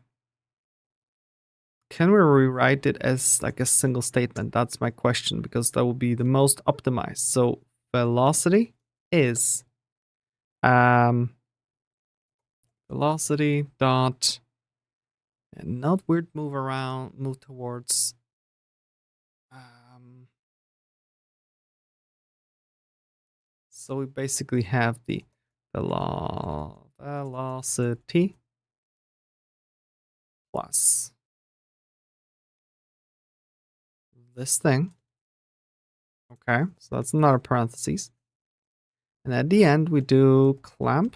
Can we rewrite it as like a single statement? That's my question, because that would be the most optimized. So velocity is velocity dot, and not weird move towards so we basically have the velocity plus this thing. Okay, so that's another parentheses. And at the end, we do clamp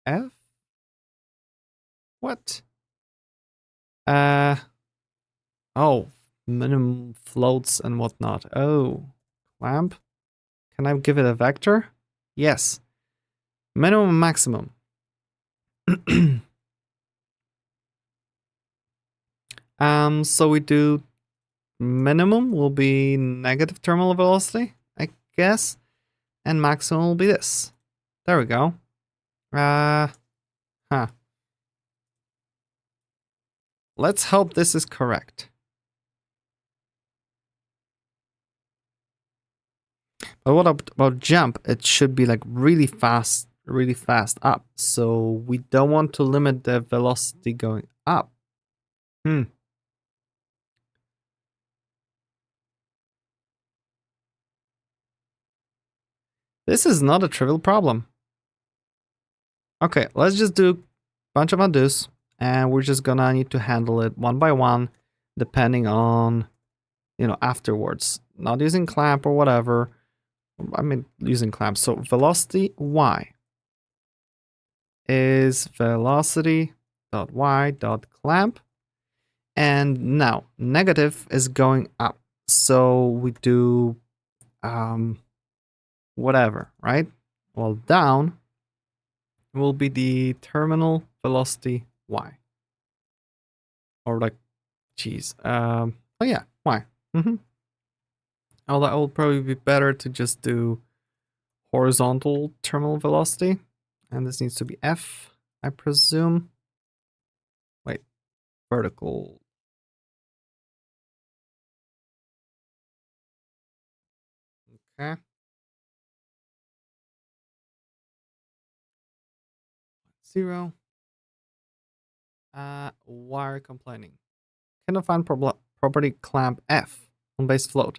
F. What? Oh, minimum floats and whatnot. Oh, clamp. Can I give it a vector? Yes. Minimum and maximum. So we do minimum will be negative terminal velocity, I guess, and maximum will be this. There we go. Let's hope this is correct. But what about jump? It should be like really fast up. So we don't want to limit the velocity going up. This is not a trivial problem. Okay, let's just do a bunch of undos, and we're just gonna need to handle it one by one, depending on, afterwards. Not using clamp or whatever. I mean, using clamp. So velocity y is velocity dot y dot clamp, and now negative is going up. So we do whatever, right? Well, down will be the terminal velocity y, or like, geez, oh yeah, y. Although it will probably be better to just do horizontal terminal velocity, and this needs to be f, I presume. Wait, vertical. Okay. 0. Why are you complaining? Cannot find property clamp F on base float.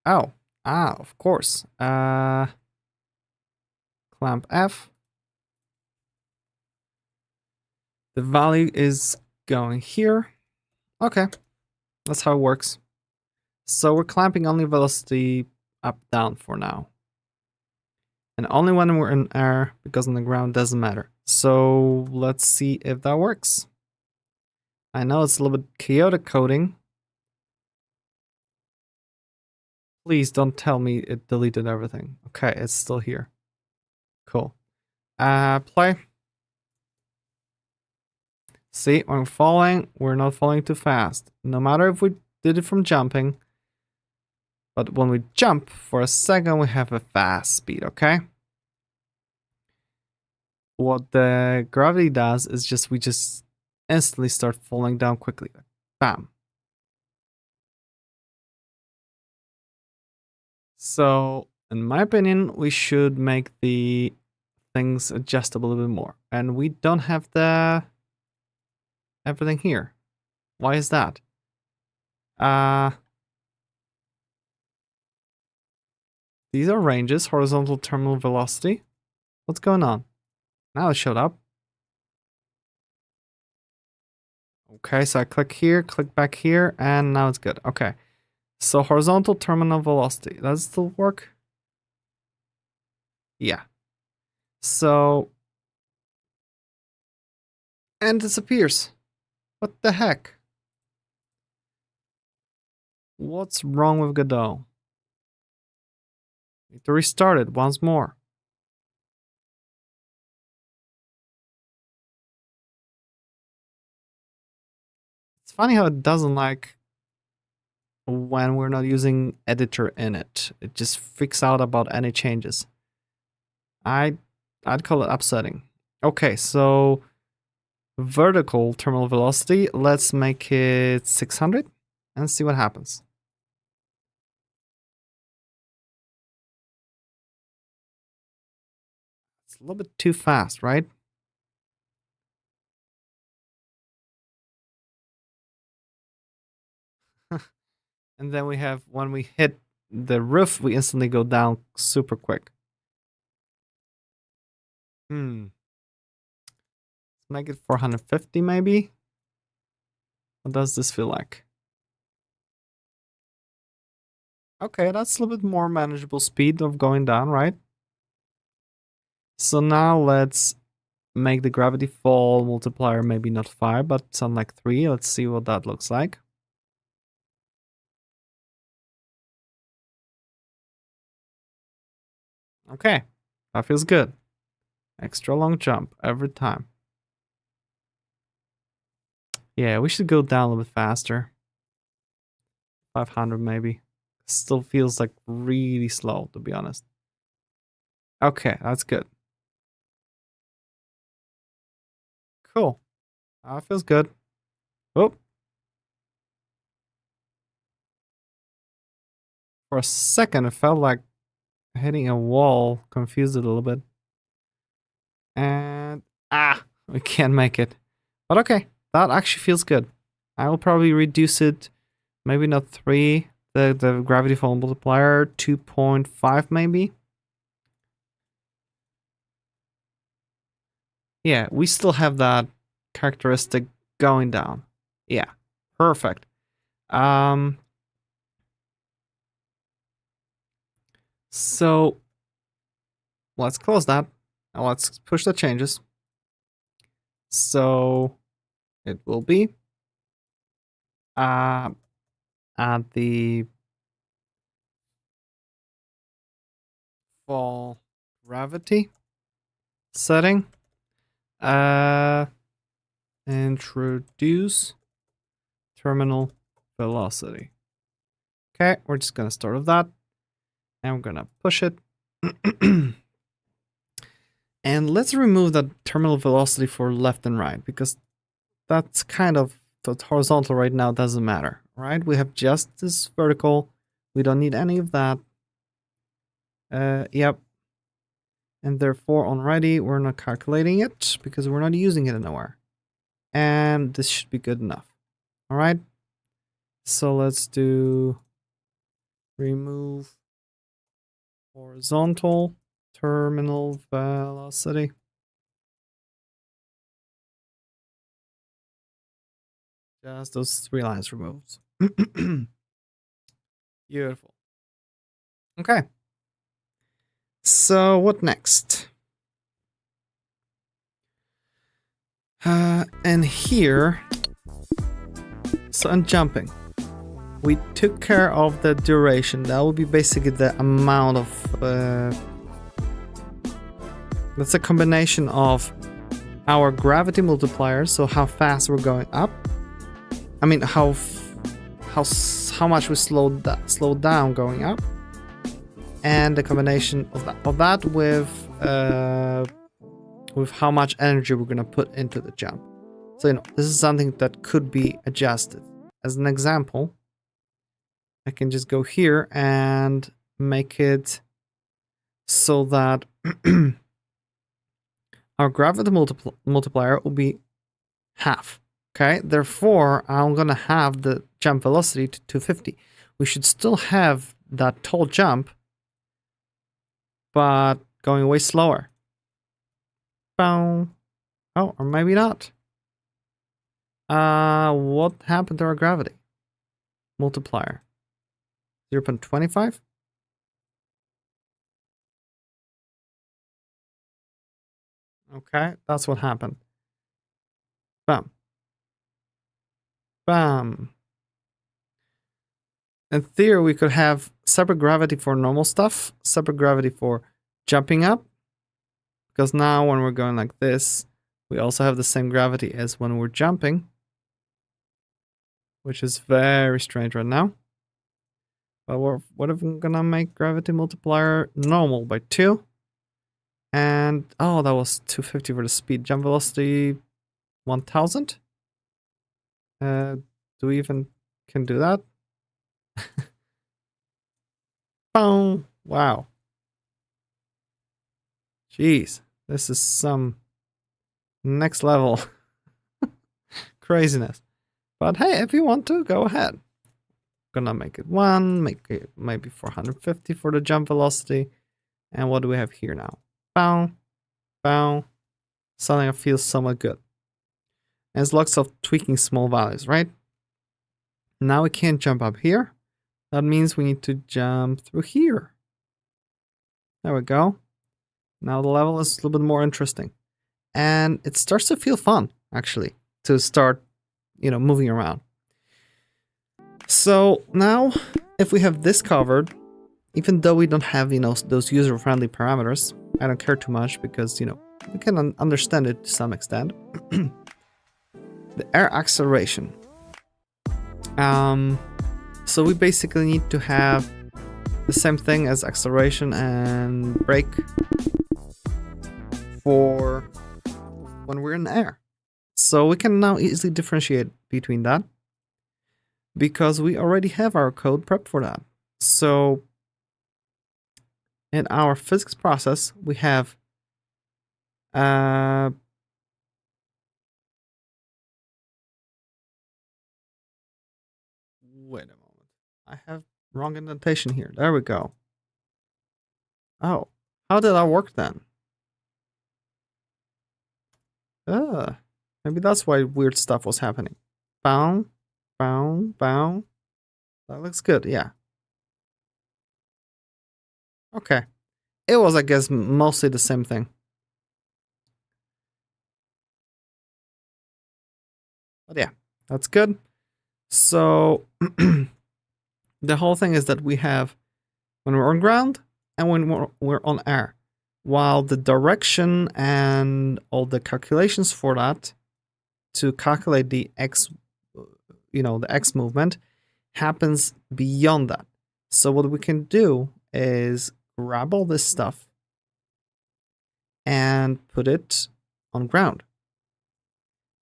Oh, of course. Clamp F. The value is going here. Okay, that's how it works. So we're clamping only velocity up, down for now. And only when we're in air, because on the ground doesn't matter. So let's see if that works. I know it's a little bit chaotic coding. Please don't tell me it deleted everything. Okay, it's still here. Cool. Play. See, when we're falling, we're not falling too fast. No matter if we did it from jumping. But when we jump for a second, we have a fast speed, okay? What the gravity does is we just instantly start falling down quickly. Bam. So, in my opinion, we should make the things adjustable a little bit more. And we don't have the everything here. Why is that? These are ranges, horizontal terminal velocity. What's going on? Now it showed up. Okay, so I click here, click back here, and now it's good. Okay. So horizontal terminal velocity. Does it still work? Yeah. So, and it disappears. What the heck? What's wrong with Godot? Need to restart it once more. It's funny how it doesn't like when we're not using editor in it. It just freaks out about any changes. I'd call it upsetting. Okay, so vertical terminal velocity, let's make it 600 and see what happens. It's a little bit too fast, right? And then we have, when we hit the roof, we instantly go down super quick. Let's make it 450 maybe. What does this feel like? Okay, that's a little bit more manageable speed of going down, right? So now let's make the gravity fall multiplier maybe not 5, but something like 3. Let's see what that looks like. Okay, that feels good. Extra long jump every time. Yeah, we should go down a little bit faster. 500 maybe. Still feels like really slow, to be honest. Okay, that's good. Cool. That feels good. Oh. For a second, it felt like hitting a wall. Confused it a little bit. And, we can't make it. But okay, that actually feels good. I will probably reduce it, maybe not 3, the gravity fall multiplier, 2.5 maybe. Yeah, we still have that characteristic going down. Yeah, perfect. So let's close that and let's push the changes. So it will be at the fall gravity setting, introduce terminal velocity. Okay, we're just gonna start with that, and we're gonna push it. And let's remove that terminal velocity for left and right, because that's kind of the horizontal right now doesn't matter, right? We have just this vertical. We don't need any of that. Yep. And therefore on ready, we're not calculating it because we're not using it anywhere. And this should be good enough. All right. So let's do remove horizontal terminal velocity. Just those 3 lines removed. Beautiful. Okay. So what next? And here, so I'm jumping. We took care of the duration. That will be basically the amount of. That's a combination of our gravity multiplier, so how fast we're going up. I mean, how much we slowed down going up, and the combination of that with how much energy we're gonna put into the jump. So this is something that could be adjusted. As an example, I can just go here and make it so that our gravity multiplier will be half. Okay, therefore I'm gonna have the jump velocity to 250. We should still have that tall jump, but going way slower. Boom. Oh, or maybe not. What happened to our gravity multiplier? 0.25? Okay, that's what happened. Bam. Bam. In theory, we could have separate gravity for normal stuff, separate gravity for jumping up, because now when we're going like this, we also have the same gravity as when we're jumping, which is very strange right now. But what if I'm gonna make gravity multiplier normal by 2? And, oh, that was 250 for the speed. Jump velocity, 1000? Do we even can do that? Boom! Wow. Jeez, this is some next level craziness. But hey, if you want to, go ahead. Gonna make it 1, make it maybe 450 for the jump velocity. And what do we have here now? Bow, bow. Something that feels somewhat good. And there's lots of tweaking small values, right? Now we can't jump up here. That means we need to jump through here. There we go. Now the level is a little bit more interesting. And it starts to feel fun, actually, to start, moving around. So now, if we have this covered, even though we don't have, those user-friendly parameters, I don't care too much because, we can understand it to some extent. The air acceleration. So we basically need to have the same thing as acceleration and brake for when we're in the air. So we can now easily differentiate between that because we already have our code prepped for that. So in our physics process, we have wait a moment. I have wrong indentation here. There we go. Oh, how did that work then? Maybe that's why weird stuff was happening. Bow, bow, bow. That looks good, yeah. Okay. It was, I guess, mostly the same thing. But yeah, that's good. So the whole thing is that we have when we're on ground and when we're on air, while the direction and all the calculations for that to calculate the X, the X movement happens beyond that. So what we can do is grab all this stuff and put it on ground.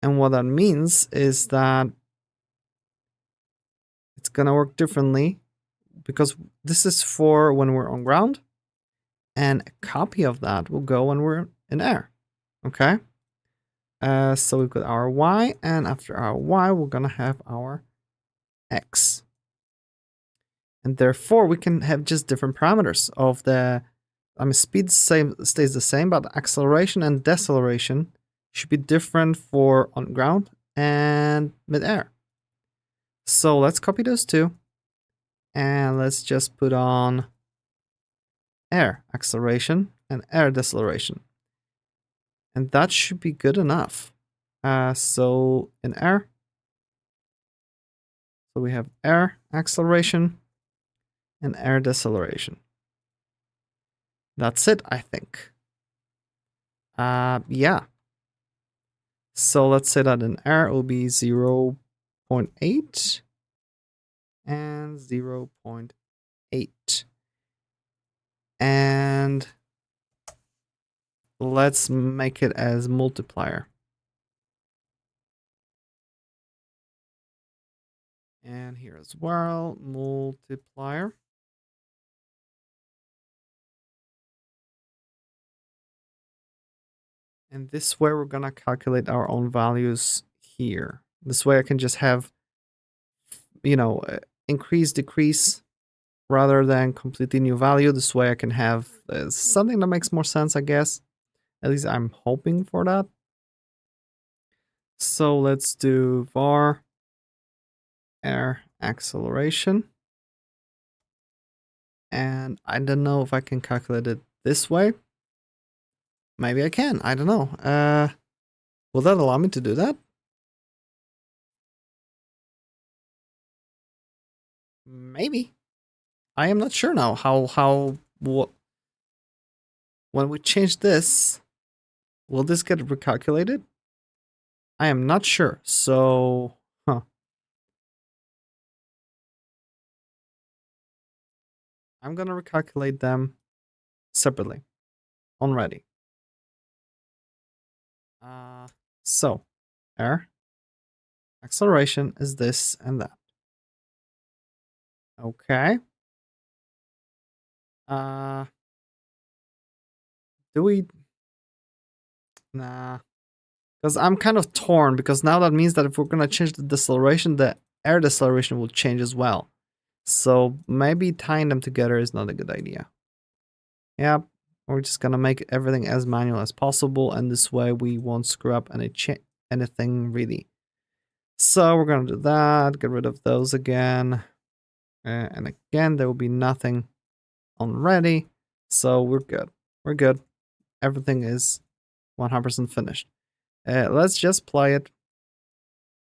And what that means is that it's gonna work differently because this is for when we're on ground and a copy of that will go when we're in air. Okay? So we've got our Y, and after our Y, we're gonna have our x. And therefore, we can have just different parameters of the, speed stays the same, but acceleration and deceleration should be different for on ground and midair. So let's copy those two, and let's just put on air acceleration and air deceleration. And that should be good enough. So in air, so we have air acceleration and air deceleration. That's it, I think. Yeah. So let's say that in air it will be 0.8 and 0.8. And let's make it as multiplier. And here as well, multiplier. And this way we're gonna calculate our own values here. This way I can just have, increase, decrease, rather than completely new value. This way I can have something that makes more sense, I guess. At least I'm hoping for that. So let's do var air acceleration. And I don't know if I can calculate it this way. Maybe I can, I don't know. Will that allow me to do that? Maybe. I am not sure now when we change this, will this get recalculated? I am not sure, so, I'm gonna recalculate them separately on ready. So, air acceleration is this and that. Okay. Do we? Nah. Because I'm kind of torn, because now that means that if we're gonna change the deceleration, the air deceleration will change as well. So maybe tying them together is not a good idea. Yeah, we're just gonna make everything as manual as possible, and this way we won't screw up anything really. So we're gonna do that, get rid of those again. And again, there will be nothing on ready. So we're good. We're good. Everything is 100% finished. Let's just play it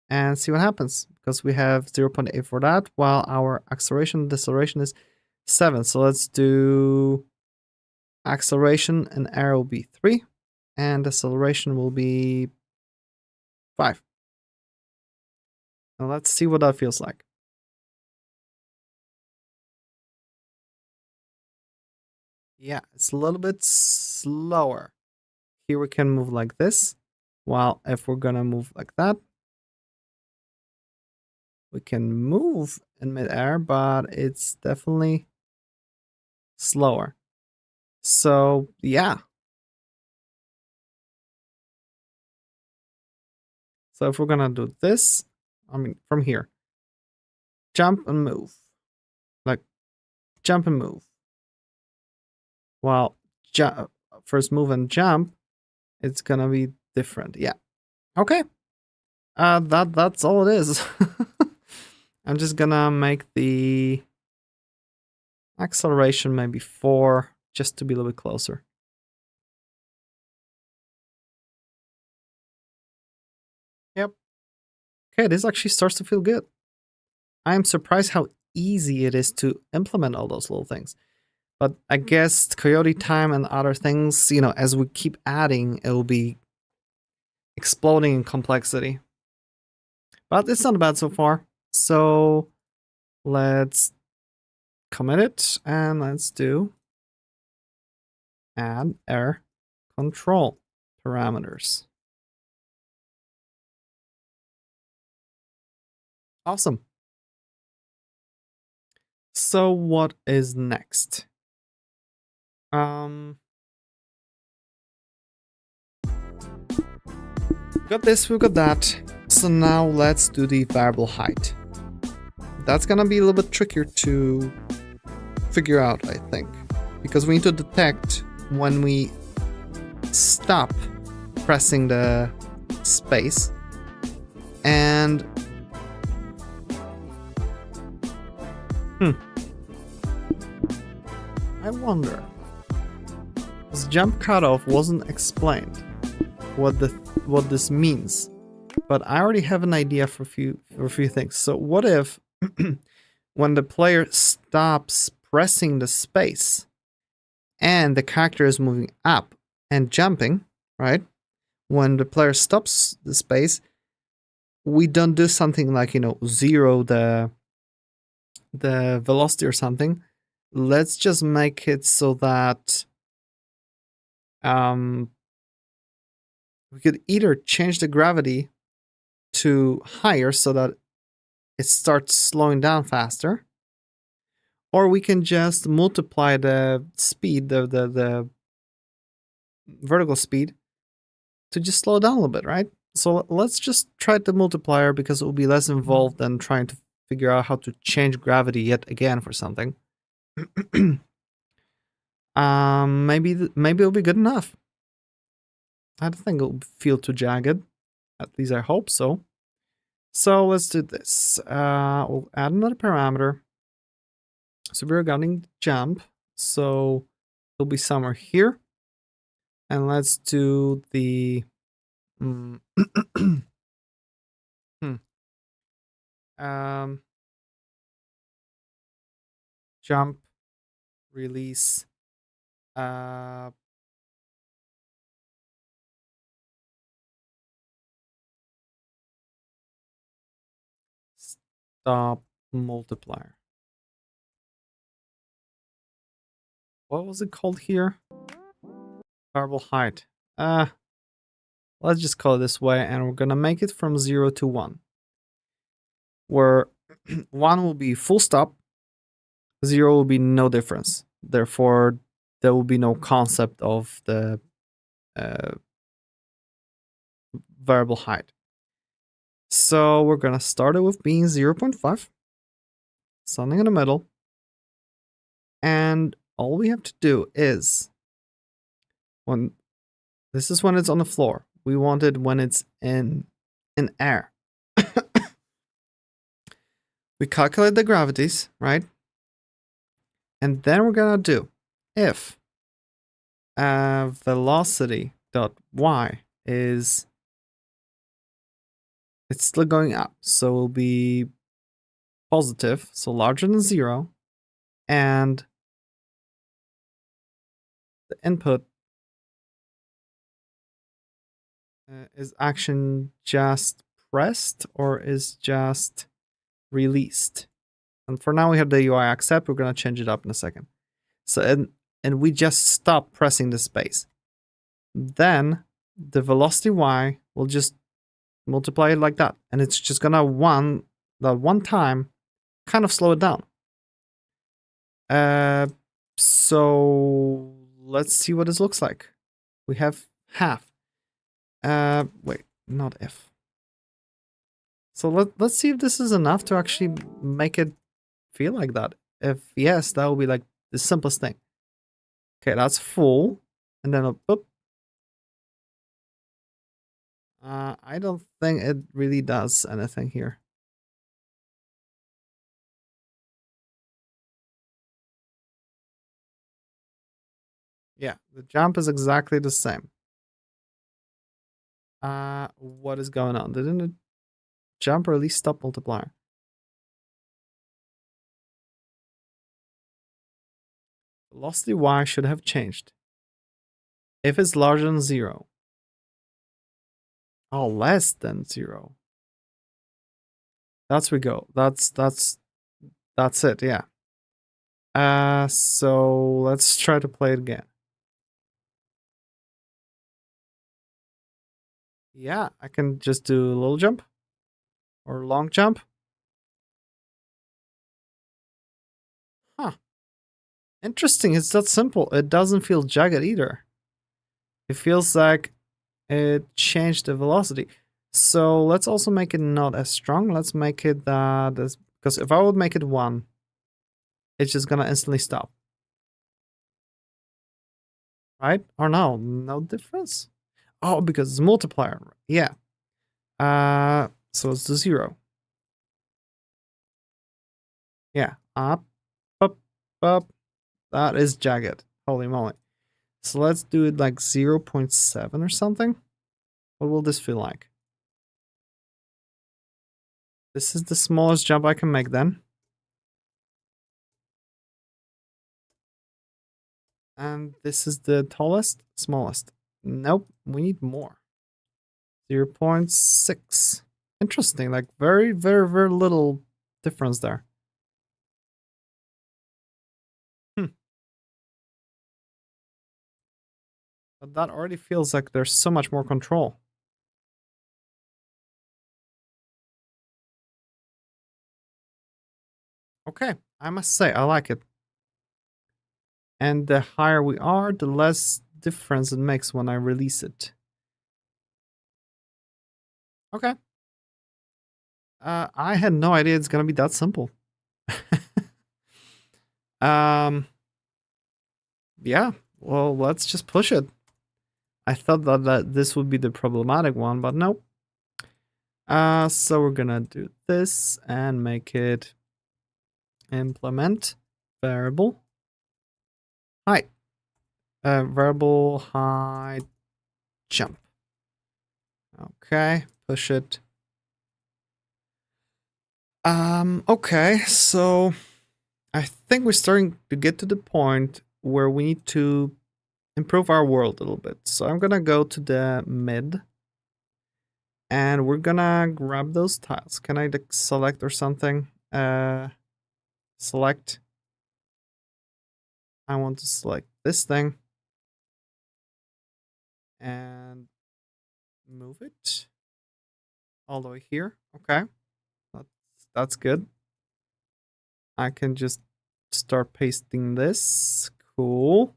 and see what happens, because we have 0.8 for that, while our acceleration and deceleration is 7. So let's do acceleration and air will be 3, and deceleration will be 5. Now let's see what that feels like. Yeah, it's a little bit slower. Here we can move like this, while if we're gonna move like that, we can move in midair, but it's definitely slower. So, yeah. So if we're gonna do this, from here, jump and move. Like, jump and move. While first move and jump, it's gonna be different. Yeah. Okay. That's all it is. I'm just gonna make the acceleration maybe 4, just to be a little bit closer. Yep. Okay, this actually starts to feel good. I am surprised how easy it is to implement all those little things. But I guess Coyote time and other things, as we keep adding, it will be exploding in complexity. But it's not bad so far. So let's commit it, and let's do add air control parameters. Awesome. So what is next? Got this, we got that. So now let's do the variable height. That's gonna be a little bit trickier to figure out, I think, because we need to detect when we stop pressing the space, and I wonder, this jump cutoff wasn't explained what this means, but I already have an idea for a few things. So what if when the player stops pressing the space and the character is moving up and jumping, right? When the player stops the space, we don't do something like, zero the velocity or something. Let's just make it so that we could either change the gravity to higher so that it starts slowing down faster, or we can just multiply the speed, the vertical speed, to just slow down a little bit, right? So let's just try the multiplier because it will be less involved than trying to figure out how to change gravity yet again for something. Maybe it'll be good enough. I don't think it'll feel too jagged. At least I hope so. So let's do this. We'll add another parameter. So we're getting jump. So it'll be somewhere here. And let's do the jump, release, stop multiplier. What was it called here? Variable height. Let's just call it this way, and we're gonna make it from 0 to 1. Where 1 will be full stop, 0 will be no difference. Therefore, there will be no concept of the variable height. So we're gonna start it with being 0.5, something in the middle, and all we have to do is, when this is when it's on the floor, we want it when it's in air. We calculate the gravities, right? And then we're gonna do if velocity dot y is, it's still going up, so it'll be positive, so larger than 0, and the input is action just pressed or is just released. And for now we have the UI accept. We're going to change it up in a second. So and we just stop pressing the space. Then the velocity y will just multiply it like that, and it's just gonna one time kind of slow it down. So let's see what this looks like. We have half. Wait, not if. So let's see if this is enough to actually make it feel like that. If yes, that will be like the simplest thing. Okay, that's full, and then a boop. I don't think it really does anything here. Yeah, the jump is exactly the same. What is going on? Didn't it jump or at least stop multiplier? Velocity y should have changed. If it's larger than 0. Oh, less than 0. That's we go. That's it, yeah. So let's try to play it again. Yeah, I can just do a little jump or long jump. Huh. Interesting, it's that simple. It doesn't feel jagged either. It feels like it changed the velocity. So let's also make it not as strong. Let's make it that, Because if I would make it 1, it's just gonna instantly stop. Right? Or no, no difference? Oh, because it's multiplier. Yeah. So it's the 0. Yeah. Up, up, up. That is jagged. Holy moly. So let's do it like 0.7 or something. What will this feel like? This is the smallest jump I can make then. And this is the tallest, smallest. Nope, we need more. 0.6. Interesting, like very, very, very little difference there. But that already feels like there's so much more control. Okay, I must say, I like it. And the higher we are, the less difference it makes when I release it. Okay. I had no idea it's gonna be that simple. Yeah, well, let's just push it. I thought that this would be the problematic one, but nope. So we're gonna do this and make it implement variable height. Variable height jump. Okay, push it. Okay, so I think we're starting to get to the point where we need to improve our world a little bit. So I'm gonna go to the mid and we're gonna grab those tiles. Can I like select or something? Select. I want to select this thing and move it all the way here. Okay, that's good. I can just start pasting this. Cool.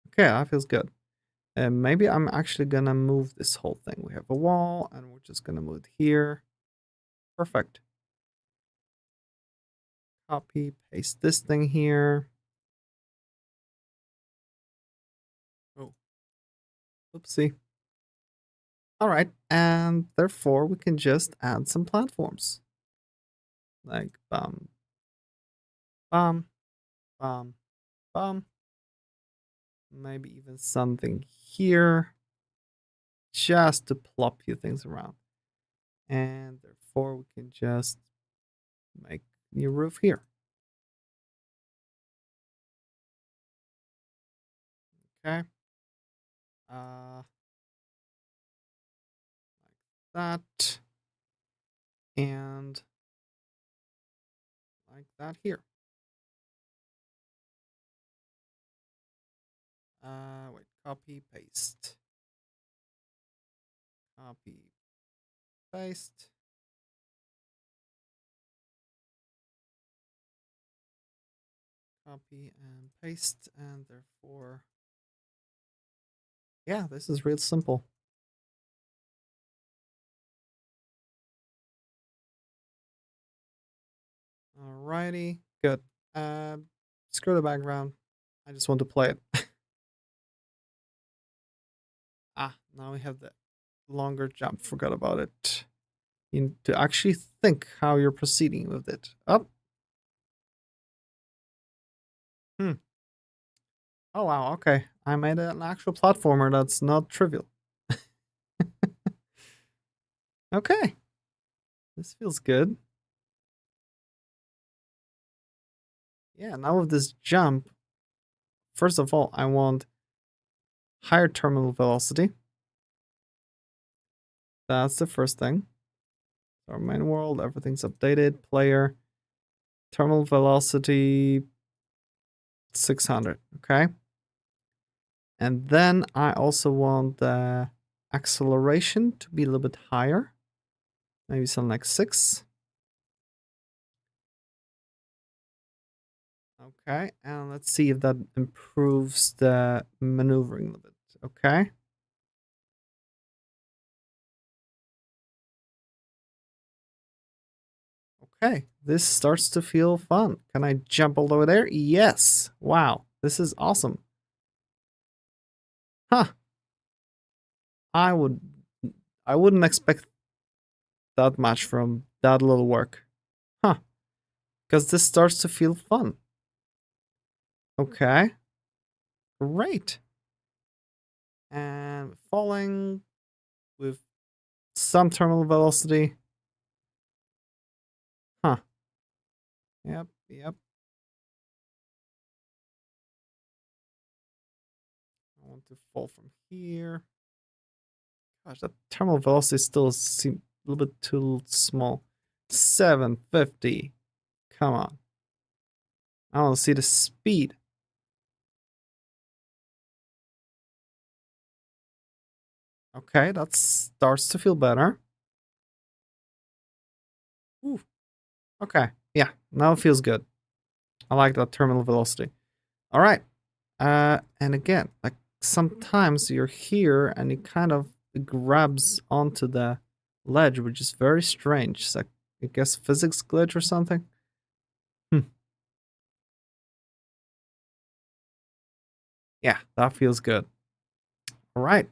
Okay, that feels good. And maybe I'm actually gonna move this whole thing. We have a wall and we're just gonna move it here. Perfect. Copy, paste this thing here. Oh, oopsie. All right, and therefore we can just add some platforms. Like bum, bum, bum, bum. Maybe even something here. Just to plop few things around. And therefore we can just make new roof here. Okay. Like that. And like that here. Wait, copy, paste. Copy, paste. Copy and paste, and therefore, yeah, this is real simple. Alrighty, good. Screw the background. I just want to play it. Now we have the longer jump. Forgot about it. You need to actually think how you're proceeding with it. Up. Oh wow, okay. I made an actual platformer that's not trivial. Okay. This feels good. Yeah, now with this jump, first of all, I want higher terminal velocity. That's the first thing. Our main world, everything's updated. Player, terminal velocity 600. Okay. And then I also want the acceleration to be a little bit higher. Maybe something like 6. Okay, and let's see if that improves the maneuvering a little bit. Okay. Okay, this starts to feel fun. Can I jump all the way there? Yes. Wow, this is awesome. Huh. I would I wouldn't expect that much from that little work. Huh. Because this starts to feel fun. Okay. Great. And falling with some terminal velocity. Huh. Yep, yep. I want to fall from here. Gosh, that terminal velocity still seems a little bit too small. 750. Come on. I want to see the speed. Okay, that starts to feel better. Ooh. Okay, yeah, now it feels good. I like that terminal velocity. All right. And again, like sometimes you're here and it kind of grabs onto the ledge, which is very strange. It's like, I guess physics glitch or something. Yeah, that feels good. All right.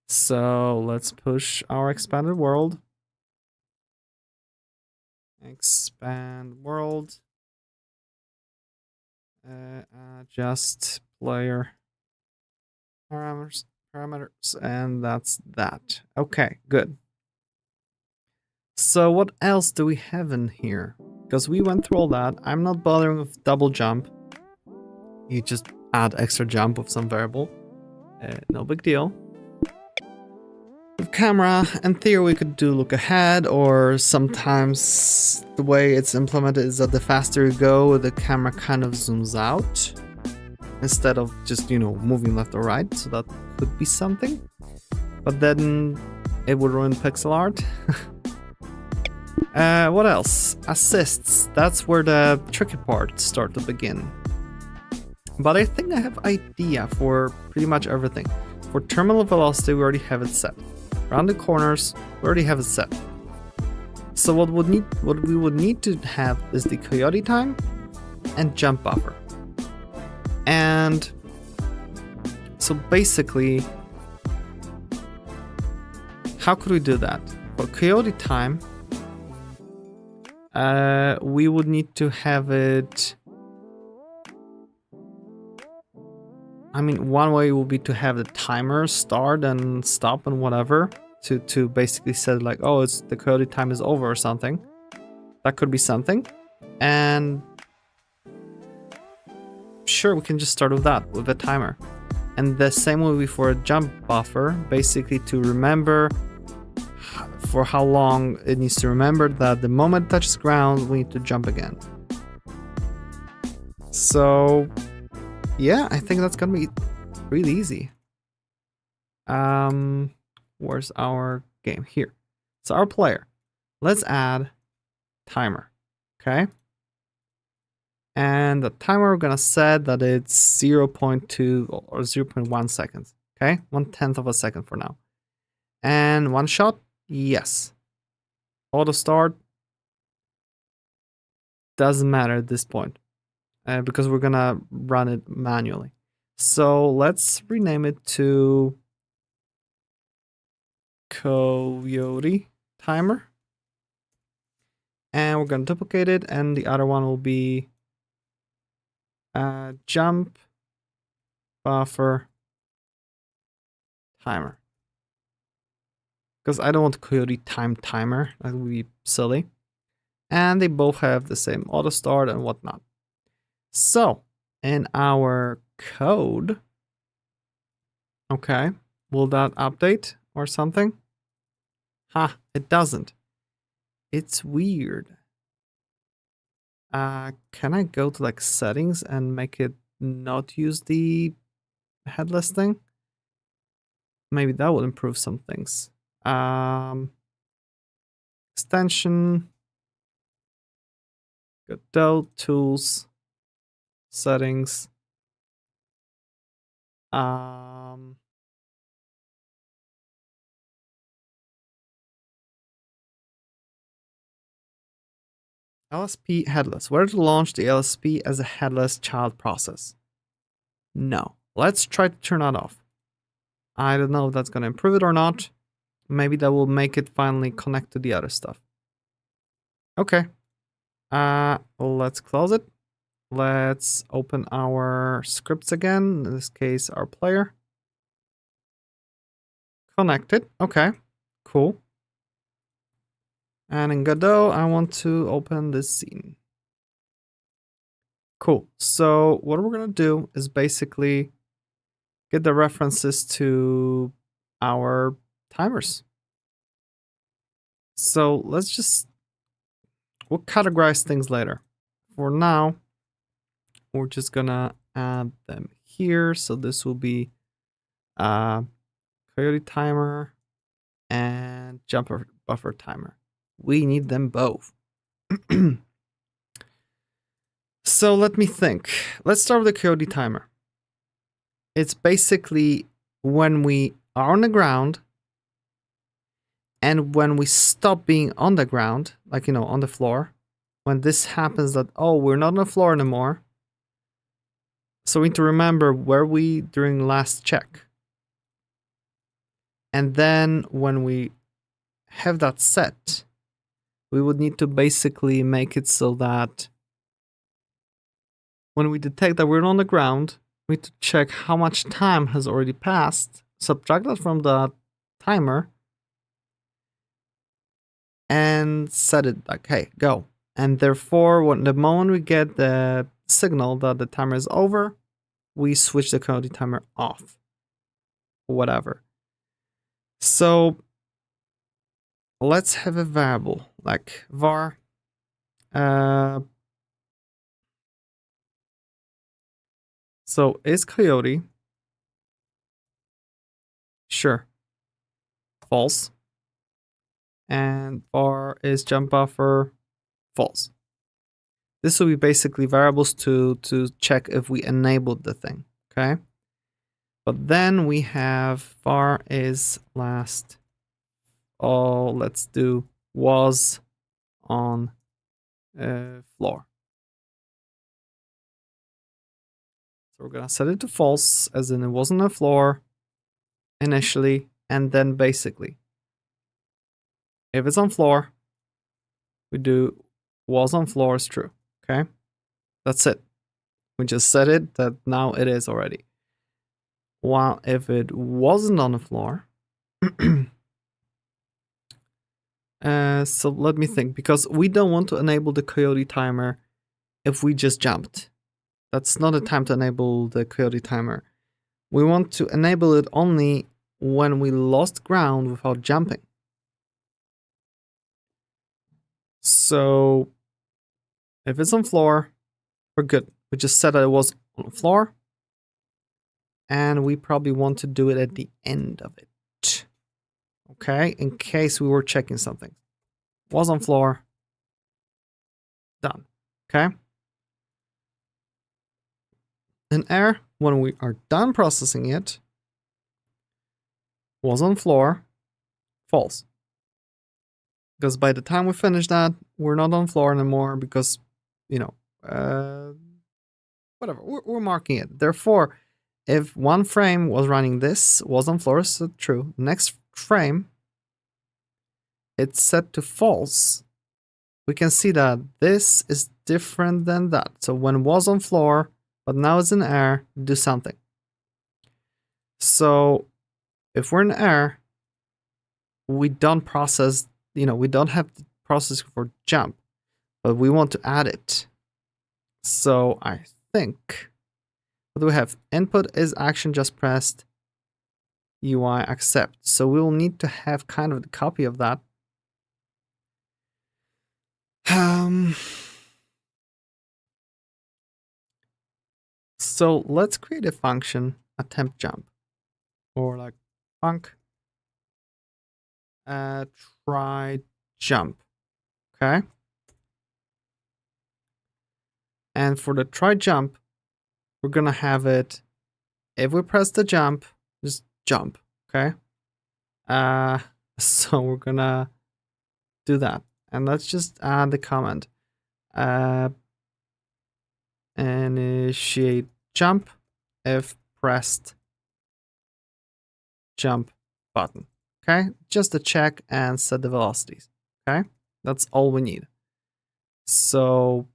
So let's push our expanded world. Expand world. Adjust player parameters, and that's that. Okay, good. So what else do we have in here? Because we went through all that. I'm not bothering with double jump. You just add extra jump with some variable. No big deal. With camera, in theory we could do look ahead, or sometimes the way it's implemented is that the faster you go, the camera kind of zooms out instead of just, you know, moving left or right, so that could be something. But then it would ruin pixel art. What else? Assists. That's where the tricky parts start to begin. But I think I have idea for pretty much everything. For terminal velocity, we already have it set. Around the corners, we already have it set. So what we would need to have is the coyote time and jump buffer. And so basically, how could we do that? For coyote time, we would need to have it. I mean, one way would be to have the timer start and stop and whatever to basically set it like, oh, it's the coyote time is over or something. That could be something. And sure, we can just start with that, with a timer. And the same will be for a jump buffer, basically to remember for how long it needs to remember that the moment it touches ground, we need to jump again. So yeah, I think that's gonna be really easy. Where's our game? Here. So our player. Let's add timer. Okay. And the timer we're gonna set that it's 0.2 or 0.1 seconds. Okay, 1/10 of a second for now. And one shot, yes. Auto start doesn't matter at this point because we're gonna run it manually. So let's rename it to Coyote timer. And we're gonna duplicate it, and the other one will be jump buffer timer. Because I don't want coyote timer, that would be silly. And they both have the same auto start and whatnot. So in our code, okay, will that update or something? Ha, it doesn't. It's weird. Can I go to like settings and make it not use the headless thing? Maybe that will improve some things. Extension, Godot, tools, settings. LSP headless. Whether to launch the LSP as a headless child process. No. Let's try to turn that off. I don't know if that's going to improve it or not. Maybe that will make it finally connect to the other stuff. Okay. Let's close it. Let's open our scripts again. In this case, our player. Connected. Okay. Cool. And in Godot, I want to open this scene. Cool. So what we're going to do is basically get the references to our timers. So we'll categorize things later. For now, we're just gonna add them here. So this will be coyote timer and jumper buffer timer. We need them both. So let me think. Let's start with the coyote timer. It's basically when we are on the ground and when we stop being on the ground, like, on the floor, when this happens that, oh, we're not on the floor anymore. So we need to remember where we during last check. And then when we have that set, we would need to basically make it so that when we detect that we're on the ground, we need to check how much time has already passed, subtract that from the timer, and set it like, hey, go. And therefore, when the moment we get the signal that the timer is over, we switch the coyote timer off. Whatever. So let's have a variable like var so is coyote sure false, and var is jump buffer false. This will be basically variables to check if we enabled the thing. Okay, but then we have var is last. Oh, let's do was on floor. So we're gonna set it to false, as in it wasn't on the floor initially, and then basically, if it's on floor, we do was on floor is true. Okay, that's it. We just set it that now it is already. While if it wasn't on the floor, so let me think, because we don't want to enable the coyote timer if we just jumped. That's not a time to enable the coyote timer. We want to enable it only when we lost ground without jumping. So if it's on floor, we're good. We just said that it was on the floor, and we probably want to do it at the end of it. Okay, in case we were checking something. Was on floor. Done. Okay. An error when we are done processing it. Was on floor. False. Because by the time we finish that, we're not on floor anymore because, whatever, we're marking it. Therefore, if one frame was running this, was on floor, so true. Next frame, it's set to false. We can see that this is different than that. So when was on floor, but now it's in error, do something. So if we're in error, we don't process, we don't have the process for jump, but we want to add it. So I think, what do we have? Input is action just pressed, UI accept. So we will need to have kind of the copy of that. So let's create a function, attempt jump, or like func try jump. Okay. And for the try jump, we're gonna have it, if we press the jump, just jump. Okay. So we're gonna do that. And let's just add the comment. Initiate jump if pressed jump button. Okay, just a check and set the velocities. Okay, that's all we need. So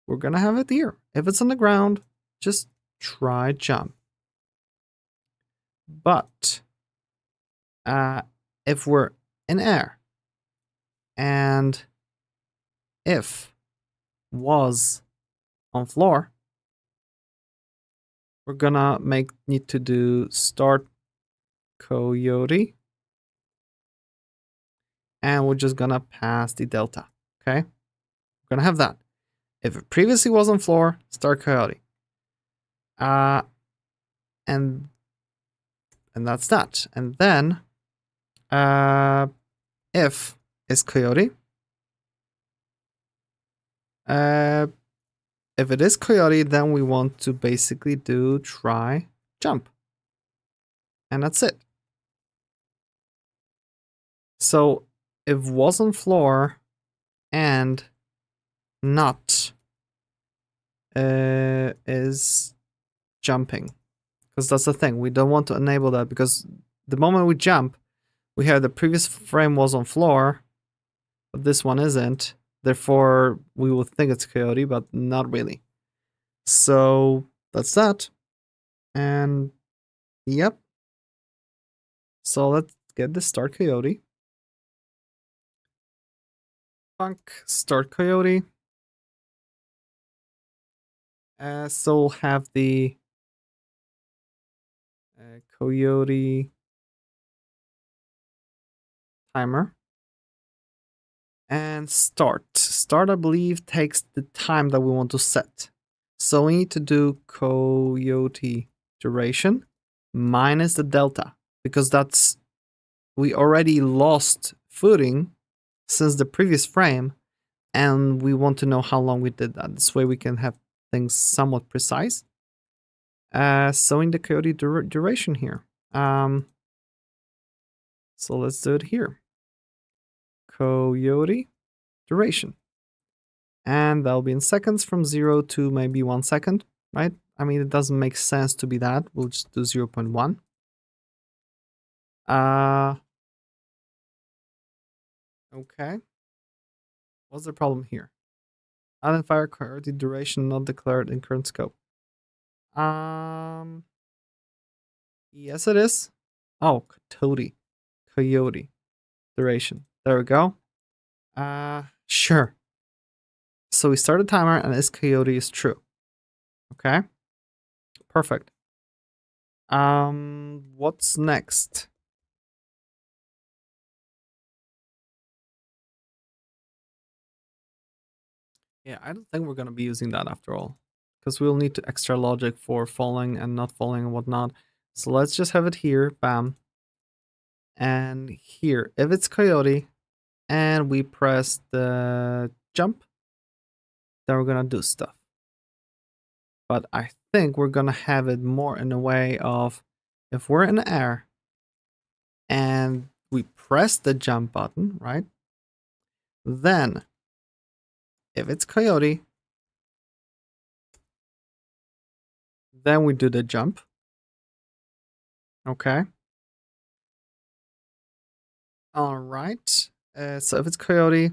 we're gonna have it here. If it's on the ground, just try jump. But if we're in air and if was on floor, we're gonna need to do start coyote, and we're just gonna pass the delta. Okay, we're gonna have that. If it previously was on floor, start coyote. And that's that. And then if is coyote. If it is coyote, then we want to basically do try jump. And that's it. So if was on floor and not is jumping. Because that's the thing. We don't want to enable that because the moment we jump, we have the previous frame was on floor, but this one isn't. Therefore, we will think it's coyote, but not really. So that's that. And yep. So let's get the start coyote. Funk start coyote. So we'll have the coyote timer. And start. Start, I believe, takes the time that we want to set. So we need to do coyote duration minus the delta, because that's, we already lost footing since the previous frame, and we want to know how long we did that. This way we can have things somewhat precise. So in the coyote duration here. So let's do it here. Coyote duration. And that'll be in seconds from 0 to maybe 1 second, right? I mean, it doesn't make sense to be that. We'll just do 0.1. Okay. What's the problem here? Identifier coyote duration not declared in current scope. Yes, it is. Oh, coyote duration. There we go. Sure. So we start a timer and this coyote is true. Okay. Perfect. What's next? Yeah, I don't think we're gonna be using that after all, because we'll need to extra logic for falling and not falling and whatnot. So let's just have it here, bam. And here, if it's coyote, and we press the jump, then we're gonna do stuff. But I think we're gonna have it more in a way of, if we're in the air and we press the jump button, right? Then, if it's coyote, then we do the jump. Okay. All right. So if it's coyote,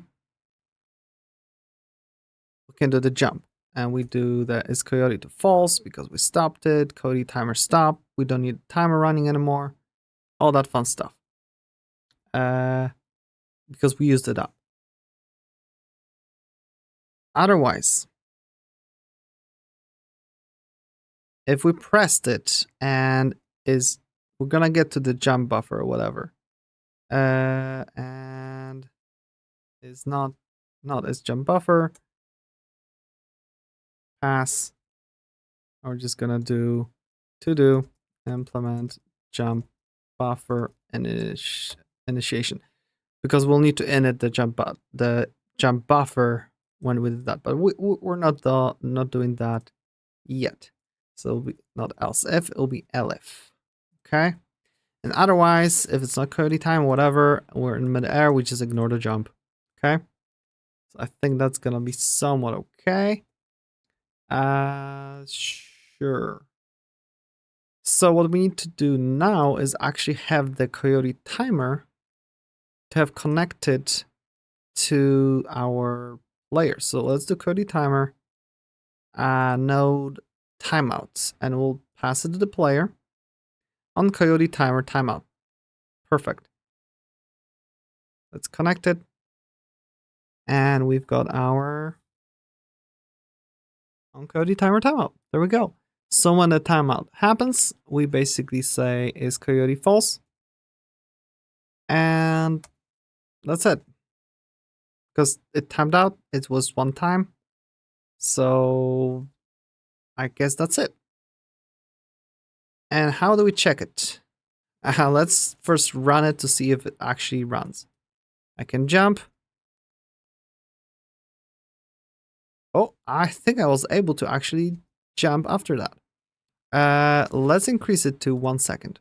we can do the jump. And we do that is coyote to false because we stopped it. Coyote timer stop. We don't need the timer running anymore. All that fun stuff. Because we used it up. Otherwise, if we pressed it and we're gonna get to the jump buffer or whatever. And is not as jump buffer. Pass. We're just gonna do to do implement jump buffer initiation, because we'll need to init the jump buffer when we do that, but we're not doing that yet. So it'll be not else if, it'll be elif. Okay. And otherwise, if it's not coyote time, whatever, we're in mid-air, we just ignore the jump. Okay. I think that's gonna be somewhat okay. Sure. So what we need to do now is actually have the Coyote timer to have connected to our player. So let's do Coyote timer node timeouts, and we'll pass it to the player on Coyote timer timeout. Perfect. Let's connect it. And we've got our on Coyote timer timeout. There we go. So when the timeout happens, we basically say is Coyote false. And that's it. Because it timed out, it was one time. So I guess that's it. And how do we check it? Let's first run it to see if it actually runs. I can jump. Oh, I think I was able to actually jump after that. Let's increase it to 1 second.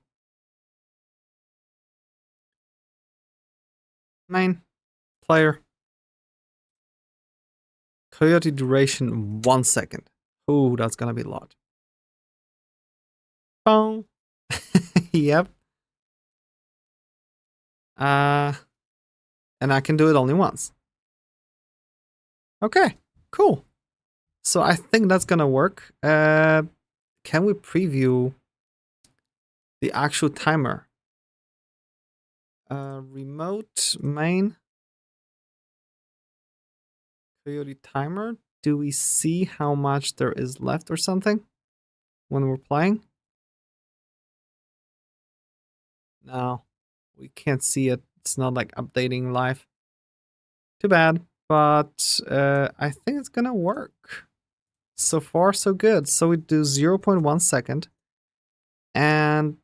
Main, player, Coyote duration 1 second. Oh, that's gonna be a lot. Boom. Yep. And I can do it only once. Okay, cool. So I think that's gonna work. Can we preview the actual timer? Remote main Coyote timer. Do we see how much there is left or something when we're playing? No, we can't see it. It's not like updating live. Too bad, but I think it's gonna work. So far, so good. So we do 0.1 second, and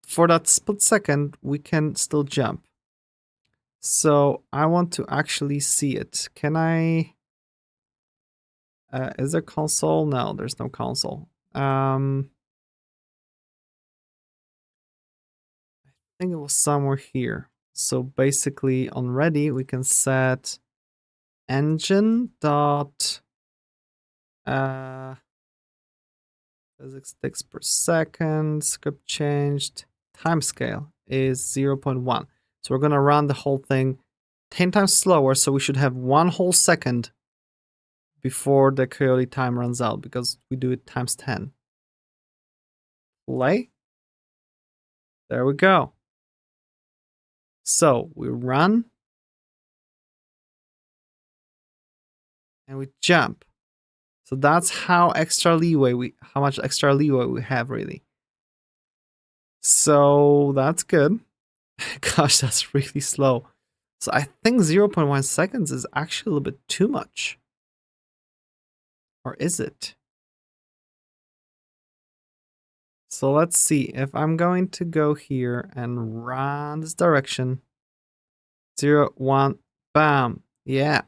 for that split second, we can still jump. So I want to actually see it. Can I? Is there console? No, there's no console. I think it was somewhere here. So basically on ready, we can set engine dot physics ticks per second, script changed, timescale is 0.1. So we're gonna run the whole thing 10 times slower, so we should have 1 whole second before the Coyote time runs out, because we do it times 10. Play. There we go. So we run and we jump. So that's how much extra leeway we have, really. So that's good. Gosh, that's really slow. So I think 0.1 seconds is actually a little bit too much. Or is it? So let's see. If I'm going to go here and run this direction, 0, 1, bam. Yeah,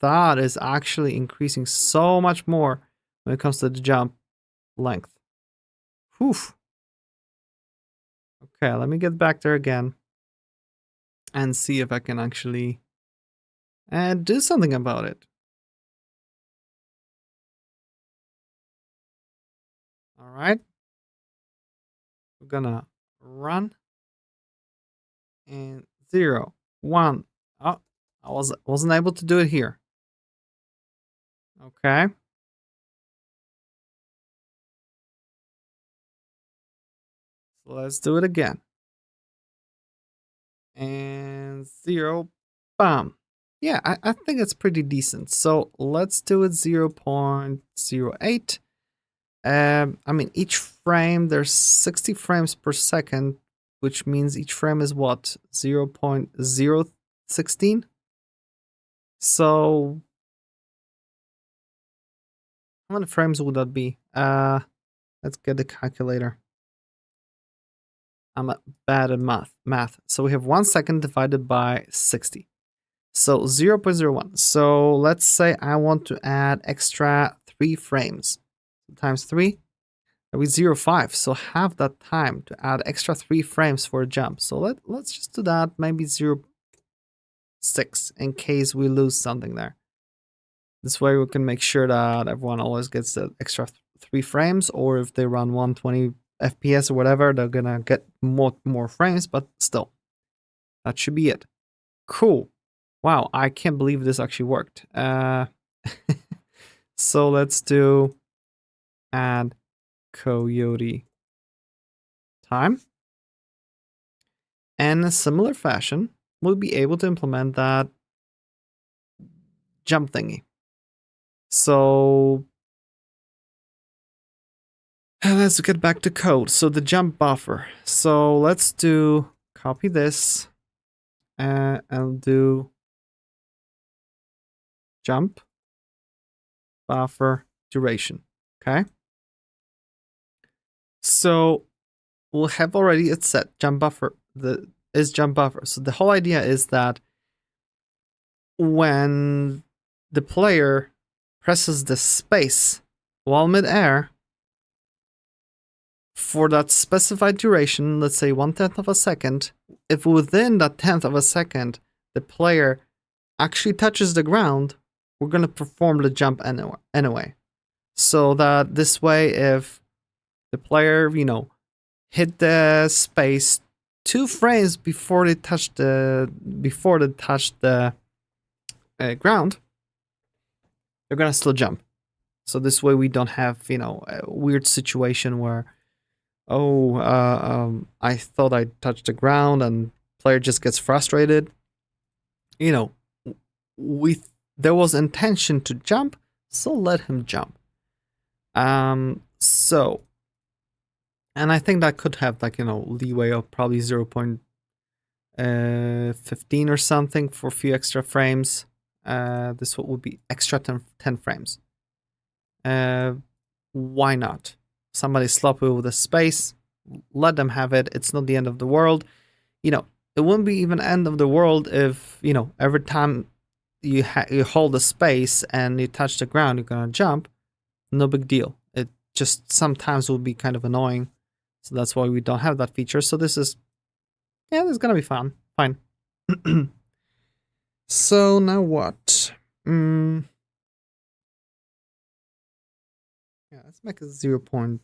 that is actually increasing so much more when it comes to the jump length. Whew. Okay, let me get back there again and see if I can actually do something about it. All right. We're gonna run and 0, 1. Oh, I wasn't able to do it here. Okay. So let's do it again. And 0, bam. Yeah, I think it's pretty decent. So let's do it 0.08. I mean, each frame, there's 60 frames per second, which means each frame is what? 0.016? So how many frames would that be? Let's get the calculator. I'm bad at math. So we have 1 second divided by 60. So 0.01. So let's say I want to add extra 3 frames. Times 3, that would be 0.5. So half that time to add extra 3 frames for a jump. So let's just do that, maybe 0.6 in case we lose something there. This way we can make sure that everyone always gets the extra 3 frames, or if they run 120 FPS or whatever, they're gonna get more frames, but still. That should be it. Cool. Wow, I can't believe this actually worked. So let's do add coyote time. And in a similar fashion, we'll be able to implement that jump thingy. So let's get back to code. So the jump buffer. So let's do copy this and do jump buffer duration. Okay. So we'll have already it set jump buffer is jump buffer. So the whole idea is that when the player presses the space while mid-air for that specified duration, let's say 1/10 of a second, if within that 1/10 of a second the player actually touches the ground, we're going to perform the jump anyway. So that this way, if the player, hit the space 2 frames before they touch the ground, they're gonna still jump. So this way we don't have a weird situation where I thought I touched the ground and player just gets frustrated. There was intention to jump, so let him jump. And I think that could have leeway of probably 0.15 or something for a few extra frames. This would be extra 10 frames. Why not? Somebody's sloppy with the space, let them have it. It's not the end of the world. It wouldn't be even end of the world if, every time you hold the space and you touch the ground, you're gonna jump. No big deal. It just sometimes will be kind of annoying. So that's why we don't have that feature. So this is gonna be fun. Fine. So now what? Yeah, let's make it 0.12.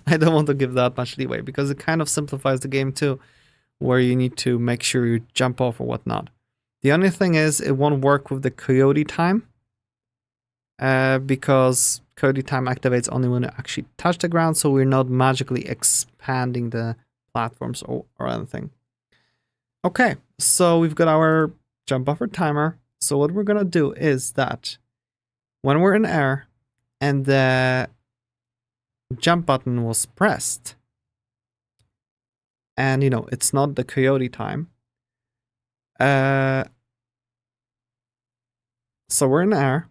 I don't want to give that much leeway because it kind of simplifies the game too, where you need to make sure you jump off or whatnot. The only thing is it won't work with the coyote time, because coyote time activates only when you actually touch the ground, so we're not magically expanding the platforms or anything. Okay, so we've got our jump buffer timer. So what we're gonna do is that when we're in air and the jump button was pressed, and it's not the coyote time, so we're in air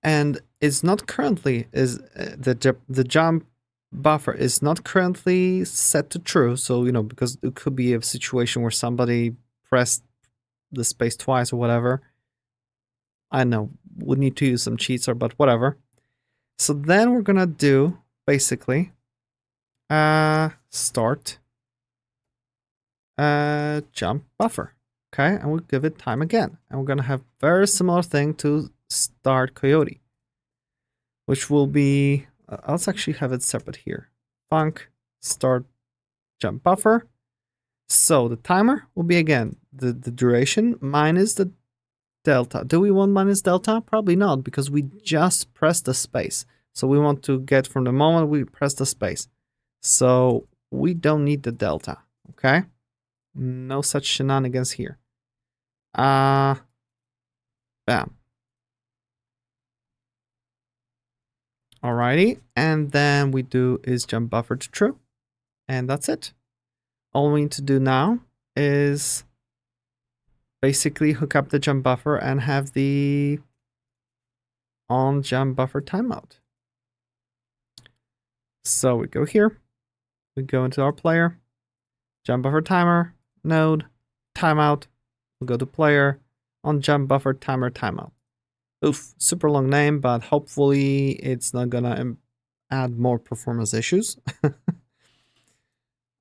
and it's not currently the jump buffer is not currently set to true. So because it could be a situation where somebody pressed the space twice or whatever. I don't know, would need to use some cheats but whatever. So then we're gonna do basically start jump buffer. Okay, and we'll give it time again. And we're gonna have very similar thing to start coyote, which will be, let's actually have it separate here. Func start jump buffer. So the timer will be again the duration minus the delta. Do we want minus delta? Probably not, because we just pressed the space. So we want to get from the moment we press the space. So we don't need the delta. Okay, no such shenanigans here. Bam. Alrighty, and then we do is jump buffer to true, and that's it. All we need to do now is basically hook up the jump buffer and have the on jump buffer timeout. So we go here, we go into our player, jump buffer timer, node, timeout, we'll go to player, on jump buffer timer timeout. Oof, super long name, but hopefully it's not gonna add more performance issues.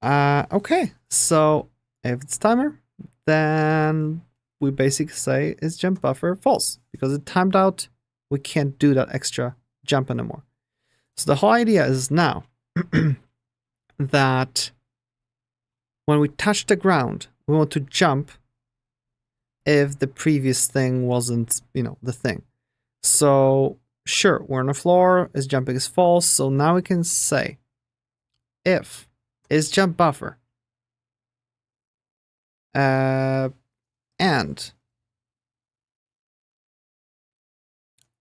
Okay, so If it's timer, then we basically say is jump buffer false because it timed out. We can't do that extra jump anymore. So the whole idea is now that when we touch the ground, we want to jump if the previous thing wasn't, the thing. So sure, we're on the floor, is jumping is false. So now we can say if is jump buffer and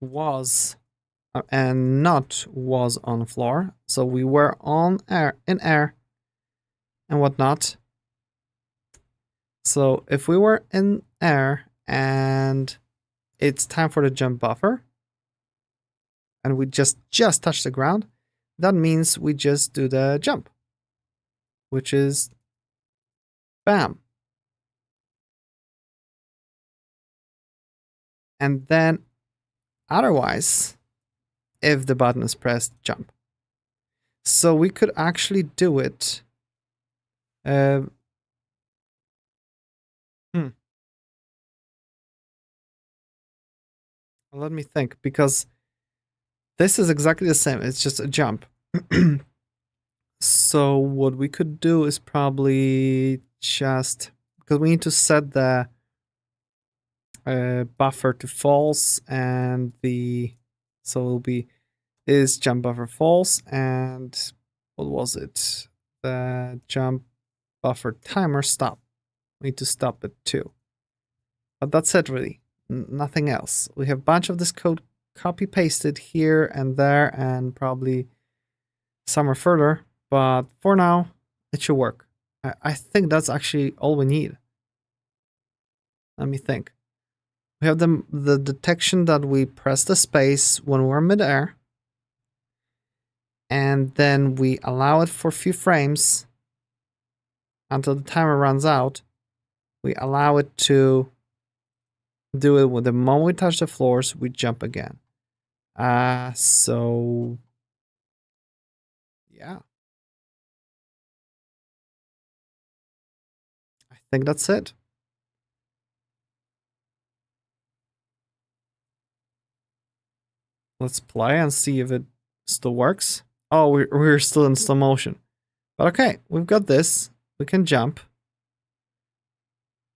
was and not was on the floor. So we were in air and whatnot. So if we were in air and it's time for the jump buffer and we just touch the ground, that means we just do the jump, which is bam. And then otherwise, if the button is pressed, jump. So we could actually do it. Let me think, because this is exactly the same. It's just a jump. So what we could do is probably just, because we need to set the buffer to false, and so it'll be is jump buffer false, and what was it? The jump buffer timer stop. We need to stop it too. But that's it really. Nothing else. We have a bunch of this code copy pasted here and there and probably somewhere further, but for now it should work. I think that's actually all we need. Let me think. We have the detection that we press the space when we're midair, and then we allow it for a few frames until the timer runs out. We allow it to do it with the moment we touch the floors, we jump again. So yeah. I think that's it. Let's play and see if it still works. Oh, we're still in slow motion. But okay, we've got this. We can jump.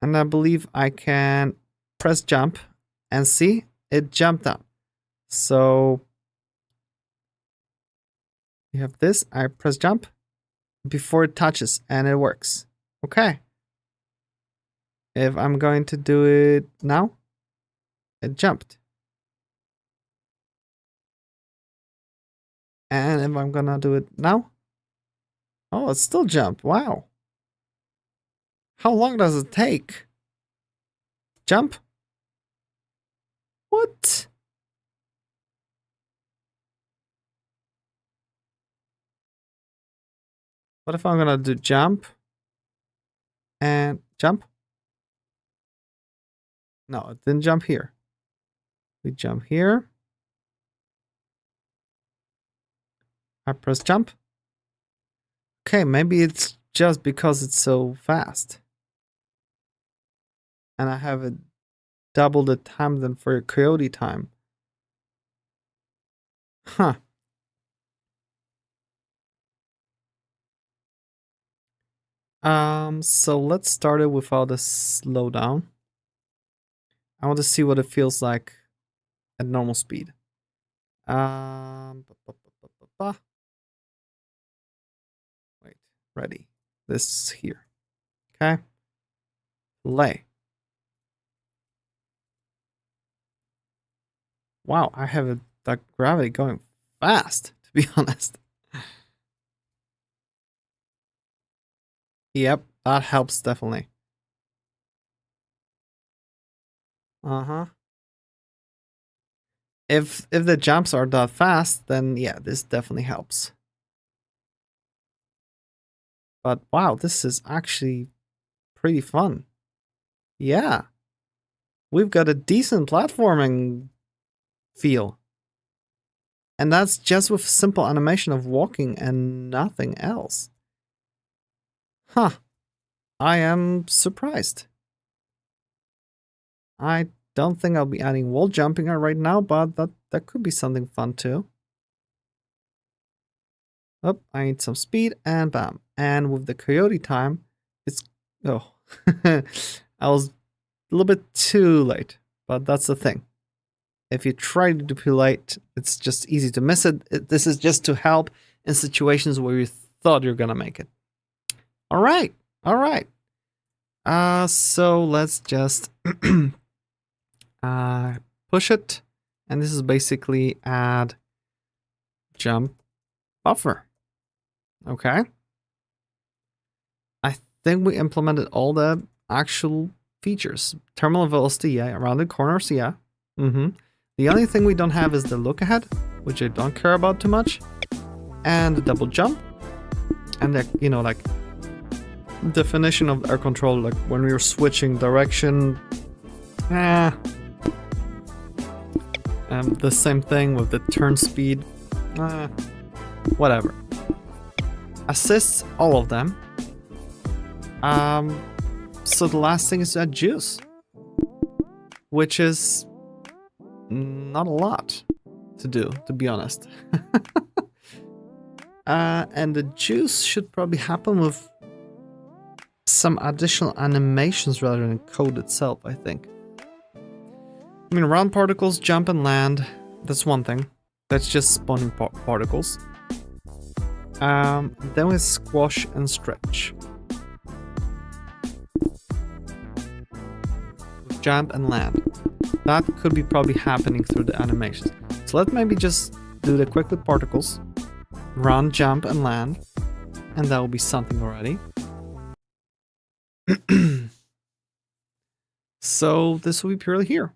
And I believe I can press jump and see it jumped up. So you have this. I press jump before it touches and it works. Okay. If I'm going to do it now, it jumped. And if I'm gonna do it now, oh, it still jumped. Wow. How long does it take? Jump? What? What if I'm gonna do jump and jump? No, it didn't jump here. We jump here. I press jump. Okay, maybe it's just because it's so fast. And I have it double the time than for a coyote time. Huh. So let's start it without a slowdown. I want to see what it feels like at normal speed. Wait, ready. This here. Okay. Play. Wow, I have that gravity going fast, to be honest. Yep, that helps definitely. Uh-huh. If the jumps are that fast, then yeah, this definitely helps. But wow, this is actually pretty fun. Yeah. We've got a decent platforming feel. And that's just with simple animation of walking and nothing else. Huh. I am surprised. I don't think I'll be adding wall jumping right now, but that could be something fun too. Oh, I need some speed and bam. And with the coyote time, it's... Oh, I was a little bit too late, but that's the thing. If you try to do too late, it's just easy to miss it. This is just to help in situations where you thought you're gonna make it. All right, all right. So let's just push it, and this is basically add jump buffer. Okay. I think we implemented all the actual features. Terminal velocity, yeah. Rounded corners, yeah. The only thing we don't have is the look ahead, which I don't care about too much, and the double jump, and the, you know, like definition of air control, like when we were switching direction. The same thing with the turn speed. Whatever. Assists, all of them. So the last thing is that juice, which is not a lot to do, to be honest. And the juice should probably happen with some additional animations rather than code itself, I think. I mean, round particles, jump and land, that's one thing. That's just spawning particles. Then we squash and stretch. Jump and land. That could be probably happening through the animations. So let's maybe just do the quick with particles. Run, jump, and land. And that will be something already. So this will be purely here.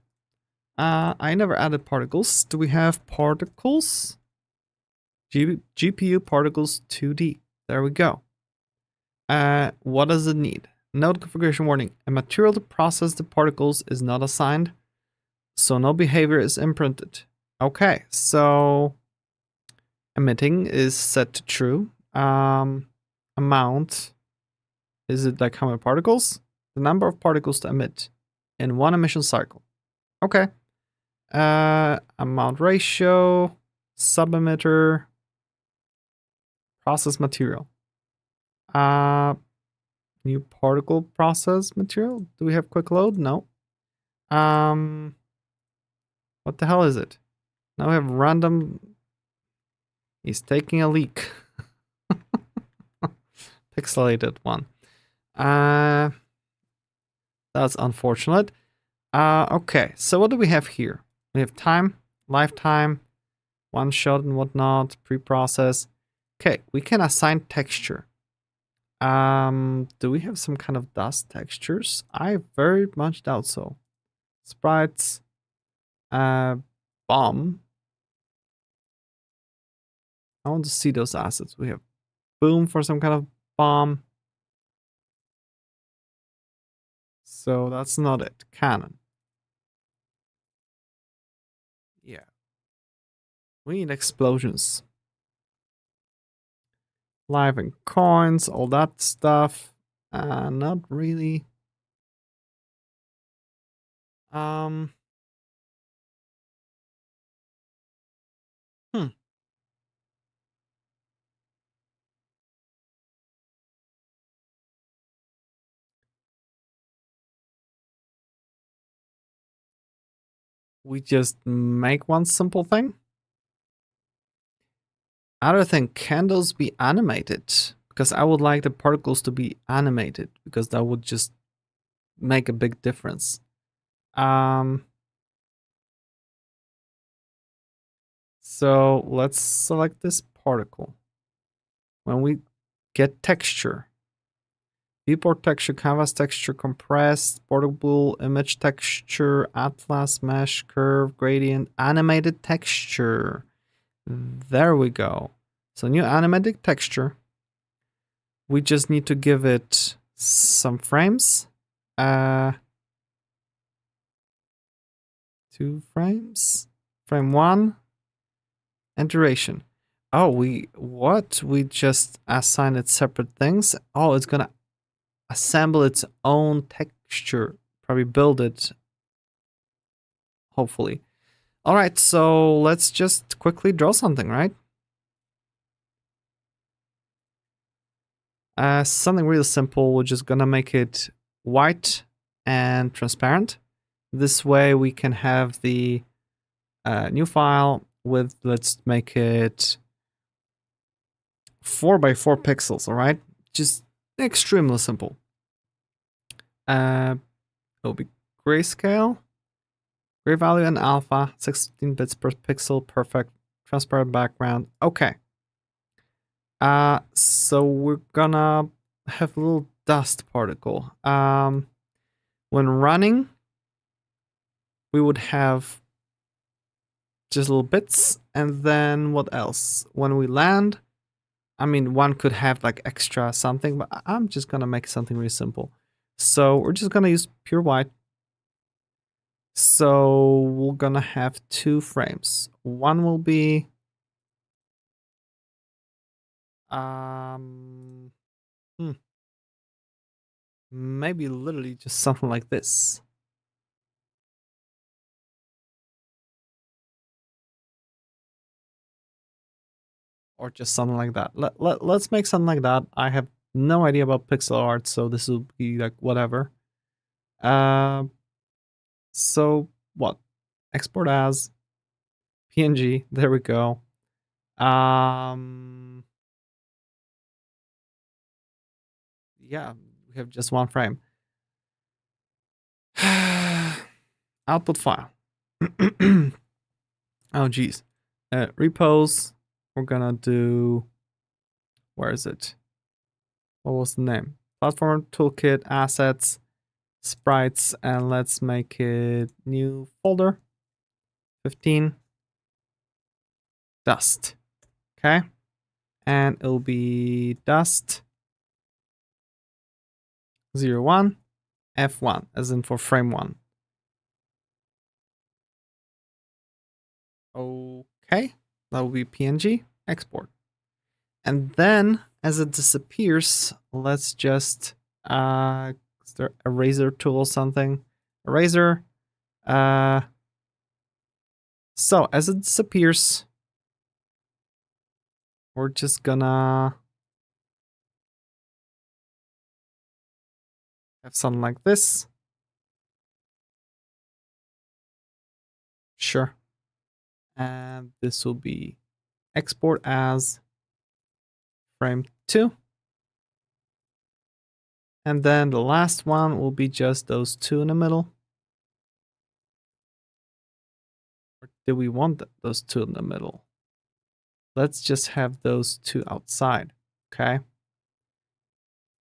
I never added particles. Do we have particles? GPU particles 2D. There we go. What does it need? Node configuration warning. A material to process the particles is not assigned, so no behavior is imprinted. Okay, so emitting is set to true. Amount, is it like how many particles? The number of particles to emit in one emission cycle. Okay. Amount ratio, sub-emitter, process material. New particle process material. Do we have quick load? No. What the hell is it? Now we have random. He's taking a leak. Pixelated one. That's unfortunate. Okay, so what do we have here? We have time, lifetime, one shot and whatnot, pre-process. Okay, we can assign texture. Do we have some kind of dust textures? I very much doubt so. Sprites, bomb. I want to see those assets. We have boom for some kind of bomb. So that's not it. Cannon. Yeah. We need explosions. Live and coins, all that stuff. Not really. We just make one simple thing. Other thing, can those be animated? Because I would like the particles to be animated, because that would just make a big difference. So let's select this particle. When we get texture, viewport texture, canvas texture, compressed, portable image texture, atlas, mesh, curve, gradient, animated texture. There we go. So new animated texture. We just need to give it some frames. 2 frames. Frame 1. And duration. Oh, we just assigned it separate things. Oh, it's gonna assemble its own texture, probably build it, hopefully. All right, so let's just quickly draw something, right? Something really simple. We're just gonna make it white and transparent. This way we can have the new file with, let's make it 4x4 pixels, all right? Just extremely simple. It'll be grayscale, gray value and alpha, 16 bits per pixel, perfect, transparent background. Okay. So we're gonna have a little dust particle. When running, we would have just little bits, and then what else? When we land, I mean, one could have like extra something, but I'm just gonna make something really simple. So we're just gonna use pure white. So we're gonna have 2 frames. One will be maybe literally just something like this. Or just something like that. Let's make something like that. I have no idea about pixel art, so this will be like whatever. So what? Export as PNG. There we go. Yeah, we have just 1 frame. Output file. Oh geez. Repos. We're gonna do. Where is it? What was the name? Platform, Toolkit, Assets, Sprites, and let's make it new folder. 15. Dust. Okay. And it'll be dust 01 F1, as in for frame 1. Okay. That will be PNG. Export. And then as it disappears, let's just is there eraser tool or something? Eraser. So as it disappears, we're just gonna have something like this. Sure. And this will be export as frame 2. And then the last one will be just those 2 in the middle. Or do we want those 2 in the middle? Let's just have those 2 outside. Okay.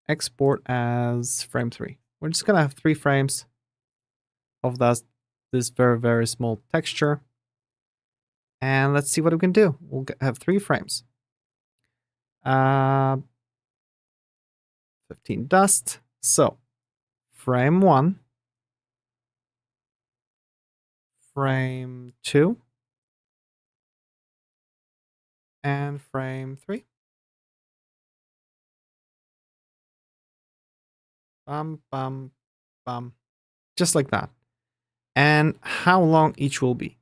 Export as frame 3. We're just gonna have 3 frames of this very, very small texture. And let's see what we can do. We'll have 3 frames. 15 dust. So frame 1, frame 2, and frame 3. Bum, bum, bum. Just like that. And how long each will be?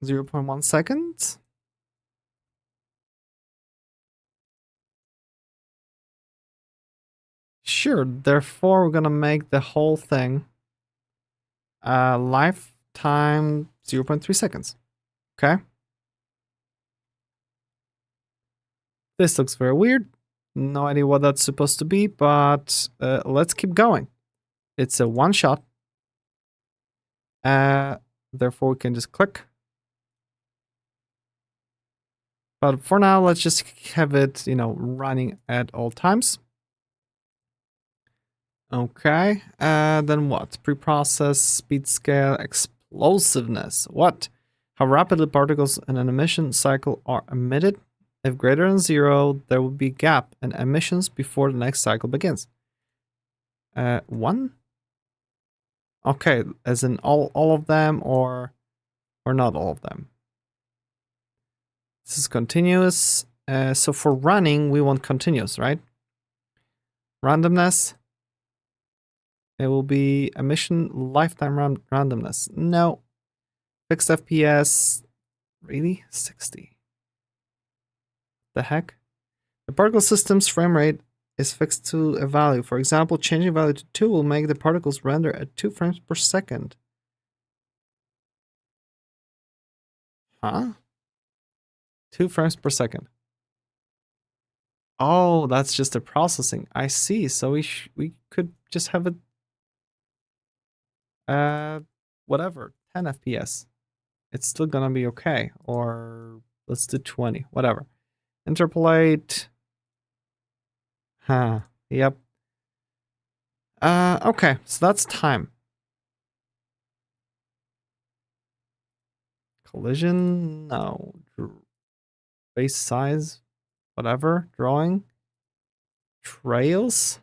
0.1 seconds. Sure, therefore we're gonna make the whole thing lifetime 0.3 seconds. Okay. This looks very weird. No idea what that's supposed to be, but let's keep going. It's a one shot. Therefore we can just click. But for now, let's just have it, running at all times. Okay, then what? Preprocess, speed scale, explosiveness. What? How rapidly particles in an emission cycle are emitted. If greater than 0, there will be a gap in emissions before the next cycle begins. 1? Okay, as in all of them or not all of them? This is continuous. So for running, we want continuous, right? Randomness. It will be emission lifetime randomness. No. Fixed FPS. Really? 60. The heck? The particle system's frame rate is fixed to a value. For example, changing value to 2 will make the particles render at 2 frames per second. Huh? 2 frames per second. Oh, that's just the processing. I see. So we could just have it whatever, 10 FPS. It's still gonna be okay. Or let's do 20, whatever. Interpolate. Huh. Yep. Okay, so that's time. Collision, no. Base size, whatever. Drawing. Trails.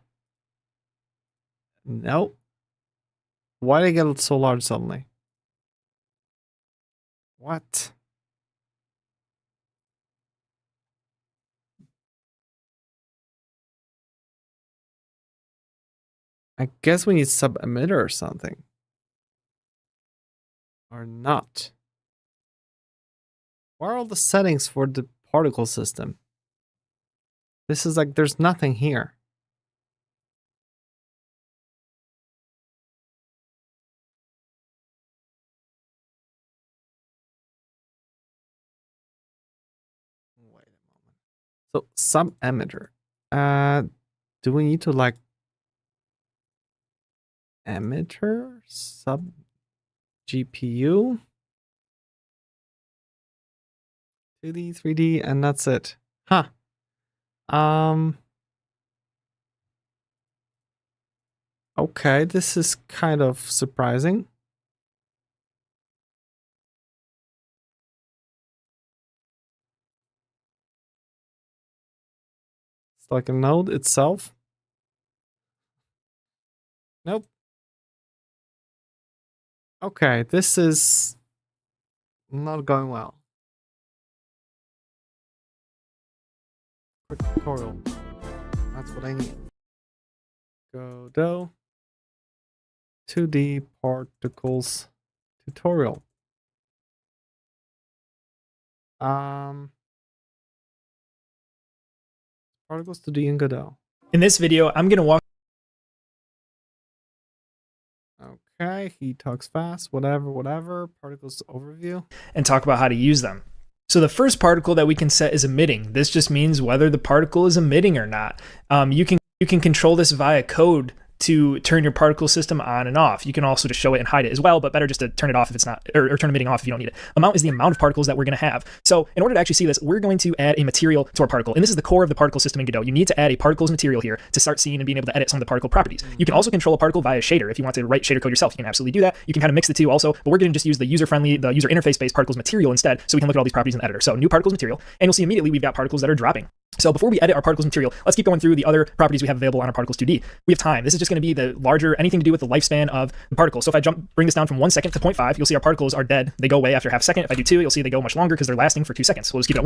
Nope. Why did it get so large suddenly? What? I guess we need sub-emitter or something. Or not. What are all the settings for the particle system? This is like, there's nothing here. Wait a moment. So sub-emitter. Do we need to like emitter sub GPU? 2D, 3D, and that's it. Huh. Okay, this is kind of surprising. It's like a node itself. Nope. Okay, this is not going well. Quick tutorial. That's what I need. Godot 2D particles tutorial. Particles 2D in Godot. In this video, I'm going to walk. Okay, he talks fast, whatever. Particles overview. And talk about how to use them. So the first particle that we can set is emitting. This just means whether the particle is emitting or not. You can control this via code to turn your particle system on and off. You can also just show it and hide it as well, but better just to turn it off if it's not, or turn emitting off if you don't need it. Amount is the amount of particles that we're going to have. So in order to actually see this, we're going to add a material to our particle. And this is the core of the particle system in Godot. You need to add a particles material here to start seeing and being able to edit some of the particle properties. You can also control a particle via shader. If you want to write shader code yourself, you can absolutely do that. You can kind of mix the two also, but we're going to just use the user interface-based particles material instead, so we can look at all these properties in the editor. So new particles material, and you'll see immediately we've got particles that are dropping. So before we edit our particles material, let's keep going through the other properties we have available on our particles 2D. We have time. This is just going to be the larger, anything to do with the lifespan of the particle. So if I bring this down from 1 second to 0.5, you'll see our particles are dead. They go away after half a second. If I do 2, you'll see they go much longer because they're lasting for 2 seconds. So we'll just keep it at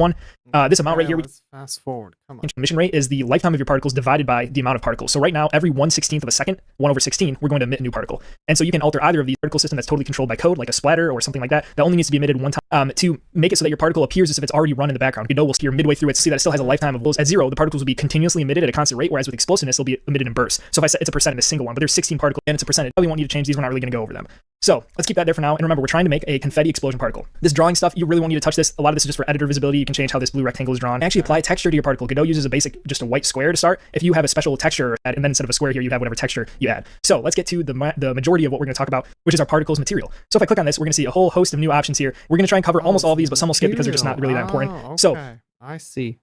1. This amount right here, let's fast forward. Come on. Emission rate is the lifetime of your particles divided by the amount of particles. So right now, every 1/16 of a second, 1/16, we're going to emit a new particle. And so you can alter either of these particle system that's totally controlled by code, like a splatter or something like that, that only needs to be emitted one time to make it so that your particle appears as if it's already run in the background. Godot will steer midway through it to see that it still has a lifetime of those. At 0, the particles will be continuously emitted at a constant rate, whereas with explosiveness, they'll be emitted in bursts. So if I set it's a percent in a single one, but there's 16 particles and it's a percentage, I probably won't need to change these. We're not really going to go over them. So let's keep that there for now. And remember, we're trying to make a confetti explosion particle. This drawing stuff, you really won't need to touch this. A lot of this is just for editor visibility. You can change how this blue rectangle is drawn. Actually apply texture to your particle. Godot uses a basic, just a white square to start. If you have a special texture, and then instead of a square here, you have whatever texture you add. So let's get to the majority of what we're going to talk about, which is our particles material. So if I click on this, we're going to see a whole host of new options here. We're going to try and cover almost all of these, but some will skip because they're just not really that important. Okay. So I see.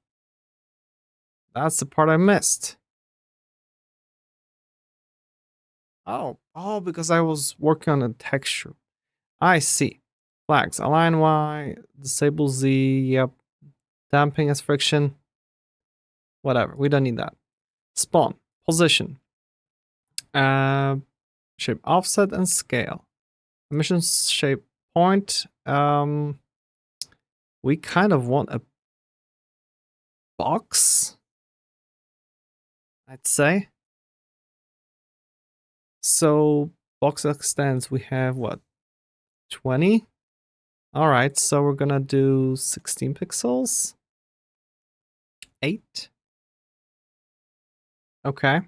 That's the part I missed. Oh, because I was working on a texture. I see. Flags. Align Y, disable Z, yep. Damping as friction. Whatever, we don't need that. Spawn. Position. Shape offset and scale. Emission shape point. We kind of want a box, I'd say. So box extends, we have what, 20? All right, so we're gonna do 16 pixels. 8. Okay.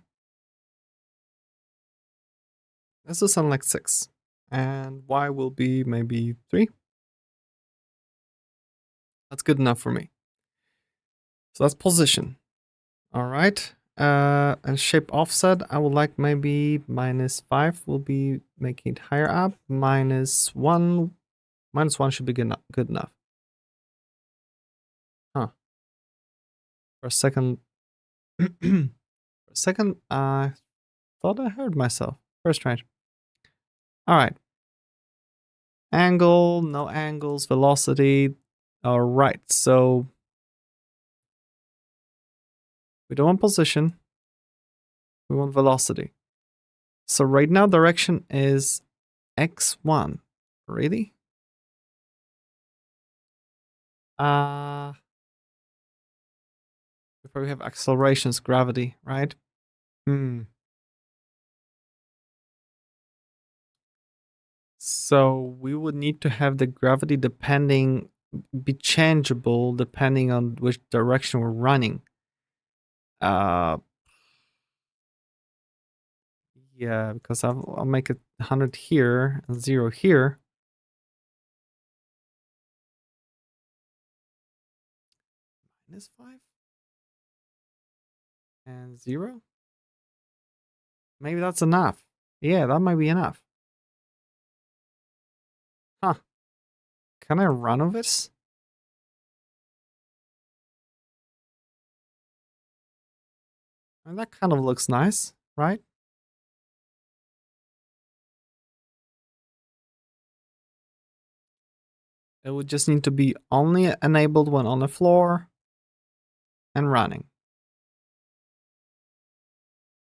This will sound like 6. And Y will be maybe 3. That's good enough for me. So that's position. All right. And shape offset, I would like maybe -5 will be making it higher up. -1 should be good enough. Huh. For a second, I thought I heard myself. First try. All right. Angle, no angles, velocity. All right. So we don't want position. We want velocity. So right now direction is x1. Really? We probably have accelerations, gravity, right? So we would need to have the gravity be changeable depending on which direction we're running. Yeah, because I'll make it 100 here and 0 here. -5 and 0. Maybe that's enough. Yeah, that might be enough. Huh. Can I run over this? And that kind of looks nice, right? It would just need to be only enabled when on the floor and running.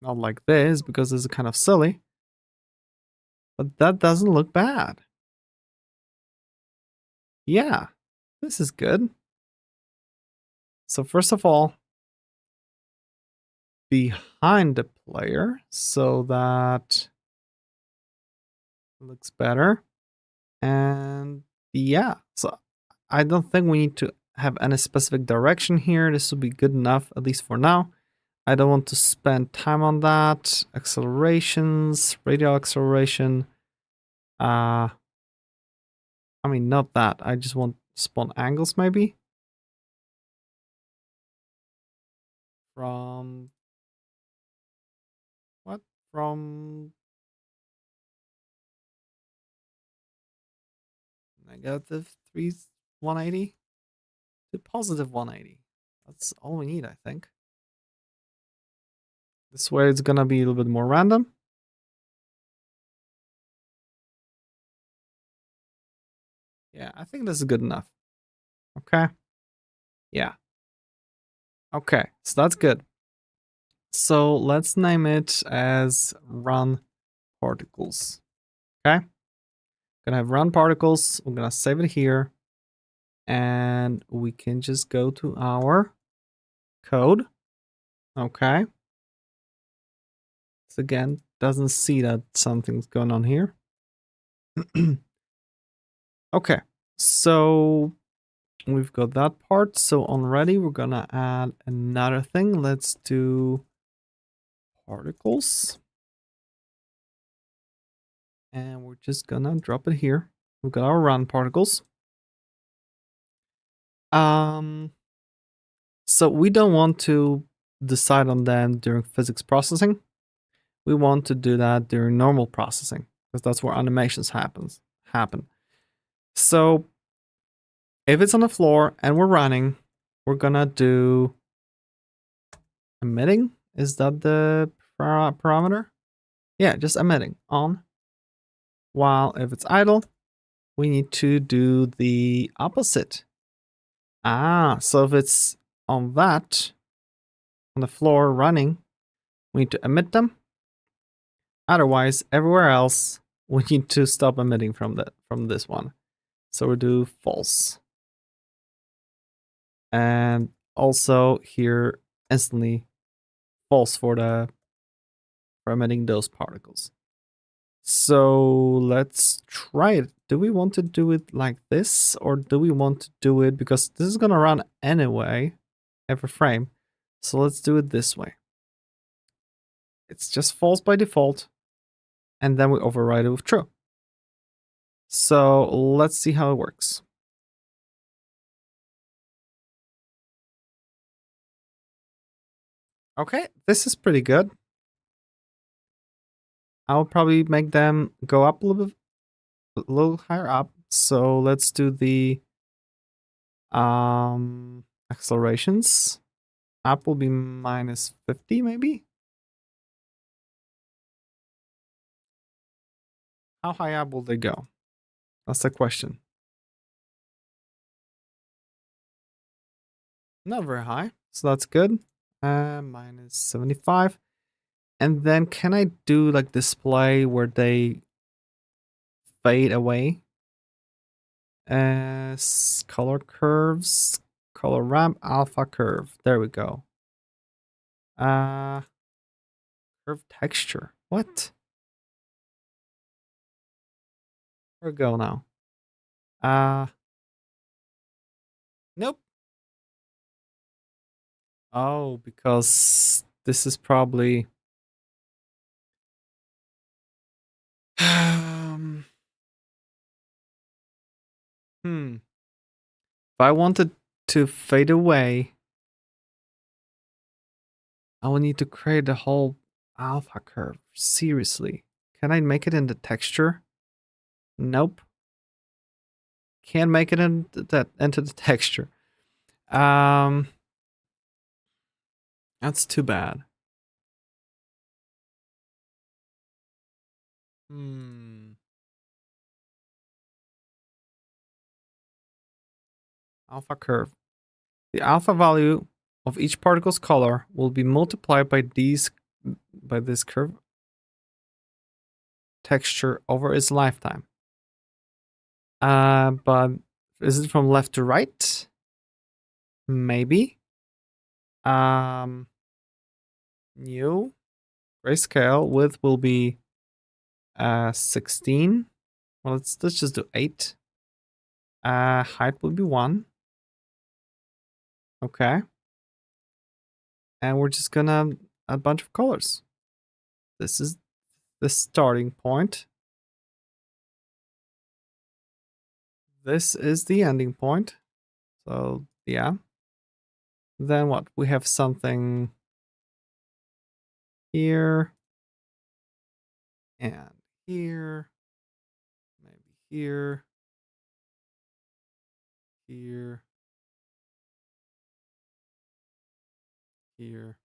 Not like this, because this is kind of silly. But that doesn't look bad. Yeah, this is good. So first of all, behind the player, so that looks better. And yeah, so I don't think we need to have any specific direction here. This will be good enough, at least for now. I don't want to spend time on that. Accelerations, radial acceleration. I mean, not that. I just want spawn angles, maybe. From what? From -3 180 to positive 180. That's all we need, I think. This way it's gonna be a little bit more random. Yeah, I think this is good enough. Okay. Yeah. Okay, so that's good. So let's name it as run particles. Okay. Gonna have run particles. We're gonna save it here. And we can just go to our code. Okay. So again, doesn't see that something's going on here. Okay, so we've got that part. So on ready, we're gonna add another thing. Let's do particles. And we're just gonna drop it here. We've got our run particles. So we don't want to decide on them during physics processing. We want to do that during normal processing, because that's where animations happen. So if it's on the floor and we're running, we're gonna do emitting. Is that the parameter? Yeah, just emitting on. While if it's idle, we need to do the opposite. So if it's on that, on the floor running, we need to emit them. Otherwise, everywhere else, we need to stop emitting from this one. So we'll do false. And also here instantly false for emitting those particles. So let's try it. Do we want to do it like this, or do we want to do it, because this is gonna run anyway every frame. So let's do it this way. It's just false by default, and then we override it with true. So let's see how it works. Okay, this is pretty good. I'll probably make them go up a little bit, a little higher up. So let's do the accelerations. Up will be minus 50 maybe. How high up will they go? That's the question. Not very high, so that's good. Minus 75. And then can I do like display where they fade away? Color curves, color ramp, alpha curve. There we go. Curve texture. What? Where we go now? Nope. Oh, because this is probably If I wanted to fade away, I will need to create a whole alpha curve. Seriously. Can I make it in the texture? Nope. Can't make it into the texture. That's too bad. Alpha curve. The alpha value of each particle's color will be multiplied by this curve texture over its lifetime. But is it from left to right? Maybe. New grayscale width will be 16. Well, let's just do 8. Height will be 1. Okay. And we're just gonna add a bunch of colors. This is the starting point. This is the ending point. So, yeah. Then what? We have something here. And here. Maybe here. Here. Here.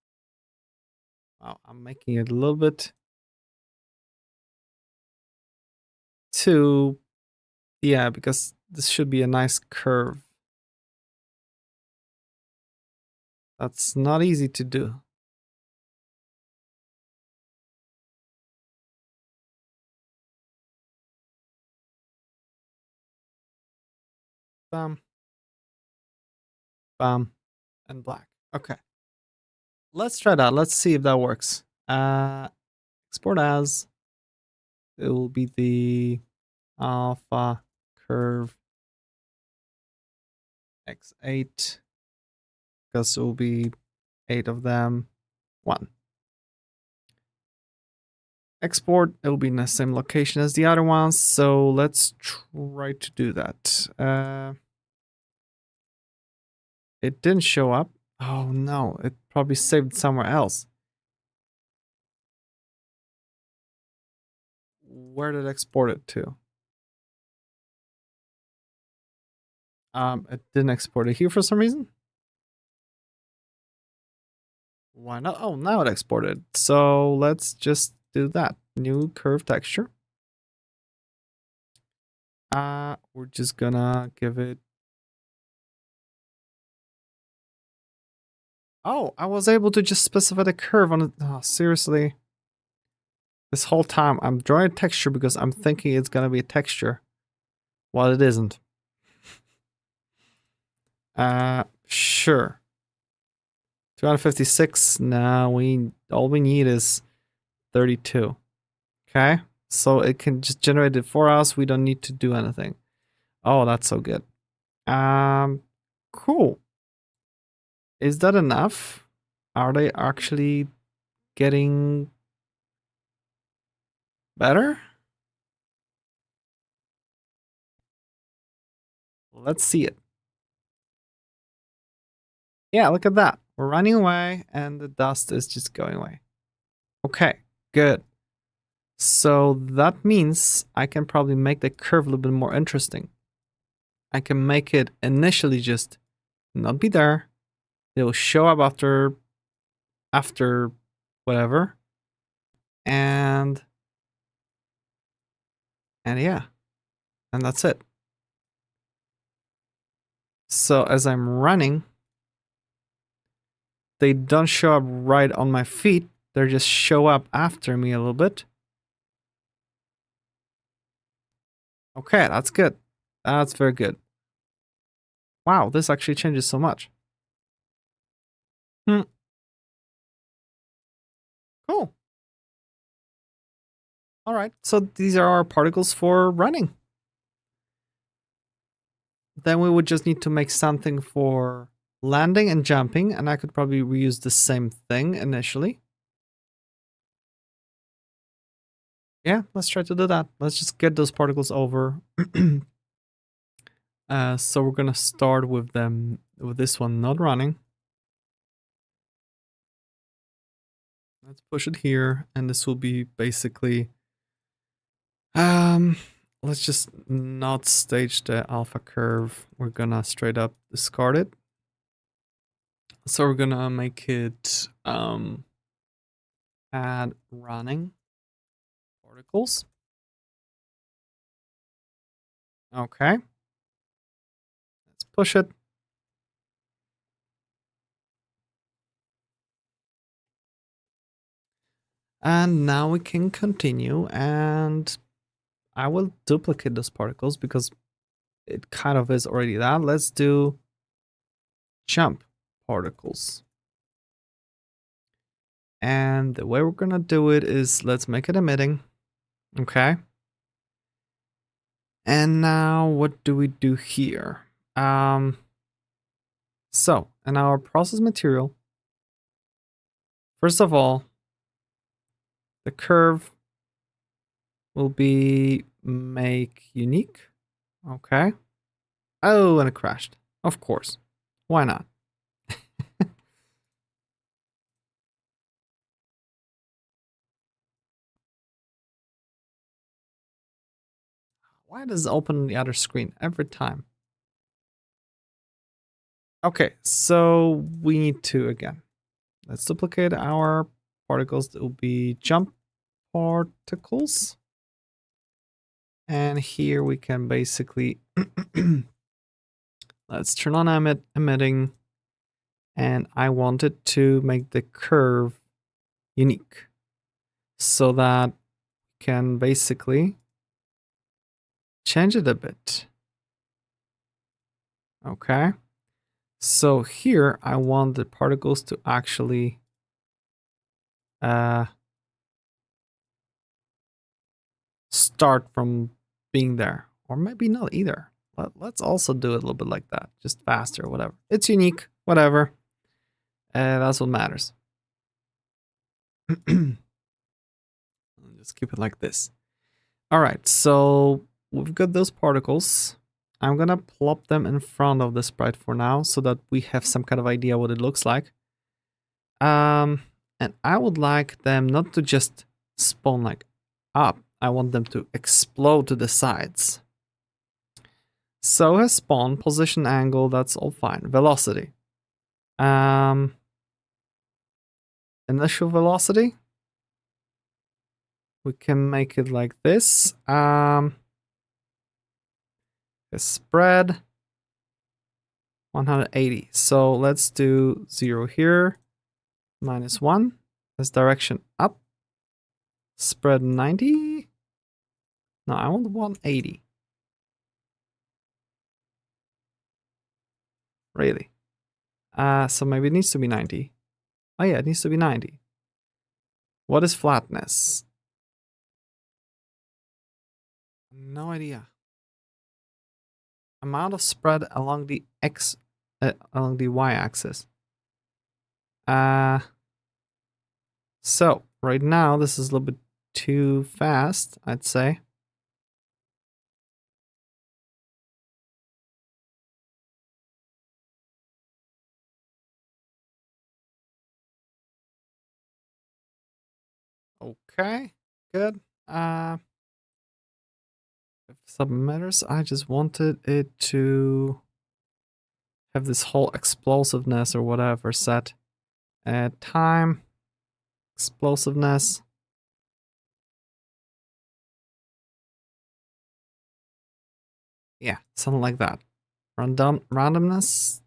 Wow, I'm making it a little bit too... Yeah, because this should be a nice curve. That's not easy to do. Bam. Bam. And black. Okay. Let's try that. Let's see if that works. Export as. It will be the alpha curve x8. Because it will be 8 of them. 1. Export. It will be in the same location as the other ones. So let's try to do that. It didn't show up. Oh no, it probably saved somewhere else. Where did it export it to? It didn't export it here for some reason. Why not? Oh, now it exported. So let's just do that. New curve texture. We're just gonna give it... Oh, I was able to just specify the curve on it. Oh, seriously. This whole time I'm drawing a texture because I'm thinking it's gonna be a texture. While it isn't. Sure. 256. Now all we need is 32. Okay, so it can just generate it for us. We don't need to do anything. Oh, that's so good. Cool. Is that enough? Are they actually getting better? Let's see it. Yeah, look at that. We're running away and the dust is just going away. Okay, good. So that means I can probably make the curve a little bit more interesting. I can make it initially just not be there. It will show up after whatever. And yeah. And that's it. So as I'm running, they don't show up right on my feet. They just show up after me a little bit. Okay, that's good. That's very good. Wow, this actually changes so much. Cool. All right, so these are our particles for running. Then we would just need to make something for landing and jumping, and I could probably reuse the same thing initially. Yeah, let's try to do that. Let's just get those particles over. So we're gonna start with this one not running. Let's push it here, and this will be basically let's just not stage the alpha curve. We're gonna straight up discard it. So we're gonna make it add running particles. Okay. Let's push it. And now we can continue, and I will duplicate those particles because it kind of is already that. Let's do jump particles. And the way we're gonna do it is let's make it emitting. Okay. And now what do we do here? So in our process material, first of all, the curve will be make unique. Okay. Oh, and it crashed. Of course. Why not? Why does it open the other screen every time? Okay, so we need to, again, let's duplicate our particles. That will be jump particles. And here we can basically, let's turn on emitting. And I want it to make the curve unique so that we can basically change it a bit. Okay. So here I want the particles to actually start from being there, or maybe not either. Let's also do it a little bit like that, just faster, whatever. It's unique, whatever. That's what matters. Just keep it like this. All right, so we've got those particles. I'm gonna plop them in front of the sprite for now so that we have some kind of idea what it looks like. And I would like them not to just spawn like up. I want them to explode to the sides. So has spawn, position, angle, that's all fine. Velocity. Initial velocity. We can make it like this. Spread 180. So let's do 0 here. -1. This direction up. Spread 90. No, I want 180. Really? So maybe it needs to be 90. Oh yeah, it needs to be 90. What is flatness? No idea. Amount of spread along the y-axis. So right now this is a little bit too fast, I'd say. Okay, good. If something matters, I just wanted it to have this whole explosiveness or whatever set. Time, explosiveness. Yeah, something like that. Randomness.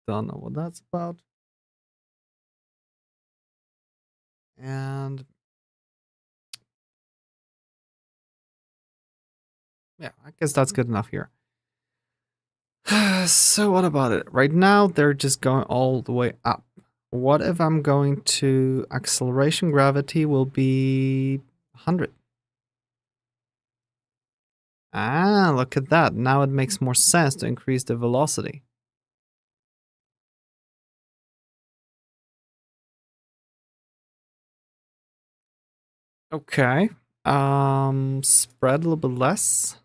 Don't know what that's about. And yeah, I guess that's good enough here. So what about it? Right now, they're just going all the way up. What if I'm going to acceleration gravity will be 100? Ah, look at that. Now it makes more sense to increase the velocity. Okay. Spread a little bit less.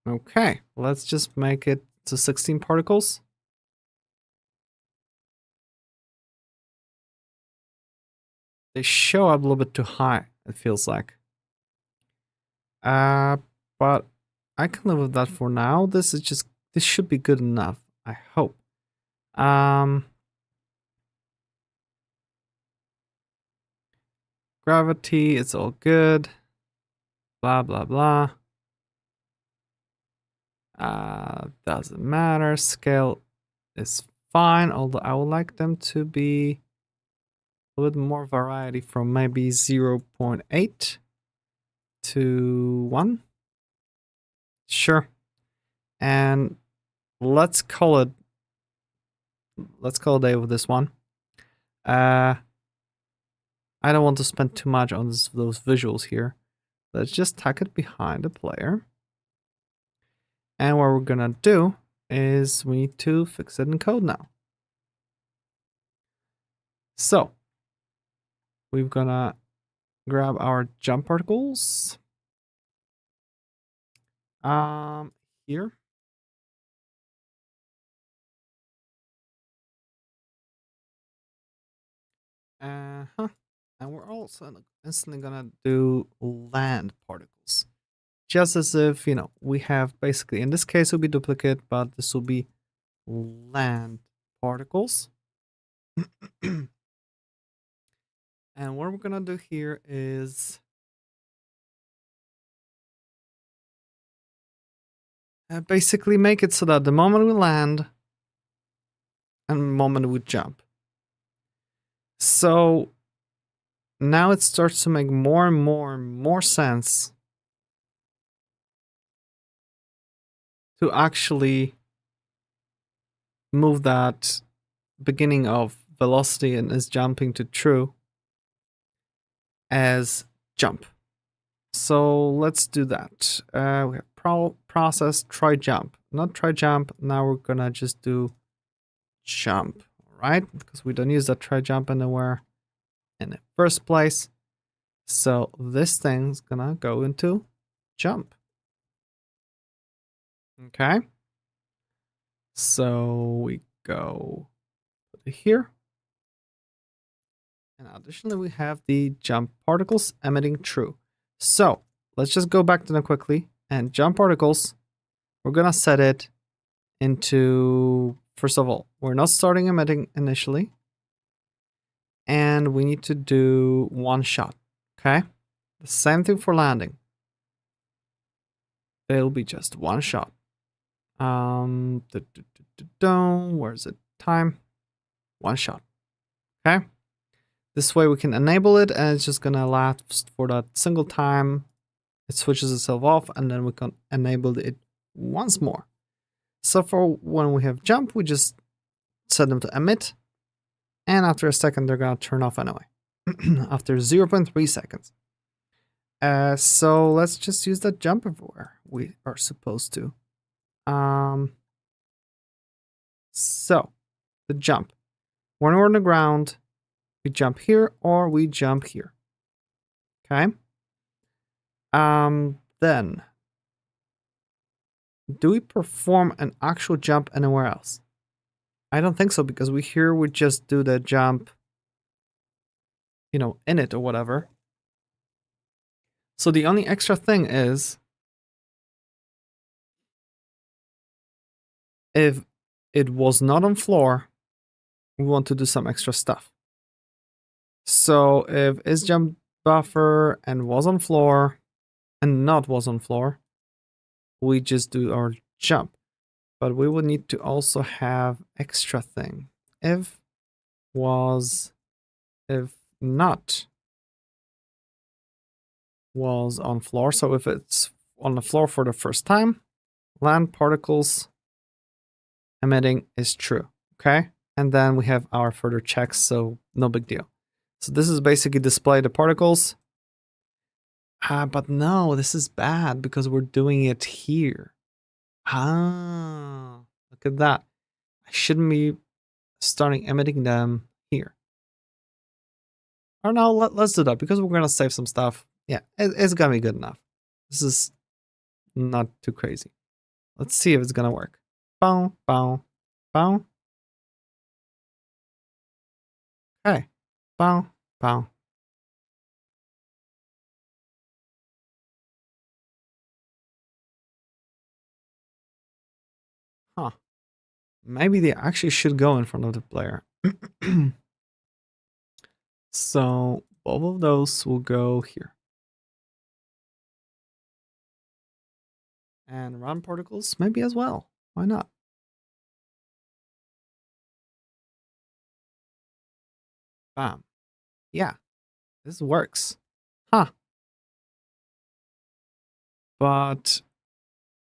Okay, let's just make it to 16 particles. They show up a little bit too high, it feels like. But I can live with that for now. This should be good enough, I hope. Gravity, it's all good. Blah, blah, blah. Doesn't matter. Scale is fine, although I would like them to be a little bit more variety from maybe 0.8 to 1. Sure. And let's call it a day with this one. I don't want to spend too much on those visuals here. Let's just tuck it behind the player. And what we're gonna do is we need to fix it in code now. So we're gonna grab our jump particles. Here. And we're also instantly gonna do land particles. Just as if, you know, we have basically, in this case, it will be duplicate, but this will be land particles. And what we're gonna do here is basically make it so that the moment we land and the moment we jump. So now it starts to make more and more sense to actually move that beginning of velocity and is jumping to true as jump. So let's do that. We have process try jump, not try jump. Now we're gonna just do jump, right? Because we don't use that try jump anywhere in the first place. So this thing's gonna go into jump. Okay. So we go here. And additionally, we have the jump particles emitting true. So let's just go back to them quickly. And jump particles, we're gonna set it into, first of all, we're not starting emitting initially. And we need to do one shot. Okay. The same thing for landing. It'll be just one shot. Where's it? Time. One shot. Okay. This way we can enable it and it's just gonna last for that single time. It switches itself off and then we can enable it once more. So for when we have jump, we just set them to emit. And after a second, they're going to turn off anyway. After 0.3 seconds. So let's just use that jump everywhere we are supposed to. So the jump. When we're on the ground, we jump here or we jump here. Okay. Then do we perform an actual jump anywhere else? I don't think so, because we just do the jump, you know, in it or whatever. So the only extra thing is if it was not on floor, we want to do some extra stuff. So if is jump buffer and was on floor and not was on floor, we just do our jump. But we would need to also have extra thing. If was, if not was on floor. So if it's on the floor for the first time, land particles emitting is true. Okay. And then we have our further checks. So no big deal. So this is basically display the particles. But no, this is bad because we're doing it here. Look at that. I shouldn't be starting emitting them here. Or no, let's do that because we're going to save some stuff. Yeah, it's going to be good enough. This is not too crazy. Let's see if it's going to work. Bow, bow, bow. Okay. Bow, bow. Huh. Maybe they actually should go in front of the player. So both of those will go here. And run particles maybe as well. Why not? Bam. Yeah, this works. Huh. But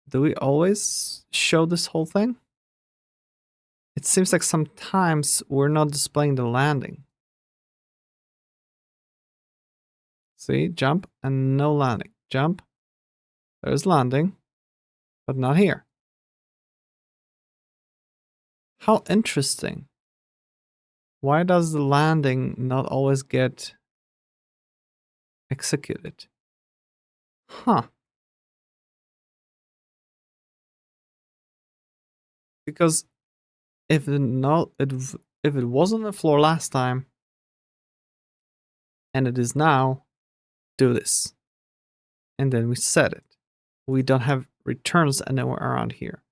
do we always show this whole thing? It seems like sometimes we're not displaying the landing. See, jump and no landing. Jump, there's landing, but not here. How interesting. Why does the landing not always get executed? Huh. Because if it was on the floor last time and it is now, do this. And then we set it. We don't have returns anywhere around here.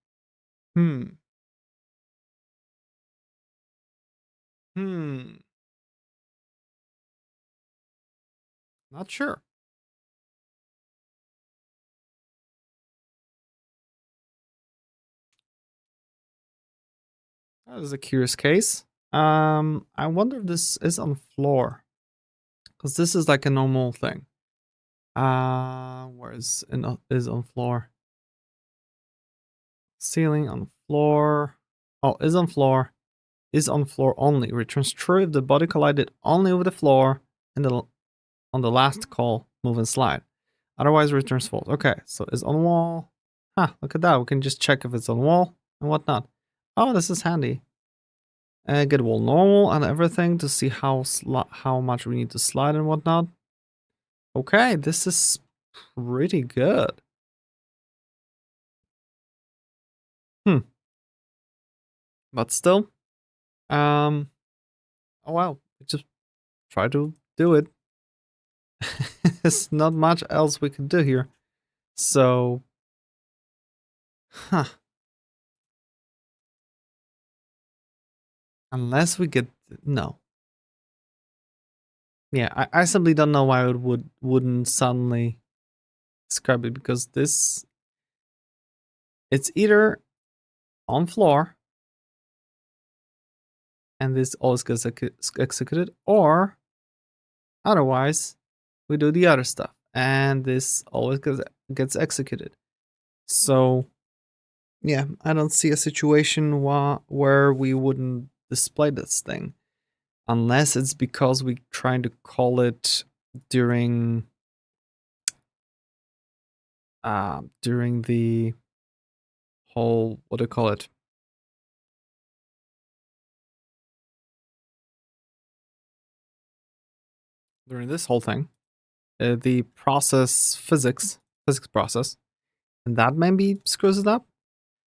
Not sure. That is a curious case. I wonder if this is on floor. Because this is like a normal thing. Where is on floor? Ceiling on floor. Oh, is on floor. Is on floor only. Returns true if the body collided only with the floor and on the last call, move and slide. Otherwise returns false. Okay, so is on wall. Look at that. We can just check if it's on wall and whatnot. Oh, this is handy. Get wall normal and everything to see how much we need to slide and whatnot. Okay, this is pretty good. But still, oh wow, just try to do it. There's not much else we can do here. So, unless we get no. Yeah, I simply don't know why it wouldn't suddenly describe it, because it's either on floor and this always gets executed, or otherwise we do the other stuff and this always gets executed. So Yeah, I don't see a situation where we wouldn't display this thing. Unless it's because we trying to call it during the whole, what do you call it? During this whole thing, the physics process, and that maybe screws it up.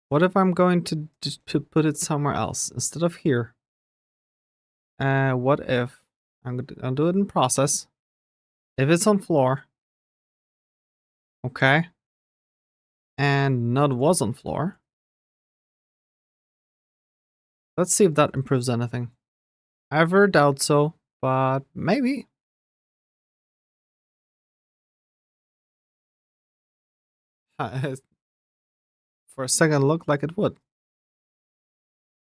What if I'm going to put it somewhere else instead of here? What if I'll do it in process? If it's on floor, okay, and node was on floor. Let's see if that improves anything. I ever doubt so, but maybe. For a second, looked like it would.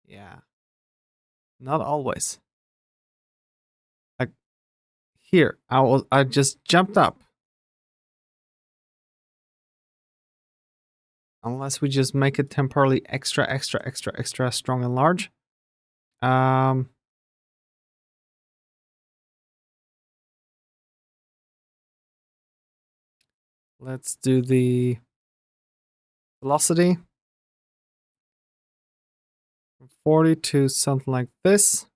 Yeah, not always. Like here, I just jumped up. Unless we just make it temporarily extra strong and large. Let's do the velocity from 40 to something like this.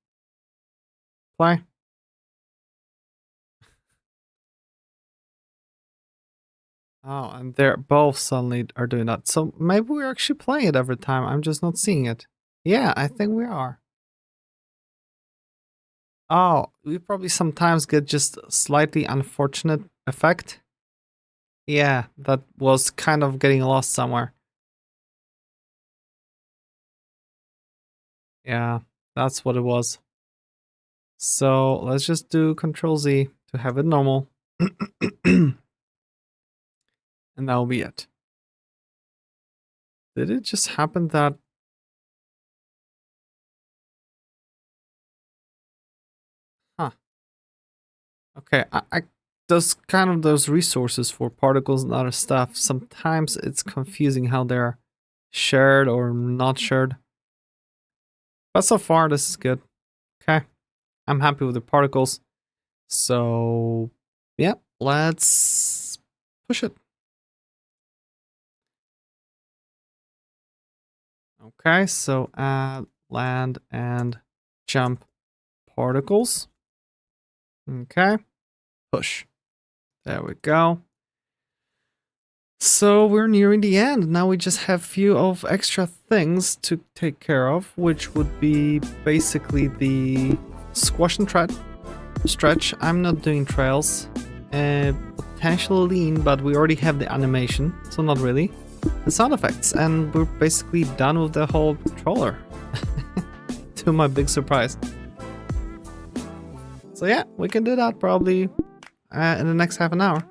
Play. Oh, and they're both suddenly are doing that. So maybe we're actually playing it every time. I'm just not seeing it. Yeah, I think we are. Oh, we probably sometimes get just a slightly unfortunate effect. Yeah, that was kind of getting lost somewhere. Yeah, that's what it was. So let's just do Control Z to have it normal. And that'll be it. Did it just happen that... Huh. Okay, I those resources for particles and other stuff, sometimes it's confusing how they're shared or not shared. But so far, this is good. Okay, I'm happy with the particles. So, yeah, let's push it. Okay, so add land and jump particles. Okay, push. There we go. So we're nearing the end. Now we just have few of extra things to take care of, which would be basically the squash and stretch. I'm not doing trails. Potential lean, but we already have the animation, so not really. The sound effects, and we're basically done with the whole controller. To my big surprise. So yeah, we can do that probably in the next half an hour.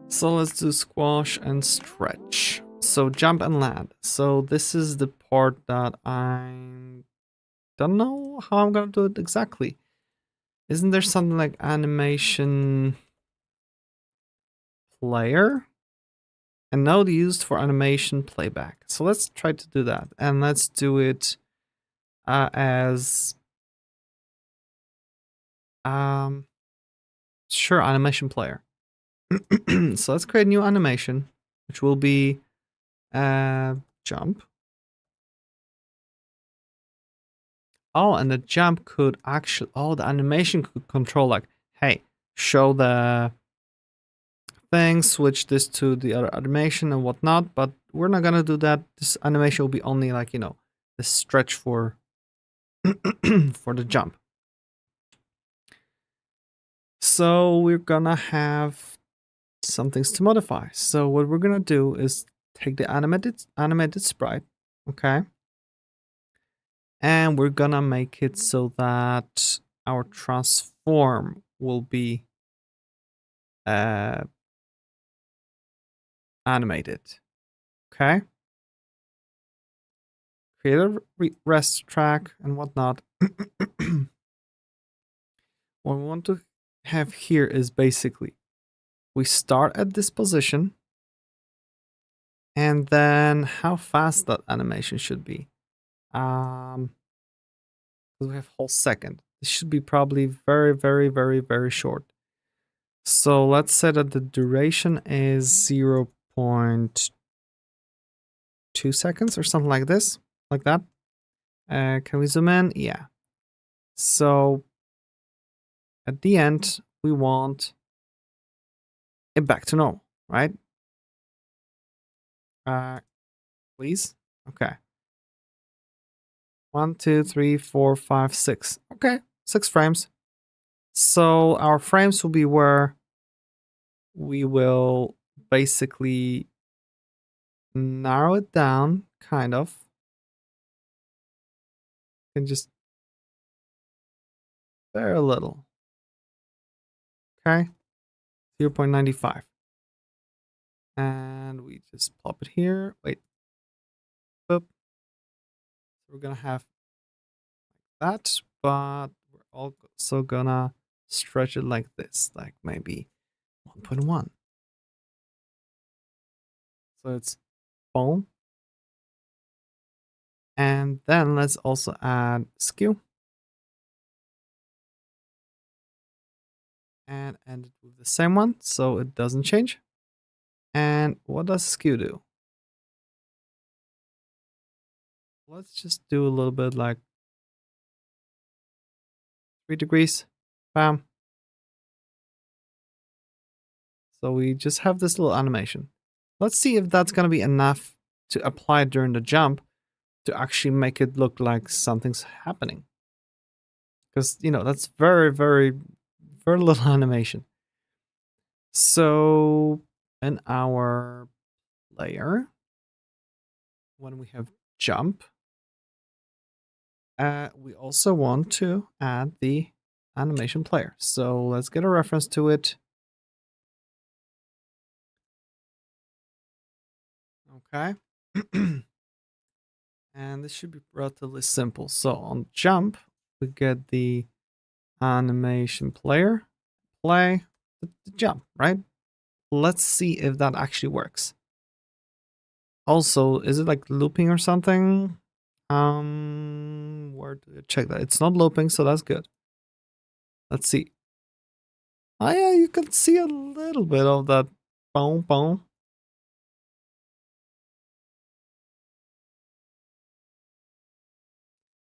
So let's do squash and stretch. So jump and land. So this is the part that I don't know how I'm gonna do it exactly. Isn't there something like animation player? A node used for animation playback. So let's try to do that. And let's do it as sure, animation player. So let's create a new animation, which will be jump. Oh, and the jump could actually, the animation could control like, hey, show the thing, switch this to the other animation and whatnot, but we're not gonna do that. This animation will be only like, the stretch for for the jump. So we're gonna have some things to modify. So what we're gonna do is take the animated sprite, okay? And we're gonna make it so that our transform will be animated, okay? Create a rest track and whatnot. What we want to have here is basically we start at this position And then how fast that animation should be. We have whole second. This should be probably very, very, very, very short. So let's say that the duration is 0.2 seconds or something like this, like that. Can we zoom in? Yeah. So at the end, we want it back to normal, right? Please. Okay. 1, 2, 3, 4, 5, 6. Okay, 6 frames. So our frames will be where we will basically narrow it down, kind of. And just very little. Okay. 0.95. And we just plop it here. Wait. Boop. We're gonna have that, but we're also gonna stretch it like this, like maybe 1.1. So it's boom. And then let's also add skew. And end it with the same one so it doesn't change. And what does skew do? Let's just do a little bit like 3 degrees. Bam. So we just have this little animation. Let's see if that's going to be enough to apply during the jump to actually make it look like something's happening. Because, you know, that's very, very, very little animation. So in our layer, when we have jump, we also want to add the animation player. So let's get a reference to it. Okay. And this should be relatively simple. So on jump, we get the animation player, play the jump, right? Let's see if that actually works. Also, is it like looping or something? Where do you check that? It's not looping, so that's good. Let's see. Oh yeah, you can see a little bit of that boom boom.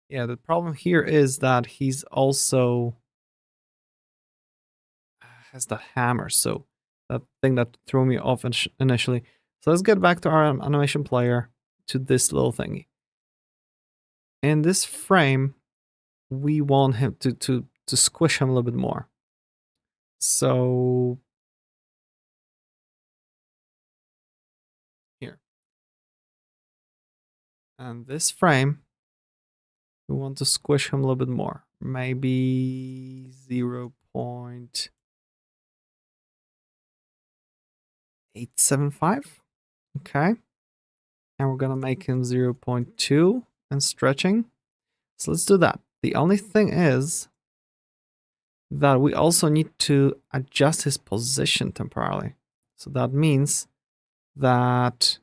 Yeah, the problem here is that he's also has that hammer, so that thing that threw me off initially. So let's get back to our animation player, to this little thingy. In this frame, we want him to squish him a little bit more. So here. And this frame, we want to squish him a little bit more. Maybe 0.875. Okay. And we're gonna make him 0.2 and stretching. So let's do that. The only thing is that we also need to adjust his position temporarily. So that means that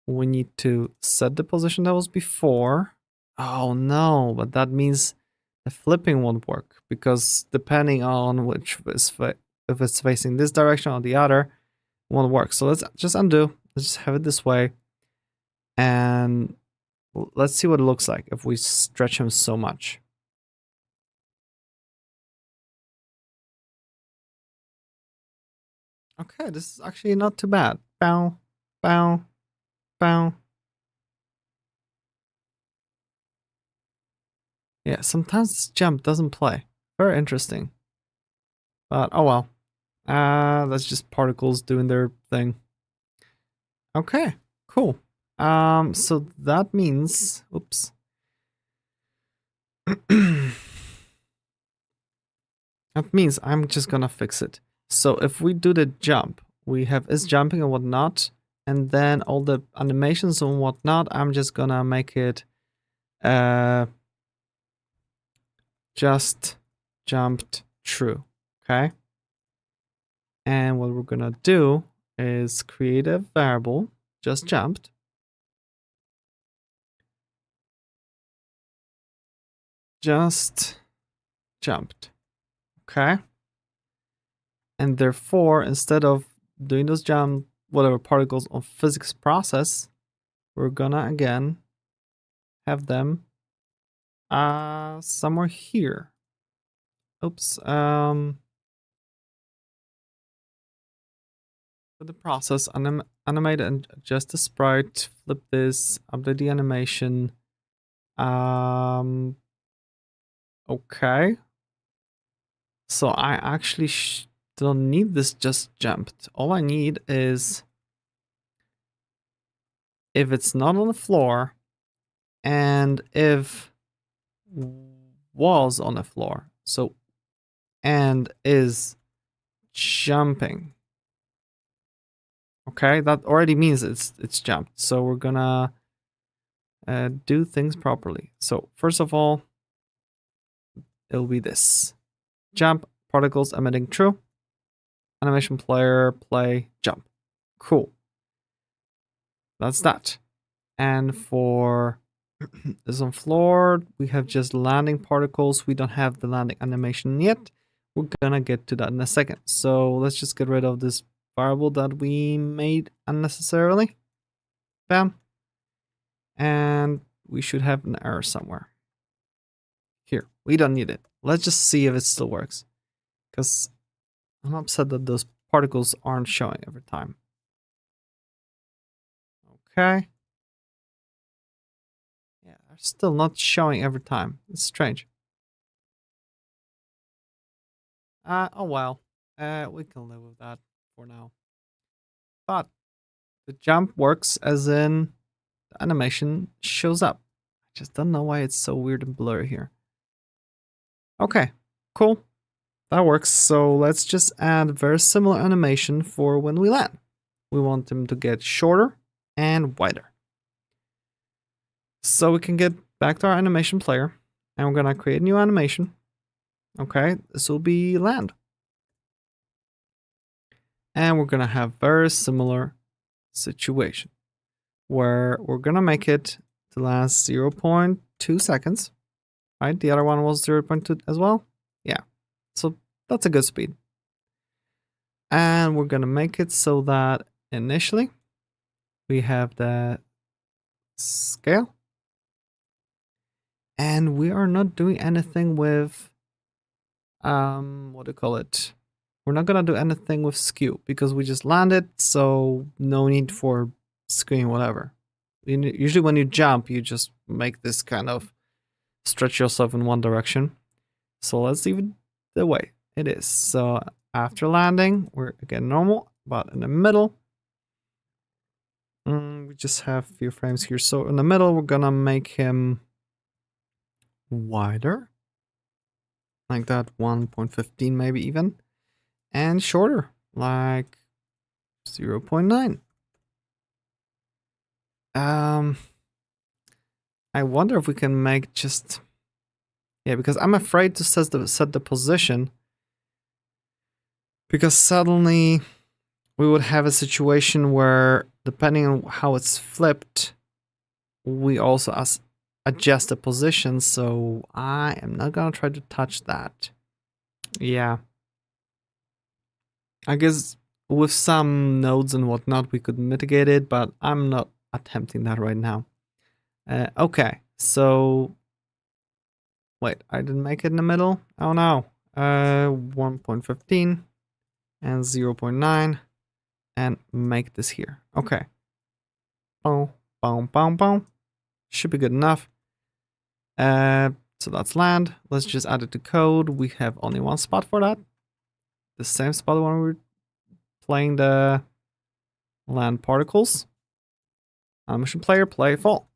we need to set the position that was before. Oh no, but that means the flipping won't work, because depending on which is if it's facing this direction or the other, it won't work. So let's just undo. Let's just have it this way. And let's see what it looks like if we stretch him so much. Okay, this is actually not too bad. Bow, bow, bow. Yeah, sometimes this jump doesn't play. Very interesting. But oh well. That's just particles doing their thing. Okay, cool. So that means, oops. That means I'm just gonna fix it. So if we do the jump, we have is jumping and whatnot, and then all the animations and whatnot, I'm just gonna make it just jumped true. Okay. And what we're gonna do is create a variable just jumped. Just jumped. Okay. And therefore, instead of doing those jump, whatever particles on physics process, we're gonna again have them somewhere here. Oops. For the process, animate and adjust the sprite, flip this, update the animation. Okay. So I actually don't need this just jumped. All I need is if it's not on the floor and if was on the floor. So and is jumping. Okay, that already means it's jumped. So we're gonna do things properly. So first of all, it'll be this. Jump, particles emitting true. Animation player, play, jump. Cool. That's that. And for this on floor, we have just landing particles. We don't have the landing animation yet. We're gonna get to that in a second. So let's just get rid of this variable that we made unnecessarily. Bam. And we should have an error somewhere. Here, we don't need it. Let's just see if it still works. Because I'm upset that those particles aren't showing every time. Okay. Yeah, they're still not showing every time. It's strange. Oh well. We can live with that for now. But the jump works as in the animation shows up. I just don't know why it's so weird and blurry here. Okay, cool. That works. So let's just add very similar animation for when we land. We want them to get shorter and wider. So we can get back to our animation player and we're gonna create a new animation. Okay, this will be land. And we're gonna have very similar situation where we're gonna make it to last 0.2 seconds. Right? The other one was 0.2 as well. Yeah. So that's a good speed. And we're gonna make it so that initially we have the scale. And we are not doing anything with what do you call it? We're not gonna do anything with skew because we just landed, so no need for skewing whatever. Usually when you jump, you just make this kind of stretch yourself in one direction. So let's leave it the way it is. So after landing, we're again normal, but in the middle, we just have a few frames here. So in the middle, we're gonna make him wider. Like that, 1.15 maybe even. And shorter, like 0.9. I wonder if we can make just... Yeah, because I'm afraid to set the position. Because suddenly we would have a situation where, depending on how it's flipped, we also adjust the position. So I am not gonna try to touch that. Yeah. I guess with some nodes and whatnot, we could mitigate it, but I'm not attempting that right now. Okay, so... Wait, I didn't make it in the middle? Oh no. 1.15 and 0.9 and make this here. Okay. Boom, boom, boom, boom. Should be good enough. So that's land. Let's just add it to code. We have only one spot for that. The same spot when we were playing the land particles. Animation player, play fall.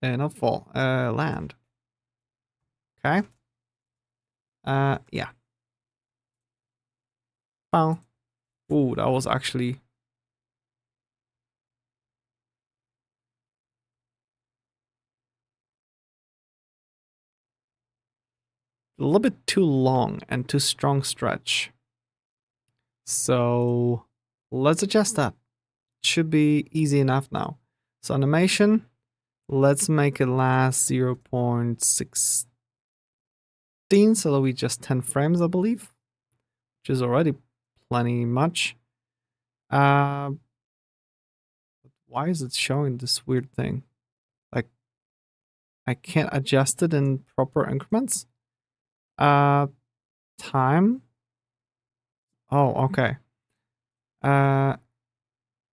Not fall, land. Okay. Yeah. Wow. Ooh, that was actually... a little bit too long and too strong stretch. So let's adjust that. should be easy enough now. So animation, let's make it last 0.16, so that we just 10 frames, I believe, which is already plenty much. Why is it showing this weird thing? Like, I can't adjust it in proper increments. Time. Oh, okay.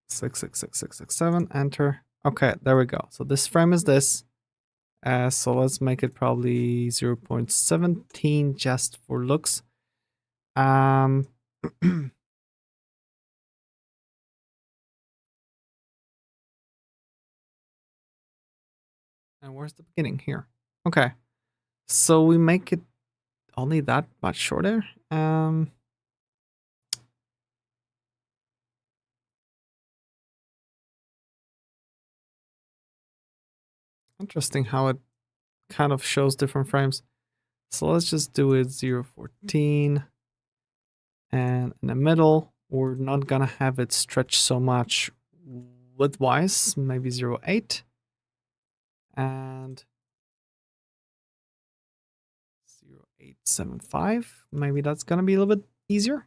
6, 6, 6, 6, 6, 7. Enter. Okay, there we go. So this frame is this. So let's make it probably 0.17 just for looks. And where's the beginning here? Okay. So we make it only that much shorter. Interesting how it kind of shows different frames. So let's just do it 0.14. And in the middle, we're not gonna have it stretch so much widthwise, maybe 0.8. And 0.875. Maybe that's gonna be a little bit easier.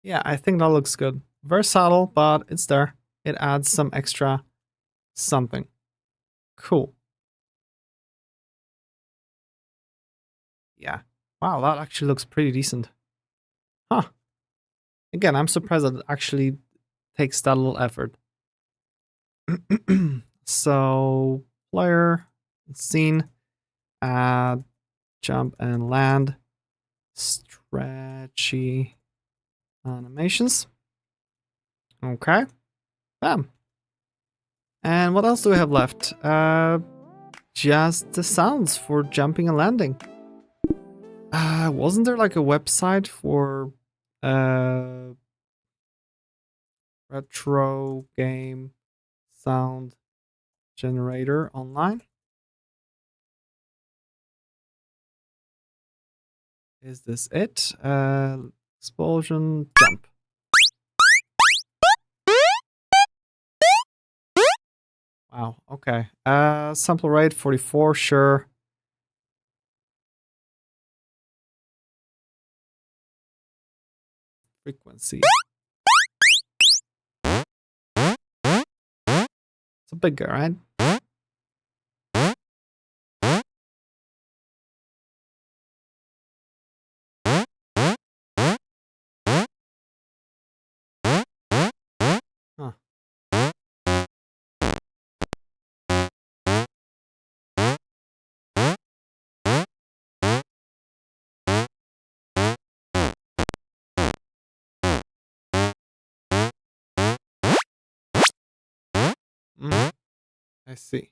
Yeah, I think that looks good. Very subtle, but it's there. It adds some extra something. Cool. Yeah. Wow, that actually looks pretty decent. Huh. Again, I'm surprised that it actually takes that little effort. So, player, scene, add, jump and land, stretchy animations. Okay. Bam. And what else do we have left? Just the sounds for jumping and landing. Wasn't there like a website for retro game sound generator online? Is this it? Explosion, jump. Wow, okay. Sample rate 44, sure. Frequency. It's a big guy, right? Huh. Mm, I see.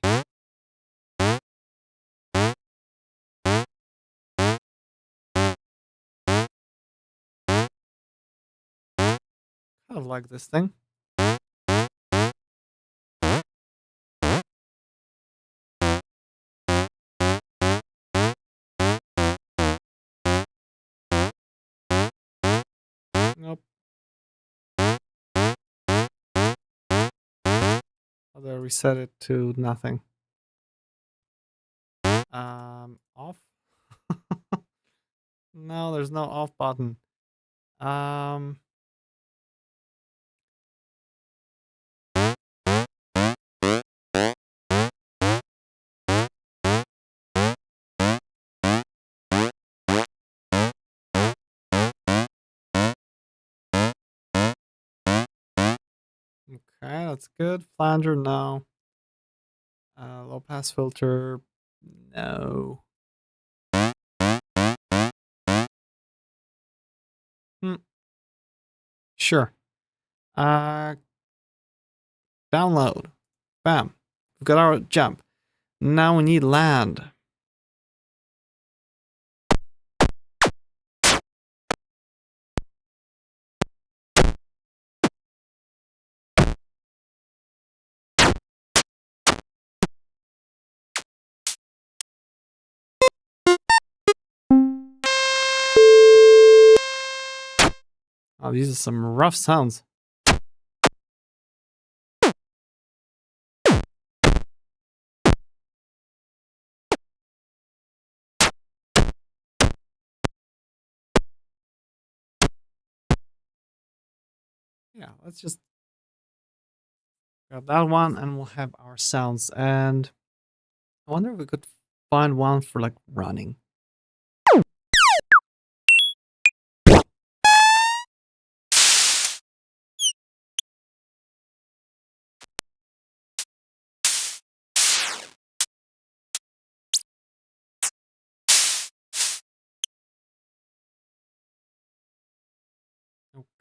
Kind of like this thing. Nope. How do I reset it to nothing? Off? No, there's no off button. Okay, that's good. Flanger, no. Low pass filter, no. Hmm. Sure. Download. Bam. We've got our jump. Now we need land. Oh, these are some rough sounds. Yeah, let's just grab that one and we'll have our sounds. And I wonder if we could find one for like running.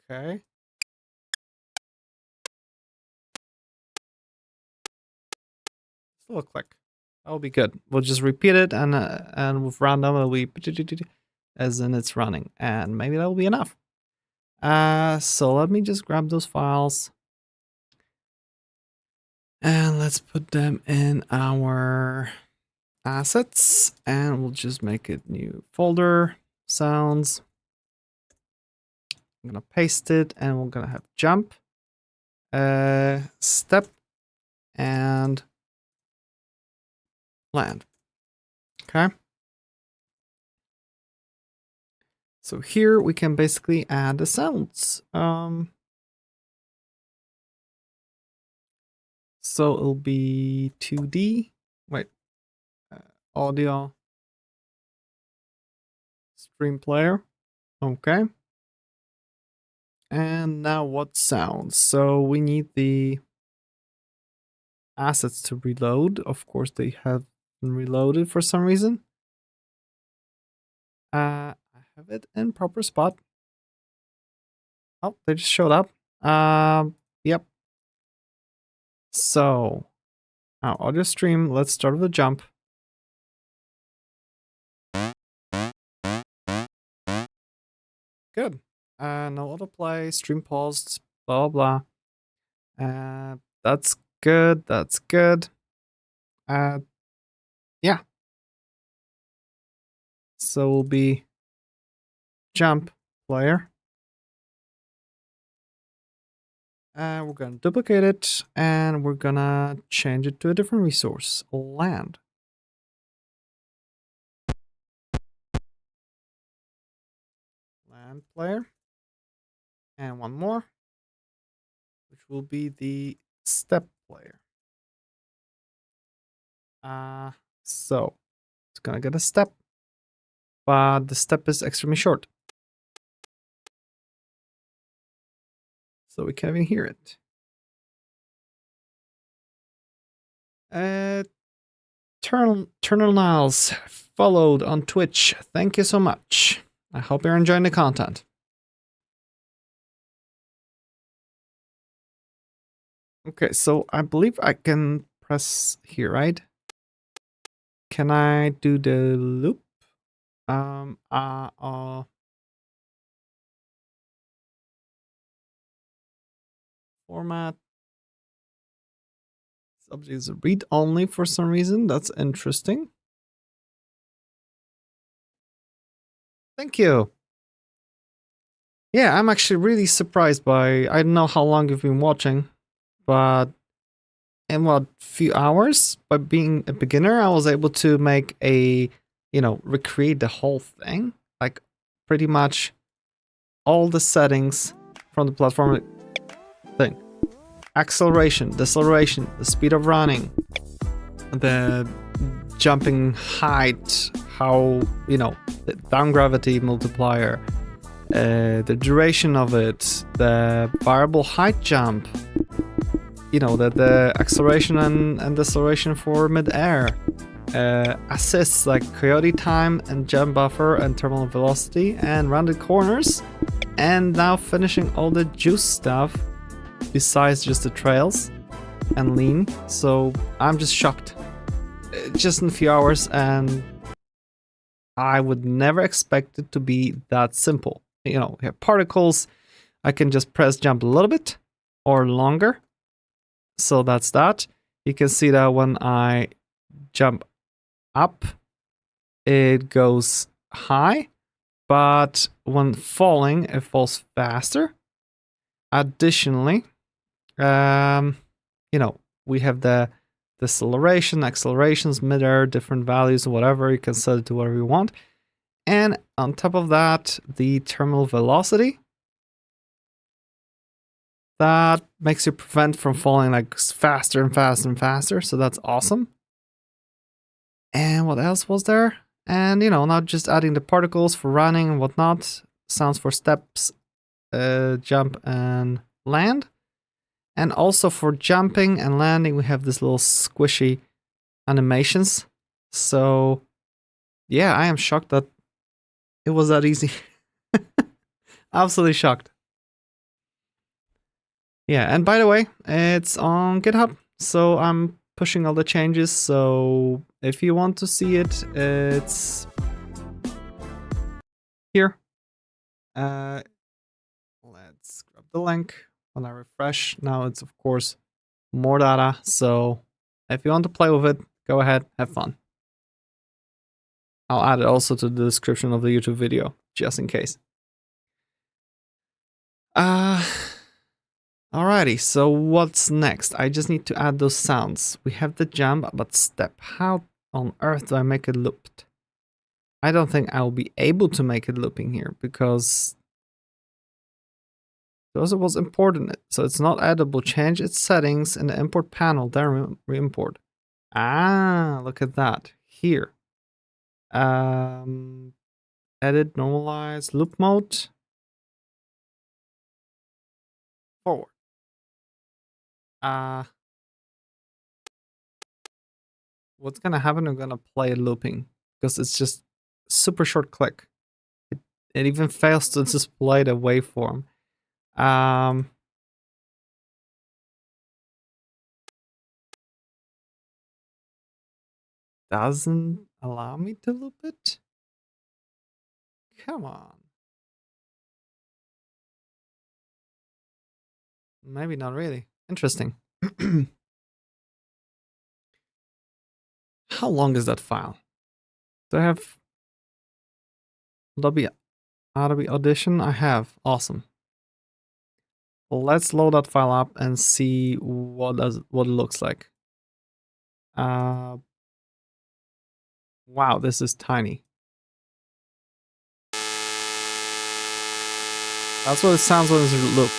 Okay. Still a click. That'll be good. We'll just repeat it and with random it'll be as in it's running, and maybe that'll be enough. So let me just grab those files and let's put them in our assets, and we'll just make it new folder sounds. I'm gonna paste it, and we're gonna have jump, step, and land. Okay. So here we can basically add the sounds. So it'll be 2D. Wait, audio, stream player. Okay. And now what sounds? So we need the assets to reload. Of course, they have been reloaded for some reason. I have it in proper spot. Oh, they just showed up. Yep. So our audio stream, let's start with a jump. Good. No autoplay, stream paused, blah blah blah. That's good. That's good. Yeah. So we'll be jump player. We're gonna duplicate it and we're gonna change it to a different resource, land. Land player. And one more, which will be the step player. So it's gonna get a step, but the step is extremely short. So we can't even hear it. Eternal Niles followed on Twitch. Thank you so much. I hope you're enjoying the content. Okay, so I believe I can press here, right? Can I do the loop? Format. Subject is read only for some reason. That's interesting. Thank you. Yeah, I'm actually really surprised by, I don't know how long you've been watching, but in what few hours, by being a beginner, I was able to make a, recreate the whole thing, like pretty much all the settings from the platform thing. Acceleration, deceleration, the speed of running, the jumping height, how, the down gravity multiplier, the duration of it, the variable height jump, the acceleration and deceleration for mid-air, assists like coyote time and jump buffer and terminal velocity and rounded corners, and now finishing all the juice stuff besides just the trails and lean. So I'm just shocked. Just in a few hours, and I would never expect it to be that simple. We have particles. I can just press jump a little bit or longer. So that's that. You can see that when I jump up, it goes high. but when falling, it falls faster. Additionally, you know, we have the deceleration, accelerations, mid-air, different values, whatever. You can set it to whatever you want. And on top of that, the terminal velocity. That makes you prevent from falling like faster and faster and faster. So that's awesome. And what else was there? And, you know, not just adding the particles for running and whatnot. Sounds for steps, jump and land. And also for jumping and landing, we have this little squishy animations. So, yeah, I am shocked that it was that easy. Absolutely shocked. Yeah, and by the way, it's on GitHub, so I'm pushing all the changes. So if you want to see it, it's here. Let's grab the link. When I refresh, now it's of course more data. So if you want to play with it, go ahead, have fun. I'll add it also to the description of the YouTube video, just in case. Alrighty, so what's next? I just need to add those sounds. We have the jump, but step. How on earth do I make it looped? I don't think I'll be able to make it looping here because those are what's important. So it's not editable. Change its settings in the import panel. Then re-import. Ah, look at that. Here. Edit, normalize, loop mode. Forward. What's gonna happen? I'm gonna play it looping because it's just super short click. It even fails to display the waveform. Doesn't allow me to loop it. Come on. Maybe not really. Interesting. How long is that file? Do I have Adobe Audition? I have. Awesome. Let's load that file up and see what it looks like. Wow, this is tiny. That's what it sounds when it's looped.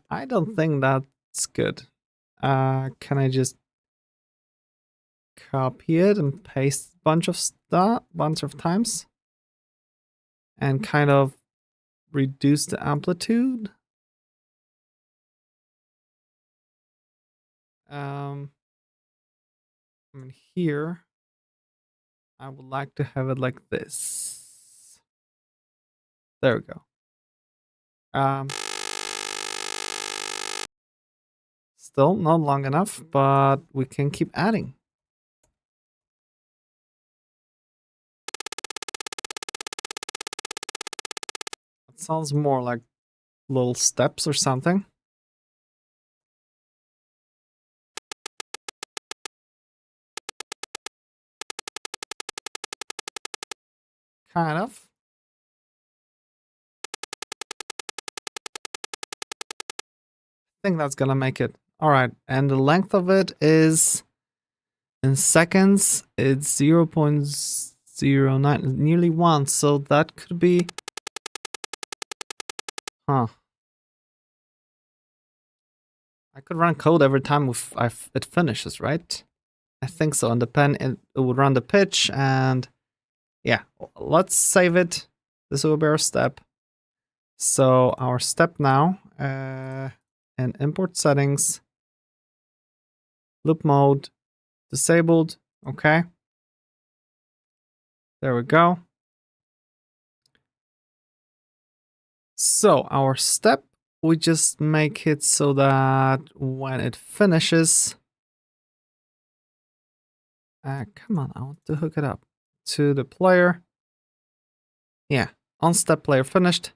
I don't think that's good. Can I just copy it and paste a bunch of times and kind of reduce the amplitude? I mean, here I would like to have it like this. There we go. Still not long enough, but we can keep adding. It sounds more like little steps or something. Kind of. I think that's gonna make it. All right, and the length of it is in seconds. It's 0.09, nearly 1. So that could be. Huh. I could run code every time it finishes, right? I think so. And it would run the pitch, and yeah, let's save it. This will be our step. So our step now, and import settings, loop mode, disabled. Okay. There we go. So our step, we just make it so that when it finishes, come on, I want to hook it up to the player. Yeah, on step player finished.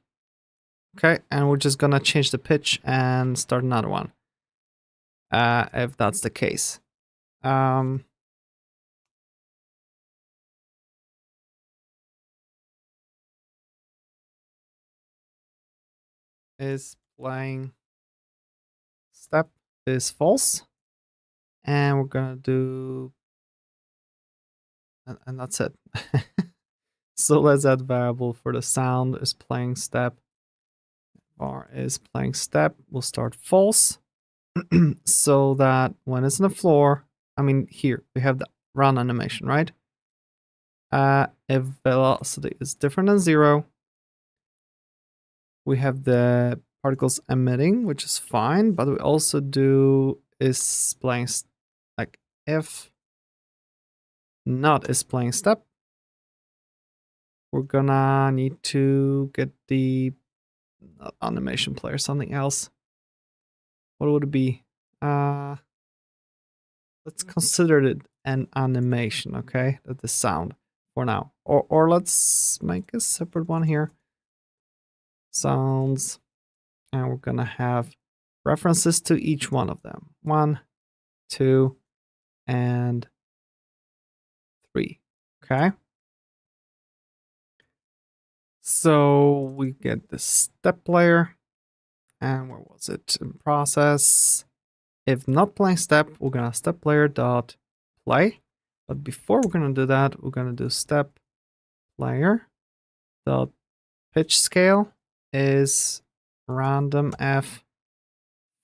Okay, and we're just gonna change the pitch and start another one. If that's the case. is playing step is false. And we're gonna do, and that's it. So let's add variable for the sound is playing step. Bar is playing step. We'll start false. So that when it's on the floor, I mean here we have the run animation, right? If velocity is different than 0, we have the particles emitting, which is fine, but we also do is playing like if not is playing step, we're gonna need to get the animation player, something else. What would it be? Let's consider it an animation, okay? That's the sound for now. Or let's make a separate one here. Sounds, and we're gonna have references to each one of them. 1, 2, and 3. Okay. So we get the step player, and where was it in process? If not playing step, we're gonna step player dot play. But before we're gonna do that, we're gonna do step player dot pitch scale is random f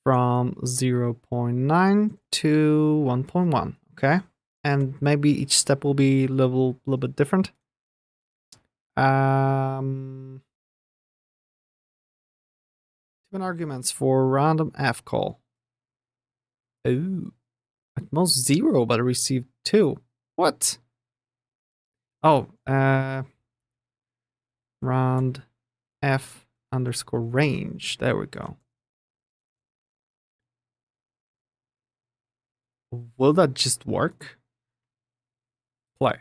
from 0.9 to 1.1. Okay, and maybe each step will be a little bit different. Different arguments for random f call. Ooh, at most 0, but I received 2. What? Oh, round f underscore range. There we go. Will that just work? Play.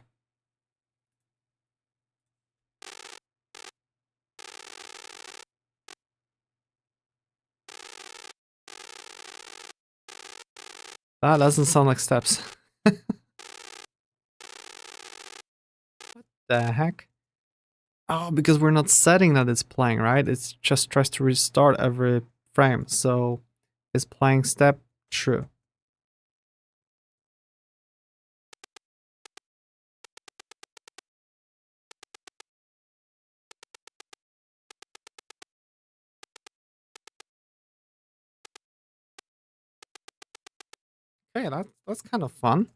That doesn't sound like steps. What the heck? Oh, because we're not setting that it's playing, right? It just tries to restart every frame. So is playing step true? Okay, that's kind of fun.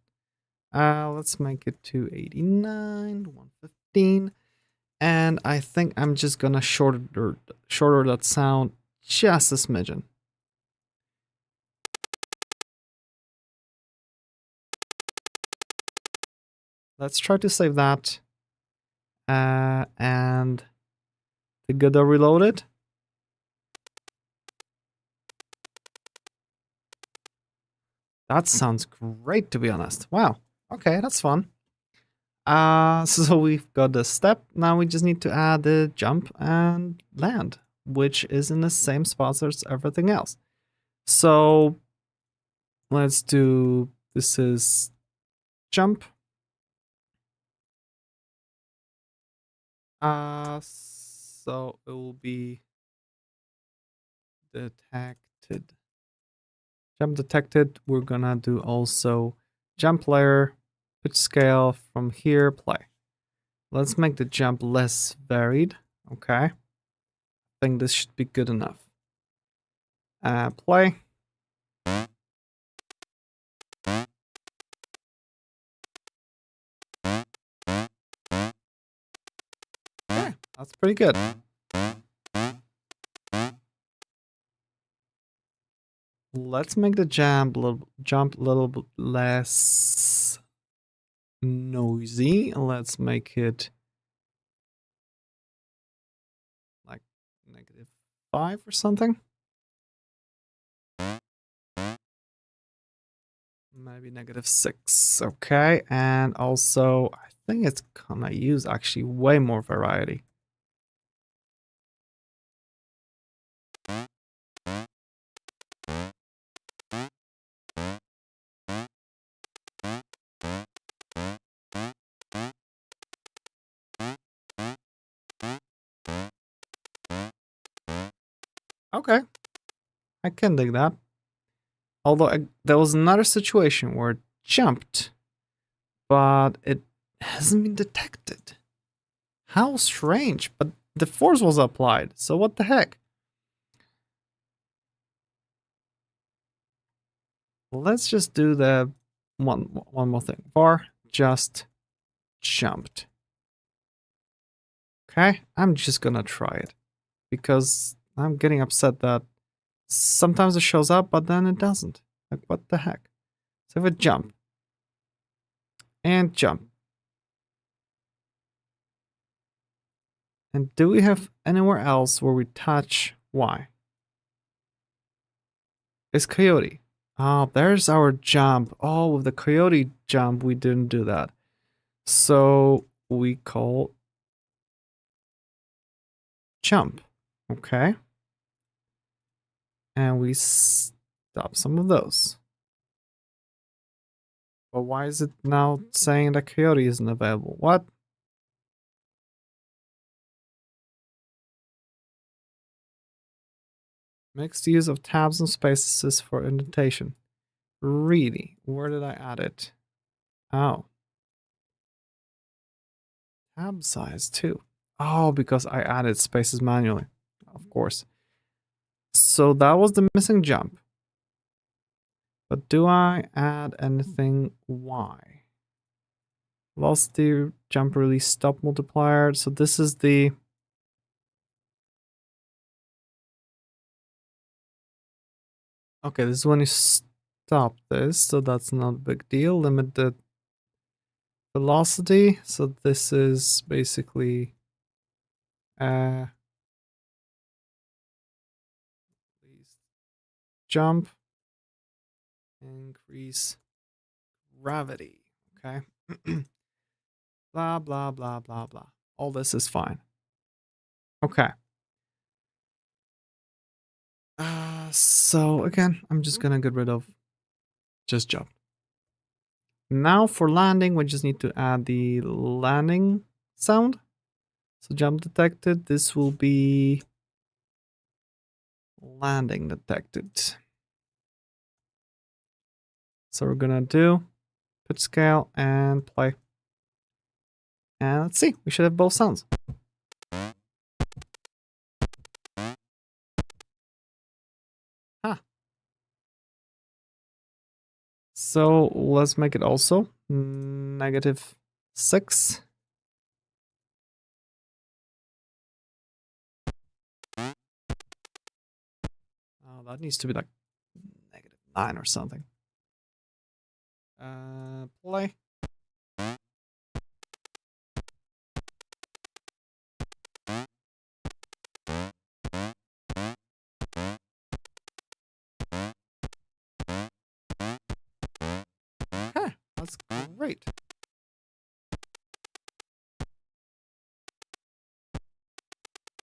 Let's make it 289, 115. And I think I'm just gonna shorter that sound just a smidgen. Let's try to save that. And the Godot reloaded. That sounds great, to be honest. Wow. Okay, that's fun. So we've got the step. Now we just need to add the jump and land, which is in the same spots as everything else. So let's do, this is jump. So it will be detected. Jump detected. We're gonna do also jump layer, pitch scale from here, play. Let's make the jump less varied. Okay. I think this should be good enough. Play. Okay, that's pretty good. Let's make the jump a little bit less noisy. Let's make it like -5 or something. Maybe -6. Okay, and also I think it's gonna use actually way more variety. Okay, I can dig that. Although there was another situation where it jumped, but it hasn't been detected. How strange, but the force was applied, so what the heck? Let's just do the one more thing. Var just jumped. Okay, I'm just gonna try it because I'm getting upset that sometimes it shows up, but then it doesn't. Like, what the heck? So if I jump and jump, and do we have anywhere else where we touch Y? It's Coyote. Oh, there's our jump. Oh, with the Coyote jump, we didn't do that. So we call jump. Okay. And we stop some of those. But why is it now saying that Coyote isn't available? What? Mixed use of tabs and spaces for indentation. Really? Where did I add it? Oh. Tab size too. Oh, because I added spaces manually. Of course. So that was the missing jump. But do I add anything Y? Velocity, jump release, stop multiplier. So this is the... Okay, this is when you stop this, so that's not a big deal. Limit the velocity. So this is basically jump, increase gravity. Okay. Blah, blah, blah, blah, blah. All this is fine. Okay. So again, I'm just gonna get rid of just jump. Now for landing, we just need to add the landing sound. So jump detected, this will be landing detected. So we're gonna do pitch scale and play. And let's see, we should have both sounds. So let's make it also -6. Oh, that needs to be like -9 or something. Play. Okay, that's great.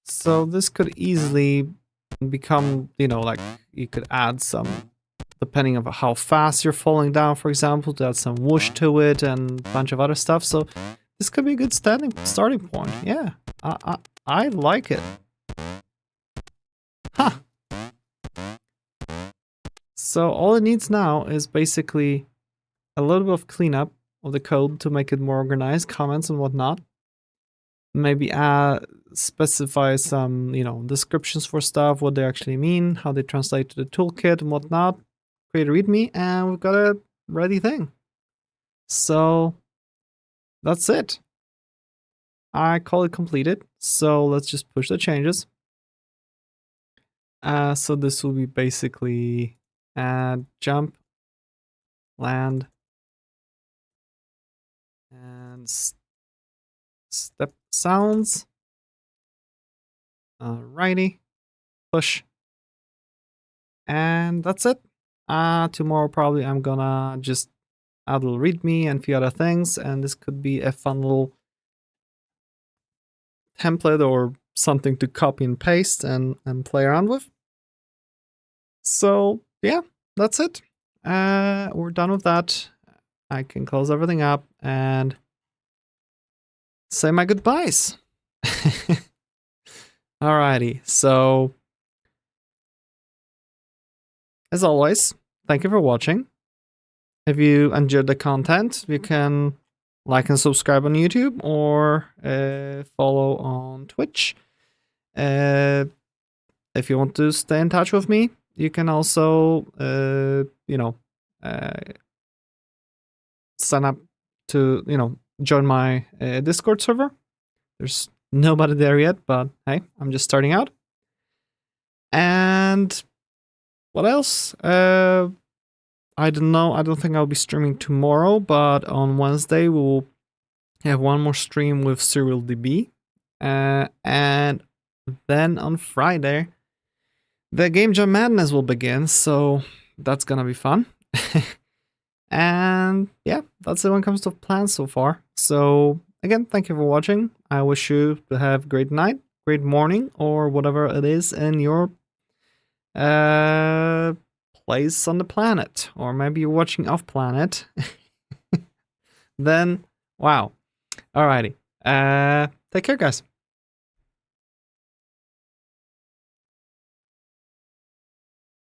So this could easily become, you know, like you could add some, depending on how fast you're falling down, for example, to add some whoosh to it and a bunch of other stuff. So this could be a good starting point. Yeah, I like it. Huh. So all it needs now is basically a little bit of cleanup of the code to make it more organized, comments and whatnot. Maybe specify some, you know, descriptions for stuff, what they actually mean, how they translate to the toolkit and whatnot. Create a README, and we've got a ready thing. So that's it. I call it completed. So let's just push the changes. So this will be basically add jump, land, and step sounds. Alrighty, push, and that's it. Tomorrow probably I'm gonna just add a little README and a few other things, and this could be a fun little template or something to copy and paste and play around with. So yeah, that's it. We're done with that. I can close everything up and say my goodbyes. Alrighty, so as always, thank you for watching. If you enjoyed the content, you can like and subscribe on YouTube or follow on Twitch. If you want to stay in touch with me, you can also, sign up to, join my Discord server. There's nobody there yet, but hey, I'm just starting out. And what else? I don't know. I don't think I'll be streaming tomorrow, but on Wednesday we'll have one more stream with SerialDB. And then on Friday, the Game Jam Madness will begin, so that's gonna be fun. And yeah, that's it when it comes to plans so far. So again, thank you for watching. I wish you to have a great night, great morning, or whatever it is in your place on the planet, or maybe you're watching off planet. Then wow. Alrighty. Take care, guys.